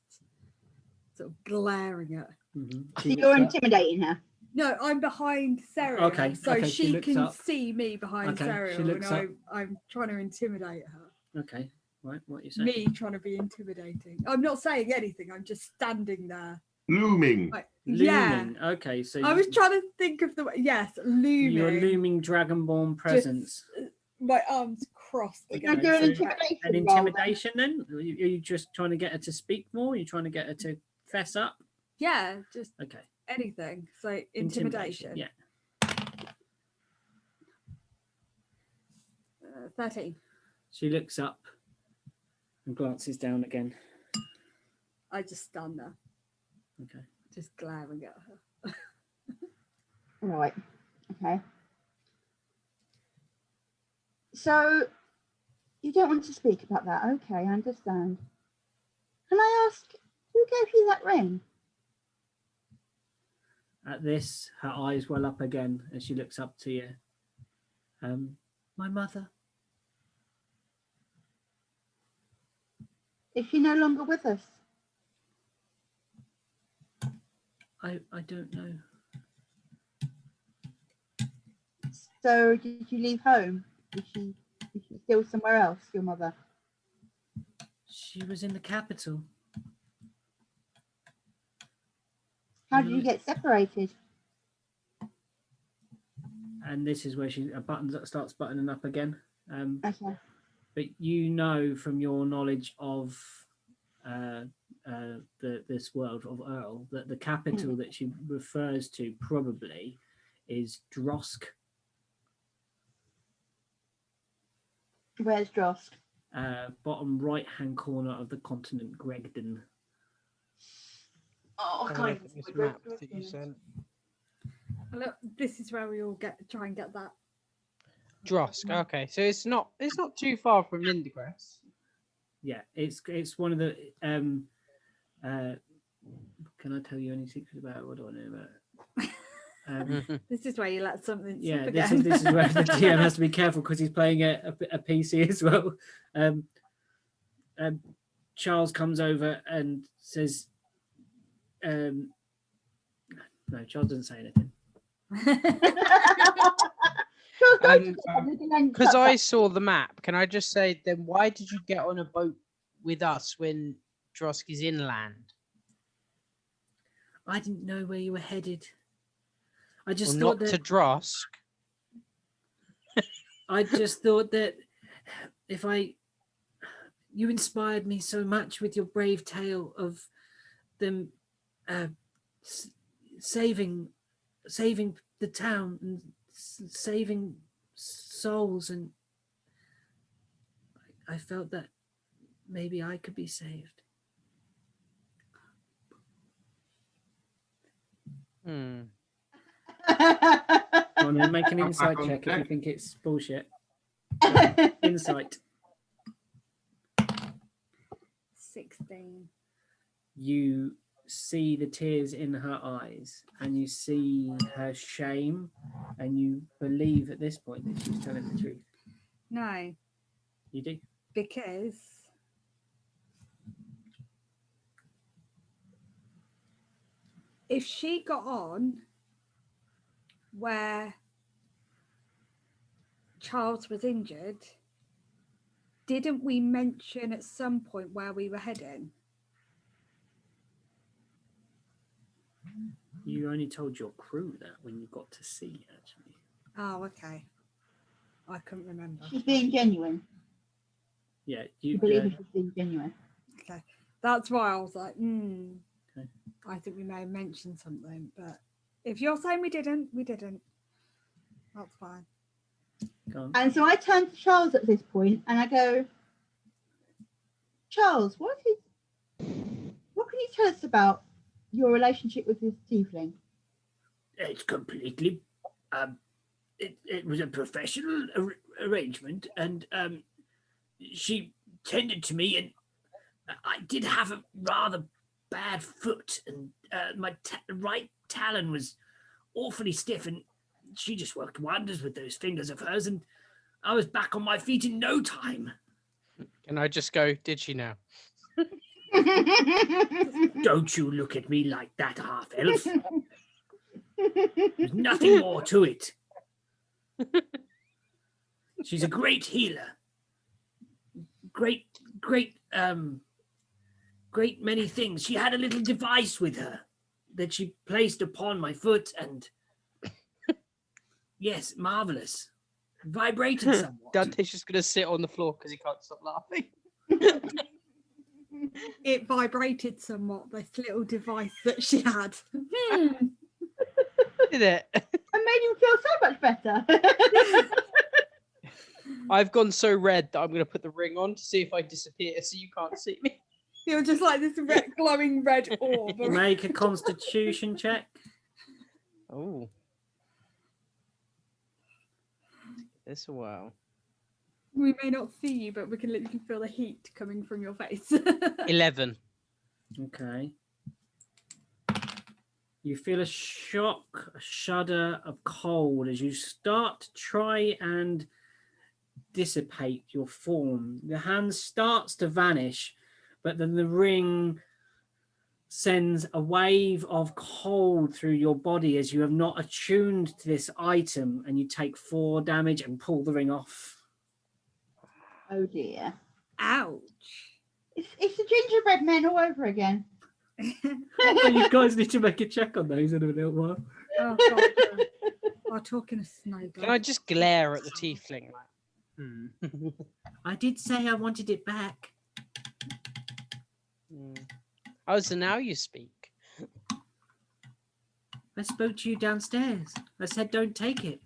sort of glaring at her. Mm-hmm. so you're intimidating her. No, I'm behind Sariel, Okay, so okay, she she looks can up. see me behind Okay, she Sariel, and looks up. I'm trying to intimidate her. Okay, right, what you say? Me trying to be intimidating. I'm not saying anything. I'm just standing there. Looming. Like, yeah. Looming. Okay, so I was trying to think of the yes, looming. You're a looming dragonborn presence. My arms crossed Can I against do an her. intimidation? An roll then? intimidation then? Are you just trying to get her to speak more? Are you trying to get her to fess up? Yeah, just Okay. anything. So intimidation. Yeah. 13. She looks up and glances down again. I just stand there, Okay. just glaring at her. Right. Okay. So you don't want to speak about that. Okay, I understand. Can I ask who gave you that ring? At this, her eyes well up again as she looks up to you. My mother. Is she no longer with us? I don't know. So did you leave home? Is she still somewhere else, your mother? She was in the capital. How did you get separated? And this is where starts buttoning up again. Okay. But you know from your knowledge of this world of Earl that the capital that she refers to probably is Drosk. Where's Drosk? Bottom right hand corner of the continent Gregdon. Oh, Have a look at this map that you sent. Look, this is where we all try and get that. Drosk. Okay, so it's not too far from Lindegrass. Yeah, it's one of the can I tell you any secrets about it? What do I know about it? This is where you let something Yeah, slip this again. is where the GM has to be careful because he's playing a PC as well. Charles comes over and says, no, Charles doesn't say anything. Because I saw the map. Can I just say then why did you get on a boat with us when Drosk is inland? I didn't know where you were headed. I just Well, thought not to that Drosk. I just thought that you inspired me so much with your brave tale of them saving the town and saving souls, and I felt that maybe I could be saved. Hmm. Come on then, make an Come insight back on check if you deck. think it's bullshit. Insight. 16. You see the tears in her eyes, and you see her shame, and you believe at this point that she's telling the truth. No, You do? because if she got on where Charles was injured, didn't we mention at some point where we were heading? You only told your crew that when you got to sea, actually. Oh, okay. I couldn't remember. She's being genuine. Yeah, You you believe she's being genuine. Okay. That's why I was like, Okay. I think we may have mentioned something, but if you're saying we didn't, we didn't. That's fine. go on. And so I turn to Charles at this point and I go, Charles, what can you tell us about your relationship with this tiefling? It's completely it was a professional arrangement, and she tended to me, and I did have a rather bad foot, and my right talon was awfully stiff, and she just worked wonders with those fingers of hers, and I was back on my feet in no time. Can I just go, did she now? Don't you look at me like that, half elf. There's nothing more to it. She's a great healer. Great many things. She had a little device with her that she placed upon my foot, and yes, marvelous. Vibrated somewhat. Dante's just going to sit on the floor because he can't stop laughing. It vibrated somewhat, this little device that she had. Did it? It made him feel so much better. I've gone so red that I'm going to put the ring on to see if I disappear so you can't see me. You're just like this glowing red orb. Make a constitution check. Oh. This a while. We may not see you, but we can literally feel the heat coming from your face. 11. Okay. You feel a shock, a shudder of cold as you start to try and dissipate your form. The hand starts to vanish, but then the ring sends a wave of cold through your body as you have not attuned to this item, and you take 4 damage and pull the ring off. Oh dear. Ouch. It's the gingerbread men all over again. Oh, you guys need to make a check on those in a little while. Oh, God. We're talking a snow Can globe. I just glare at the tiefling? Like, I did say I wanted it back. Oh, so now you speak. I spoke to you downstairs. I said don't take it.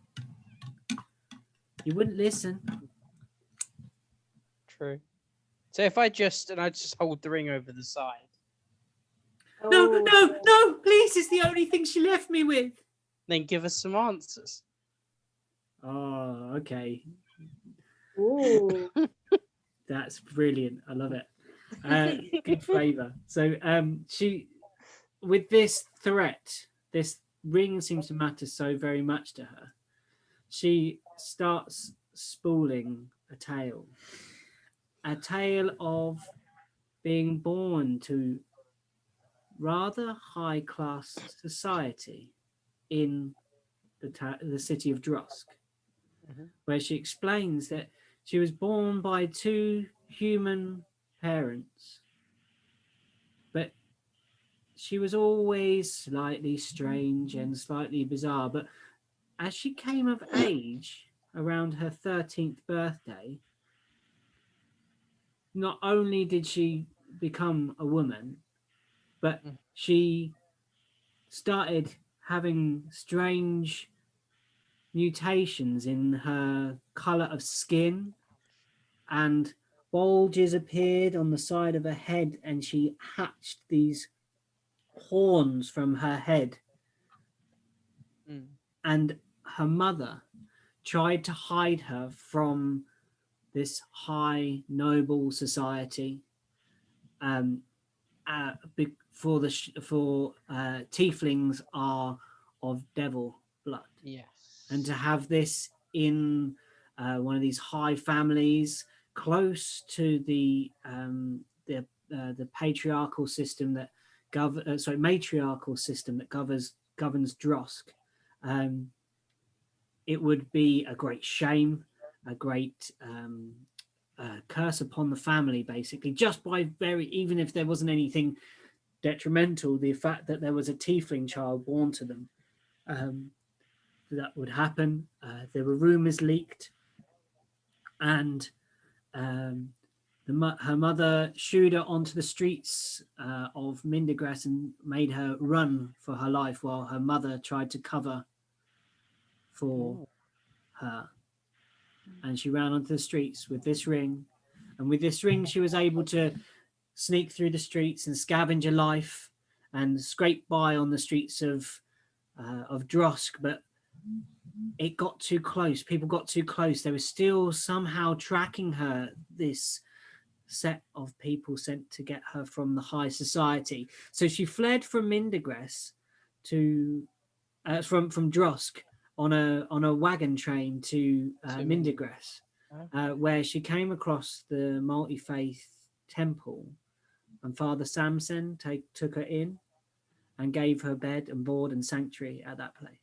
You wouldn't listen. True. So if I just hold the ring over the side. No, please, it's the only thing she left me with. Then give us some answers. Oh, okay. Ooh. That's brilliant. I love it. Good flavor. So she, with this threat, this ring seems to matter so very much to her. She starts spooling a tale of being born to rather high class society in the city of Drosk, where she explains that she was born by 2 human parents, but she was always slightly strange and slightly bizarre. But as she came of age around her 13th birthday, not only did she become a woman, but she started having strange mutations in her color of skin, and bulges appeared on the side of her head, and she hatched these horns from her head. And her mother tried to hide her from this high noble society, for tieflings are of devil blood. Yes. And to have this in one of these high families close to the patriarchal system that matriarchal system that governs Drosk, it would be a great shame, a great curse upon the family, basically, just by even if there wasn't anything detrimental, the fact that there was a tiefling child born to them, that would happen. There were rumors leaked, and her mother shooed her onto the streets of Mindergrass and made her run for her life while her mother tried to cover for her. And she ran onto the streets with this ring. And with this ring, she was able to sneak through the streets and scavenge a life and scrape by on the streets of Drosk. But it got too close. People got too close. They were still somehow tracking her, this set of people sent to get her from the high society. So she fled from Mindergrass to from Drosk on a wagon train to Mindergrass, where she came across the multi-faith temple, and Father Samson took her in and gave her bed and board and sanctuary at that place.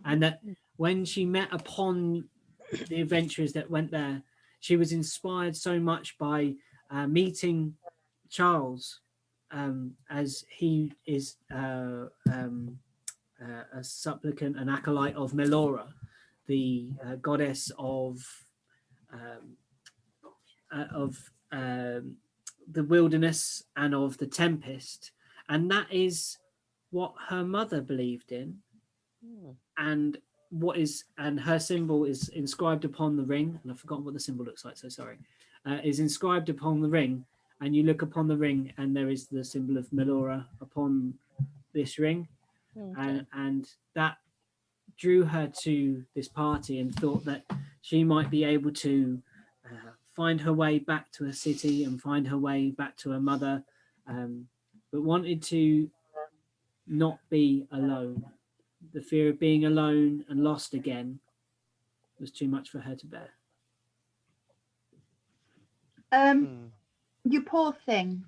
And that when she met upon the adventurers that went there, she was inspired so much by meeting Charles, as he is a supplicant, an acolyte of Melora, the goddess of the wilderness and of the tempest. And that is what her mother believed in. And her symbol is inscribed upon the ring, and I've forgotten what the symbol looks like, so sorry. Is inscribed upon the ring, and you look upon the ring and there is the symbol of Melora upon this ring. And that drew her to this party, and thought that she might be able to find her way back to her city and find her way back to her mother, but wanted to not be alone. The fear of being alone and lost again was too much for her to bear. You poor thing.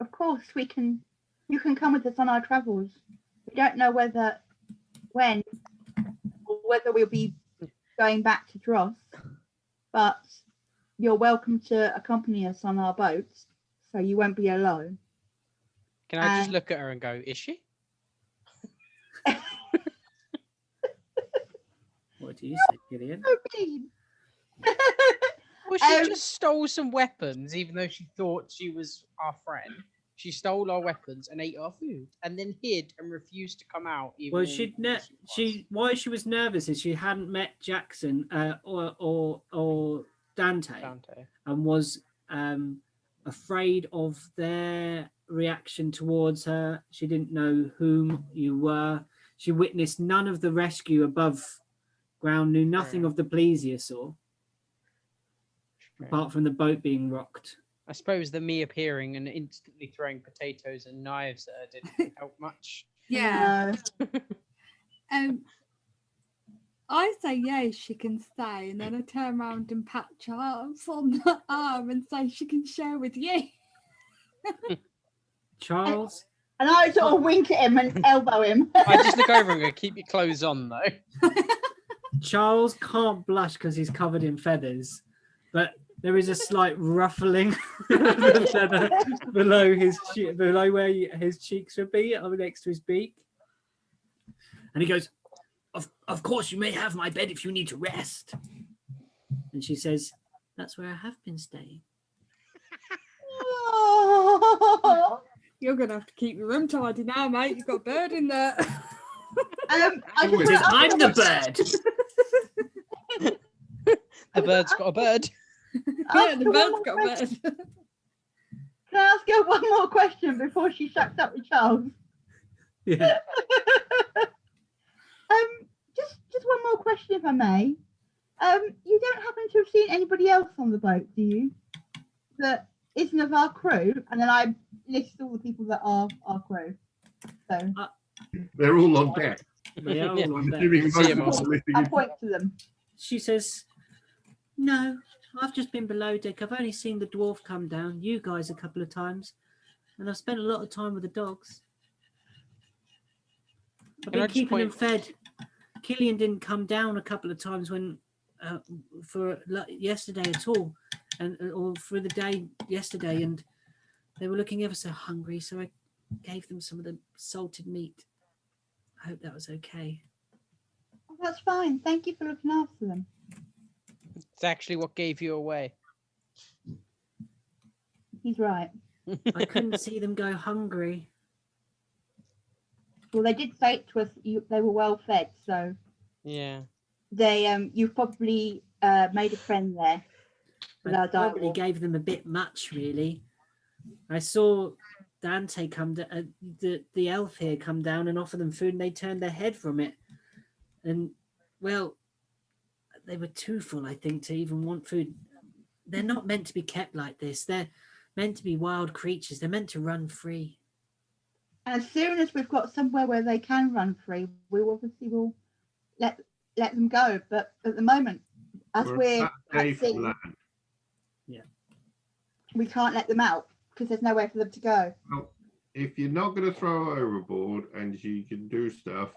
Of course you can come with us on our travels. We don't know whether we'll be going back to Dross, but you're welcome to accompany us on our boats, so you won't be alone. Can I just look at her and go, is she? What do you say, Gideon? Well, she just stole some weapons, even though she thought she was our friend. She stole our weapons and ate our food, and then hid and refused to come out. Well, why she was nervous is she hadn't met Jackson or Dante, and was afraid of their reaction towards her. She didn't know whom you were. She witnessed none of the rescue above ground, knew nothing of the plesiosaur, apart from the boat being rocked. I suppose the me appearing and instantly throwing potatoes and knives at her didn't help much. Yeah. I say yes, she can stay, and then I turn around and pat Charles on the arm and say she can share with you. Charles? And I sort of wink at him and elbow him. I just look over and go, keep your clothes on, though. Charles can't blush because he's covered in feathers, but There is a slight ruffling of the feather below where his cheeks would be, next to his beak. And he goes, of course, you may have my bed if you need to rest. And she says, that's where I have been staying. Oh. You're gonna have to keep your room tidy now, mate. You've got a bird in there. I just Always. wanna ask I'm you- the bird. The bird's got a bird. Yeah, ask the you one bird's more got a question. bird. Can I ask you one more question before she shucks up with Charles? Yeah. Just one more question, if I may. You don't happen to have seen anybody else on the boat, do you? That isn't of our crew, and then I list all the people that are our crew. So They're all on deck. They are all on deck. Assuming most See of 'em them all. are listening I in. point to them. She says, no, I've just been below deck. I've only seen the dwarf come down, you guys a couple of times, and I've spent a lot of time with the dogs. I've Can I been just keeping them point- fed. Killian didn't come down a couple of times when for yesterday at all, and or for the day yesterday, and they were looking ever so hungry, so I gave them some of the salted meat. I hope that was okay. Oh, that's fine. Thank you for looking after them. It's actually what gave you away. He's right. I couldn't see them go hungry. Well, they did say it to us. They were well fed, so Yeah. they you've probably made a friend there with I our probably dialogue. gave them a bit much, really. I saw Dante come down, the elf here come down and offer them food, and they turned their head from it. And, well, they were too full, I think, to even want food. They're not meant to be kept like this. They're meant to be wild creatures. They're meant to run free. And as soon as we've got somewhere where they can run free, we obviously will let them go. But at the moment, as we're about a day at from sea, land. we can't let them out because there's nowhere for them to go. Well, if you're not going to throw her overboard and she can do stuff,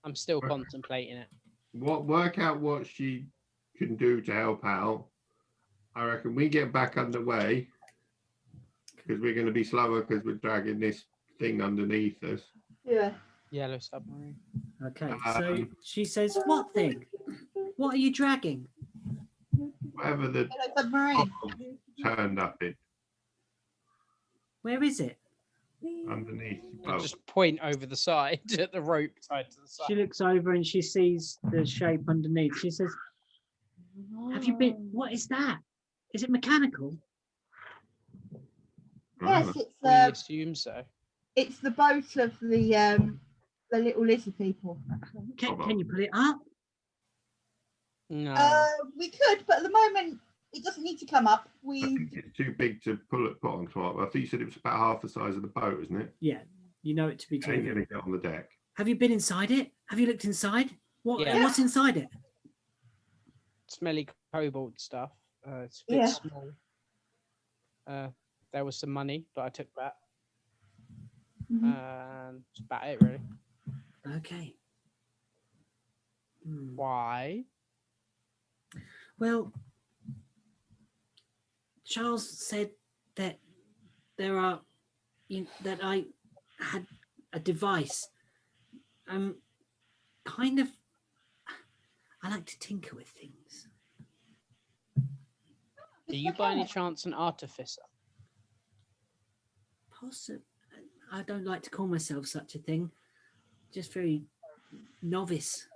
I'm still Right. contemplating it. work out what she can do to help out. I reckon we get back underway because we're going to be slower because we're dragging this thing underneath us. Yeah. Yellow submarine. Okay, so Um, she says, what thing? What are you dragging? Whatever the Hello, submarine. turned up in Where is it? underneath the I'll boat. just point over the side at the rope tied to the She side. looks over and she sees the shape underneath. She says, have you been, what is that? Is it mechanical? Yes, We it's assume so. it's the boat of the little lizard people. Can you put it up? No. We could, but at the moment it doesn't need to come up. I We think it's too big to put on top. I think you said it was about half the size of the boat, isn't it? Yeah, you know it to be Ain't true. going to get on the deck. Have you been inside it? Have you looked inside? Yeah. What's inside it? Smelly cobalt stuff. It's a bit Yeah. small. There was some money, but I took that. Mhm. And that's about it, really. Okay. Hmm. Why? Well, Charles said that there are, that I had a device. Kind of, I like to tinker with things. Are you by any chance an artificer? Possibly, I don't like to call myself such a thing. Just very novice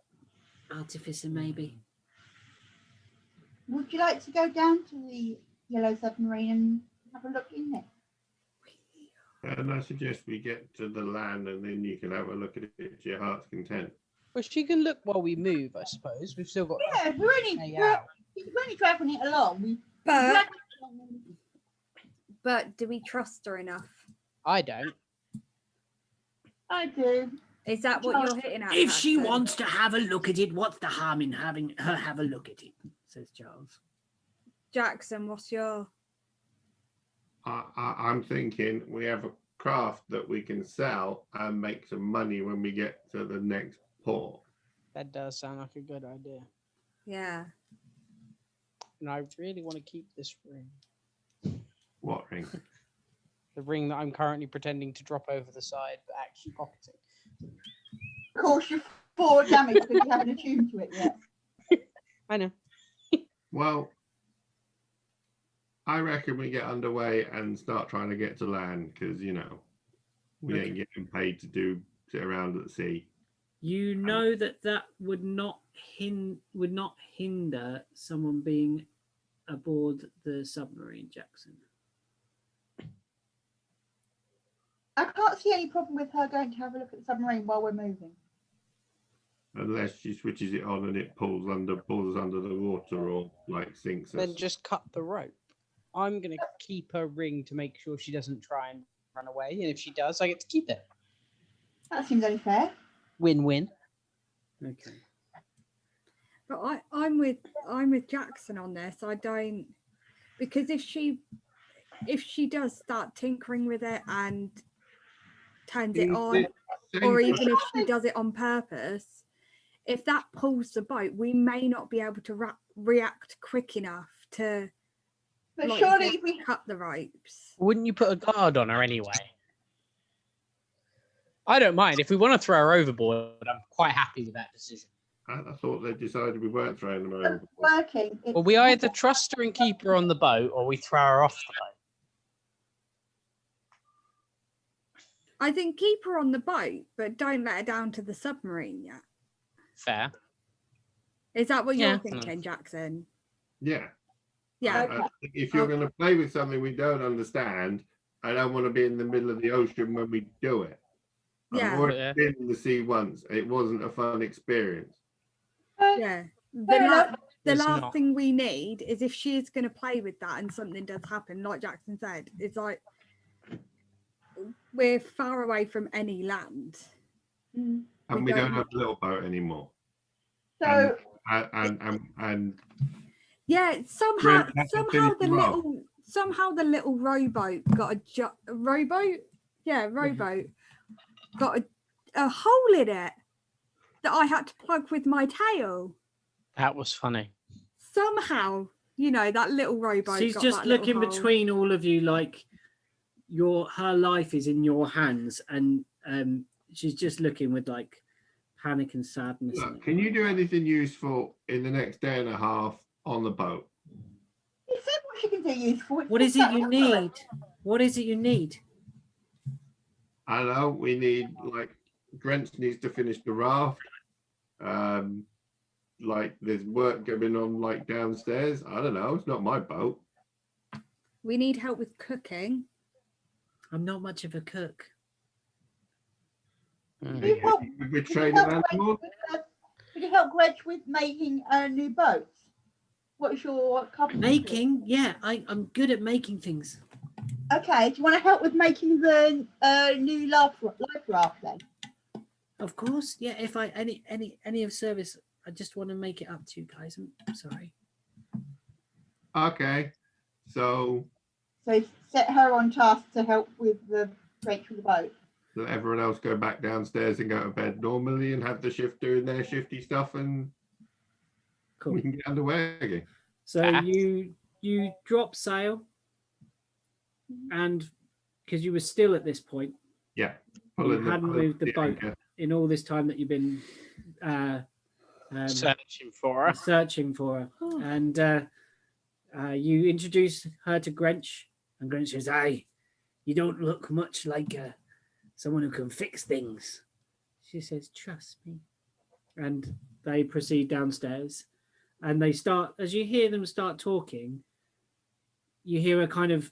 artificer, maybe. Would you like to go down to the yellow submarine and have a look in it? And I suggest we get to the land and then you can have a look at it to your heart's content. Well, she can look while we move, I suppose. We've still got. Yeah, we're only traveling it along. But do we trust her enough? I don't. I do. Is that what you're hitting at? If she Paxton? wants to have a look at it, what's the harm in having her have a look at it? Says Charles. Jackson, what's your? I'm thinking we have a craft that we can sell and make some money when we get to the next port. That does sound like a good idea. Yeah. and I really want to keep this ring. What ring? The ring that I'm currently pretending to drop over the side, but actually pocketing. Of course, you're 4 damage because you haven't attuned to it yet. I know. Well, I reckon we get underway and start trying to get to land because, you know, we ain't getting paid to sit around at the sea. You know that would not hinder someone being aboard the submarine, Jackson. I can't see any problem with her going to have a look at the submarine while we're moving. Unless she switches it on and it pulls us under the water or like sinks us. Then just cut the rope. I'm going to keep her ring to make sure she doesn't try and run away. And if she does, I get to keep it. That seems only fair. Win-win. Okay. But I'm with Jackson on this. I don't, because if she does start tinkering with it and turns it on, or even if she does it on purpose, if that pulls the boat, we may not be able to react quick enough to. But like, surely we cut the ropes. Wouldn't you put a guard on her anyway? I don't mind. If we want to throw her overboard, I'm quite happy with that decision. I thought they decided we weren't throwing them over. working. Well, we either trust her and keep her on the boat, or we throw her off the boat. I think keep her on the boat, but don't let her down to the submarine yet. Fair. Is that what Yeah. you're thinking, Jackson? Yeah. Yeah. If you're going to play with something we don't understand, I don't want to be in the middle of the ocean when we do it. Yeah. I've already been in the sea once. It wasn't a fun experience. Yeah. Fair enough. The It's last not. thing we need is if she's going to play with that and something does happen, like Jackson said, it's like we're far away from any land. Mm. And We we don't don't- have a little boat anymore. So And Yeah, somehow Brent, have to finish the little rowboat got rowboat? Yeah, rowboat got a hole in it that I had to plug with my tail. That was funny. Somehow, that little rowboat. She's got just that little looking hole. between all of you like her life is in your hands, and she's just looking with like panic and sadness. look, can you do anything useful in the next day and a half on the boat? you said what she can do useful. What is it you need? What is it you need? I don't know. We need Drench needs to finish the raft. There's work going on downstairs. I don't know. It's not my boat. We need help with cooking. I'm not much of a cook. You help- We're Could you training help Greg animals. could you help Greg with making a new boat? What's your company? Making? Yeah, I'm good at making things. Okay, do you want to help with making the new life raft then? Of course. Yeah, if I any of service, I just want to make it up to you guys. I'm sorry. Okay. So So set her on task to help with the break with the boat. let everyone else go back downstairs and go to bed normally and have the shift doing their shifty stuff, and Cool. we can get underway again. So Fast. you drop sail, and because you were still at this point Yeah. You hadn't moved the boat. anchor. in all this time that you've been Searching for her. searching for her, and you introduce her to Grench, and Grench says, "Hey, you don't look much like someone who can fix things." She says, "Trust me," and they proceed downstairs, and they start. As you hear them start talking, you hear a kind of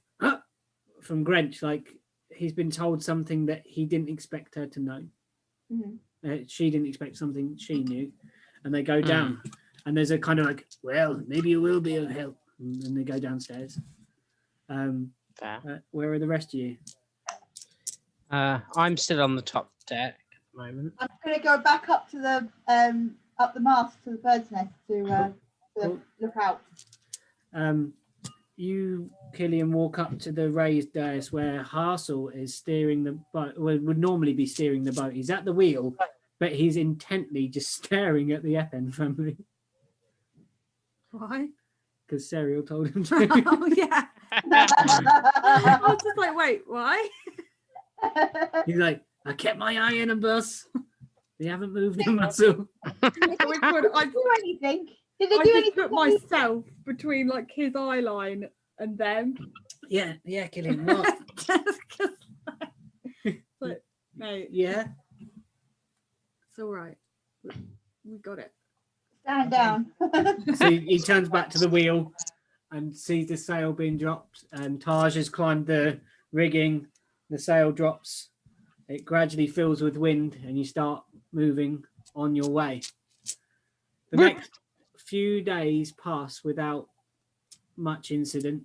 from Grench, like he's been told something that he didn't expect her to know. Mhm. She didn't expect something she knew, and they go down, and there's a kind of like, well, maybe it will be of help, and then they go downstairs. Fair. Where are the rest of you? I'm still on the top deck at the moment. I'm going to go back up to the mast to the bird's nest to Cool. look out. You, Killian, walk up to the raised dais where Harsel is steering the boat. Well, would normally be steering the boat. He's at the wheel, but he's intently just staring at the Eppen family Why? because Serial told him to. Oh yeah. I was just like, wait, why? He's like, I kept my eye on him, boss. They haven't moved a muscle. So which one? I do anything? Did they I do just anything? put myself between like his eye line and them. Yeah, Killian. What? Just 'cause, but mate, Yeah. it's all right. We got it. Stand down. So he turns back to the wheel and sees the sail being dropped. And Taj has climbed the rigging. The sail drops. It gradually fills with wind, and you start moving on your way. The next few days pass without much incident.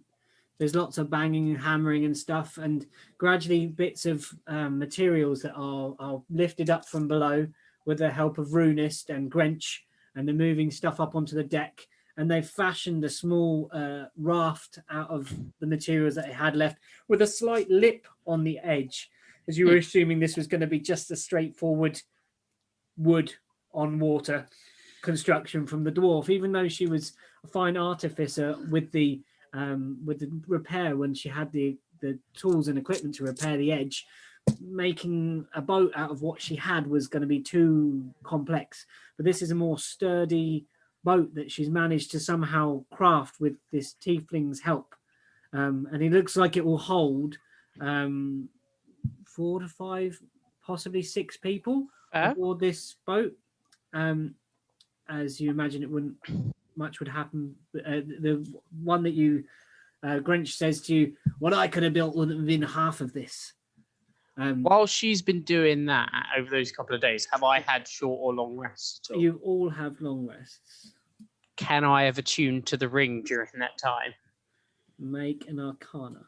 There's lots of banging and hammering and stuff, and gradually bits of materials that are lifted up from below with the help of Runist and Grench, and they're moving stuff up onto the deck. And they've fashioned a small raft out of the materials that they had left with a slight lip on the edge, as you were assuming this was going to be just a straightforward wood on water construction from the dwarf, even though she was a fine artificer with the repair when she had the tools and equipment to repair the edge. Making a boat out of what she had was going to be too complex, but this is a more sturdy boat that she's managed to somehow craft with this tiefling's help, and it looks like it will hold 4 to 5, possibly 6 people aboard this boat. As you imagine, it wouldn't much would happen. The one that you Grinch says to you, what I could have built wouldn't have been half of this. While she's been doing that over those couple of days, have I had short or long rests? At all? You all have long rests. Can I have attuned to the ring during that time? Make an Arcana.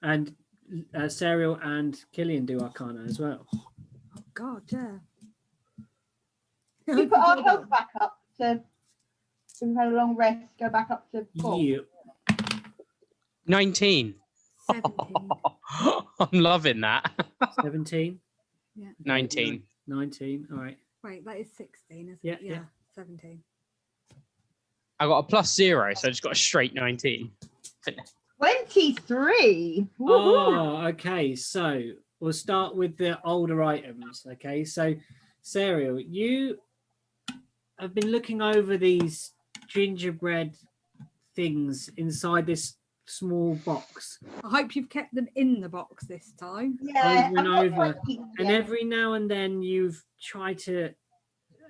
And Serial and Killian do Arcana as well. Oh God, yeah. We put our health back up to. We've had a long rest. Go back up to 4. Yeah. 19. 17. I'm loving that. 17. Yeah. 19. 19. All right. Wait, that is 16, isn't Yeah, it? yeah. 17. I got a +0, so I just got a straight 19. 23. Oh, okay. So we'll start with the older items. Okay. So, Serial, you have been looking over these gingerbread things inside this small box I hope you've kept them in the box this time. Yeah. over and I'm not over. quite eating And yet. every now and then you've tried to,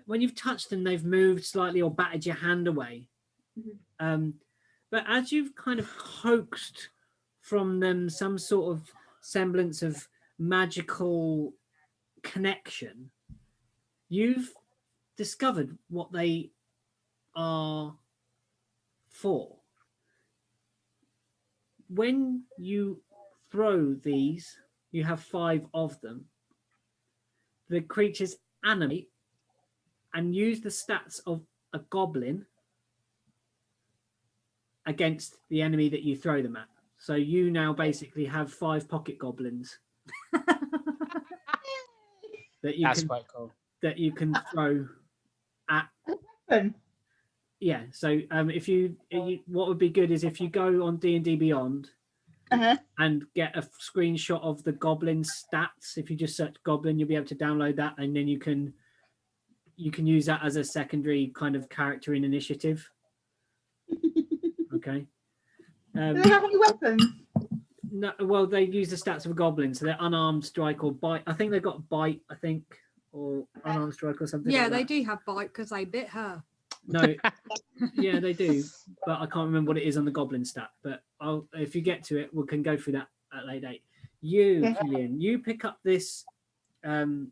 when you've touched them, they've moved slightly or batted your hand away. But as you've kind of coaxed from them some sort of semblance of magical connection, you've discovered what they are for. When you throw these, you have 5 of them. The creatures animate and use the stats of a goblin against the enemy that you throw them at. So you now basically have 5 pocket goblins that you That's can quite cool. throw at. Fun. Yeah. So if you what would be good is if you go on D&D Beyond Uh-huh. and get a screenshot of the goblin stats. If you just search goblin, you'll be able to download that, and then you can use that as a secondary kind of character in initiative. Okay. Do they have any weapons? No, well, they use the stats of a goblin, so they're unarmed strike or bite. I think they've got bite, or unarmed strike or something. Yeah, like they that. do have bite because they bit her. No, yeah, they do, but I can't remember what it is on the goblin stat. But if you get to it, we can go through that at a later date. You, Yeah. Killian, you pick up this. You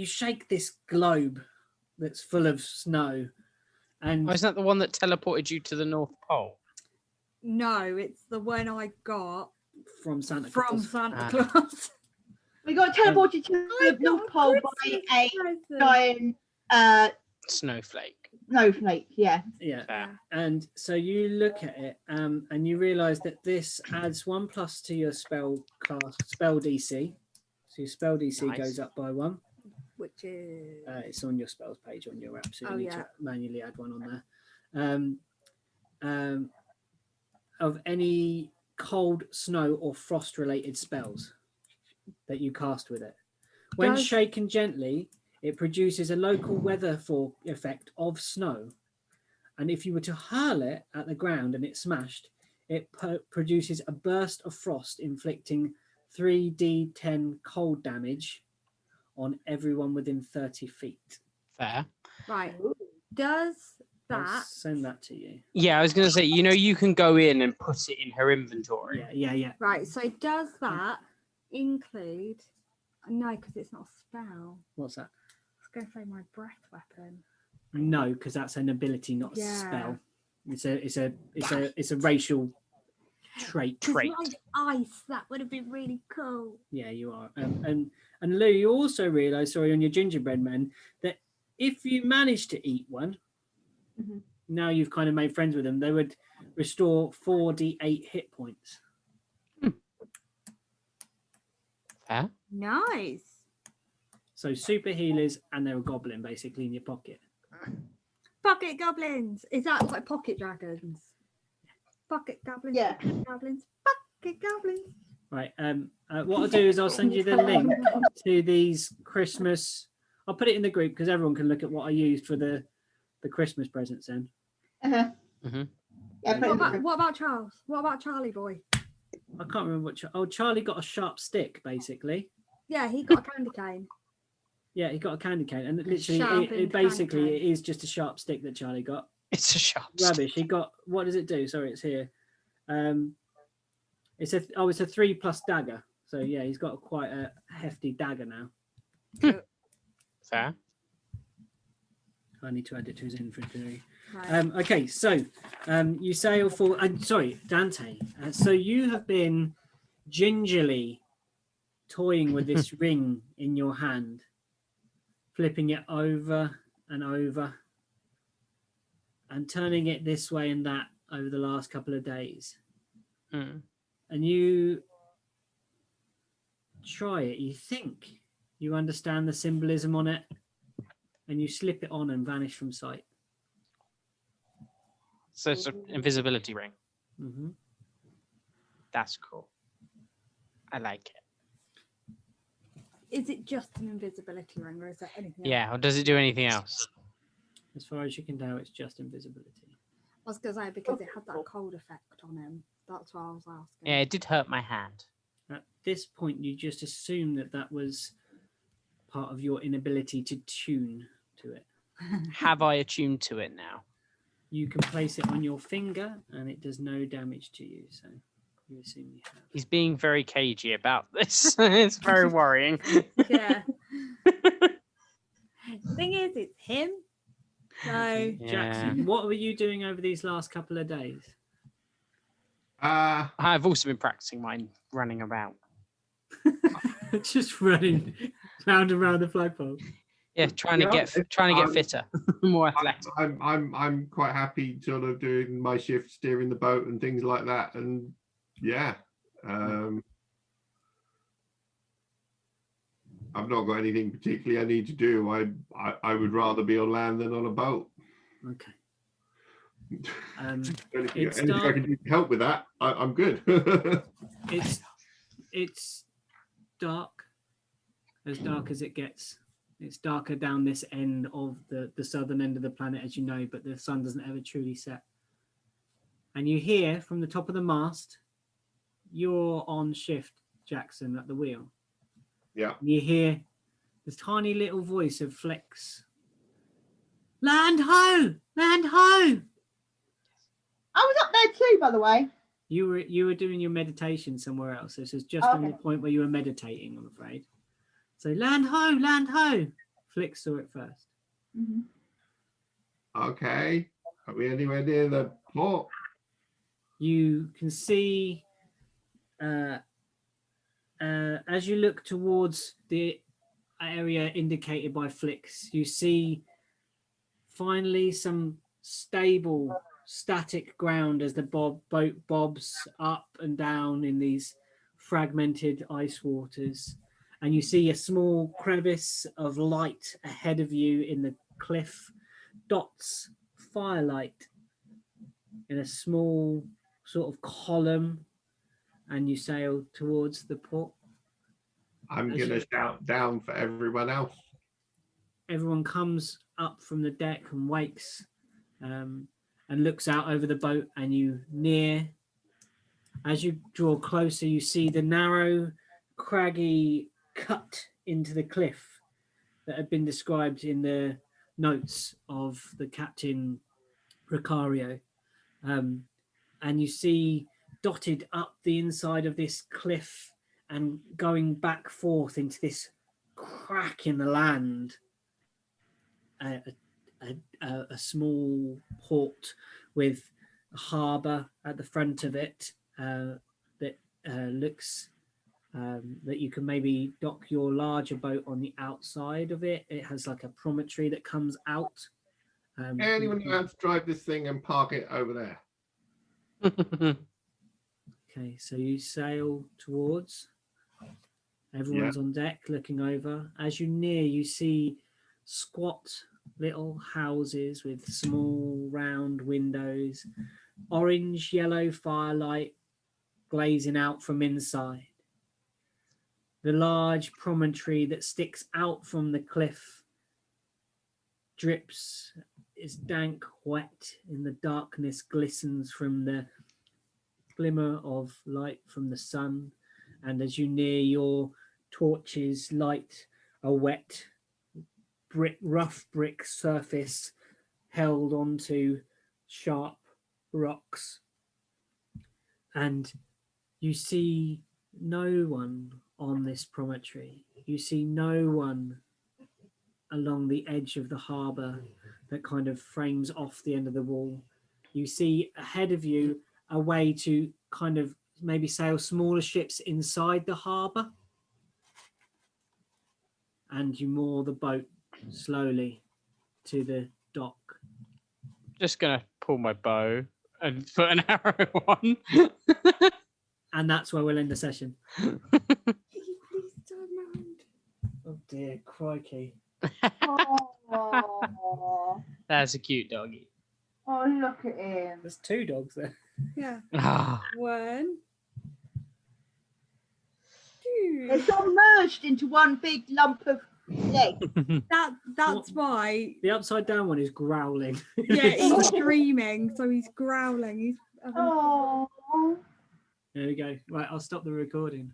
shake this globe that's full of snow, and Oh, isn't that the one that teleported you to the North Pole? No, it's the one I got from Santa from Claus. Santa Ah. Claus. We got teleported to I the got North Pole by Christmas a present. giant Snowflake. snowflake. Yeah. Yeah. Fair. And so you look at it, and you realise that this adds 1+ to your spell DC. So your spell DC Nice. goes up by 1. Which is It's on your spells page on your app, so you Oh, need yeah. to manually add 1 on there. um, um, of any cold, snow, or frost-related spells that you cast with it. When Does- shaken gently, it produces a local weather effect of snow. And if you were to hurl it at the ground and it smashed, it produces a burst of frost, inflicting 3d10 cold damage on everyone within 30 feet. Fair. Right. Does I'll that send that to you. Yeah, I was gonna say, you can go in and put it in her inventory. Yeah. right? So does that include? No, because it's not a spell. What's that? I was going to say my breath weapon. No, because that's an ability, not a Yeah. spell. It's a racial trait. 'Cause mine's ice. That would have been really cool. Yeah, you are. And Lou, you also realise, sorry, on your gingerbread man, that if you manage to eat one, Mhm. now you've kind of made friends with them, they would restore 4d8 hit points. Fair. Nice. So super healers, and they're a goblin basically in your pocket. Pocket goblins. Is that like pocket dragons? Pocket goblins. Yeah. Pocket goblins. Pocket goblins. Right. What I'll do is I'll send you the link to these Christmas. I'll put it in the group because everyone can look at what I used for the Christmas presents. Then Uh-huh. Mhm. Yeah, put it in the group. What about Charles? What about Charlie boy? I can't remember what. Charlie got a sharp stick basically. Yeah, he got a candy cane. Yeah, he got a candy cane, and literally, Sharpened it basically candy it is just a sharp stick that Charlie got. It's a sharp Rubbish. He got. What does it do? Sorry, it's here. It's a 3+ dagger. So yeah, he's got quite a hefty dagger now. Fair. I need to add it to his inventory. Right. Okay, so you sail for. Sorry, Dante. So you have been gingerly toying with this ring in your hand, flipping it over and over, and turning it this way and that over the last couple of days. Mm. And you try it. You think you understand the symbolism on it, and you slip it on and vanish from sight. So it's an invisibility ring. Mm-hmm. That's cool. I like it. Is it just an invisibility ring, or is there anything else? Yeah, or does it do anything else? As far as you can tell, it's just invisibility. I was going to say because it had that cold effect on him. That's why I was asking. Yeah, it did hurt my hand. At this point, you just assume that was part of your inability to tune to it. Have I attuned to it now? You can place it on your finger, and it does no damage to you. So you assume you have. He's being very cagey about this. It's very worrying. Yeah. Thing is, it's him. So Yeah. Jackson, what were you doing over these last couple of days? I've also been practicing mine running about. Just running round and round the flagpole. Yeah, trying to get fitter, more athletic. I'm quite happy sort of doing my shift, steering the boat and things like that. And yeah, I've not got anything particularly I need to do. I would rather be on land than on a boat. Okay. Anything I can do to help with that, I'm good. It's dark as it gets. It's darker down this end of the southern end of the planet, as you know, but the sun doesn't ever truly set. And you hear from the top of the mast, you're on shift, Jackson, at the wheel. Yeah. And you hear this tiny little voice of Flex. Land ho! Land ho! I was up there too, by the way. You were doing your meditation somewhere else. This is just on the point where you were meditating, I'm afraid. So land ho, land ho. Flick saw it first. Mm-hmm. Okay. Are we anywhere near the port? You can see as you look towards the area indicated by Flicks, you see finally some stable, static ground as the boat bobs up and down in these fragmented ice waters. And you see a small crevice of light ahead of you in the cliff, dots, firelight in a small sort of column, and you sail towards the port. I'm As going to you- shout down for everyone else. Everyone comes up from the deck and wakes, and looks out over the boat, and you near. As you draw closer, you see the narrow, craggy cut into the cliff that had been described in the notes of the Captain Ricario. And you see dotted up the inside of this cliff and going back forth into this crack in the land, a small port with a harbour at the front of it that looks that you can maybe dock your larger boat on the outside of it. It has like a promontory that comes out. Anyone know how to drive this thing and park it over there? Okay, so you sail towards. Everyone's on deck looking over. As you near, you see squat little houses with small round windows, orange yellow firelight glazing out from inside. The large promontory that sticks out from the cliff drips, is dank, wet in the darkness, glistens from the glimmer of light from the sun. And as you near, your torches light a wet rough brick surface held onto sharp rocks. And you see no one on this promontory. You see no one along the edge of the harbour that kind of frames off the end of the wall. You see ahead of you a way to kind of maybe sail smaller ships inside the harbour, and you moor the boat slowly to the dock. Just gonna pull my bow and put an arrow on. And that's where we'll end the session. Please turn around. Oh dear, crikey. Oh, That's a cute doggy. oh, look at him. There's two dogs there. Yeah. Ah, 1, 2. It's all merged into one big lump of leg. That's why. The upside down one is growling. Yeah, he's screaming, so he's growling. He's having Oh. There we go. Right, I'll stop the recording.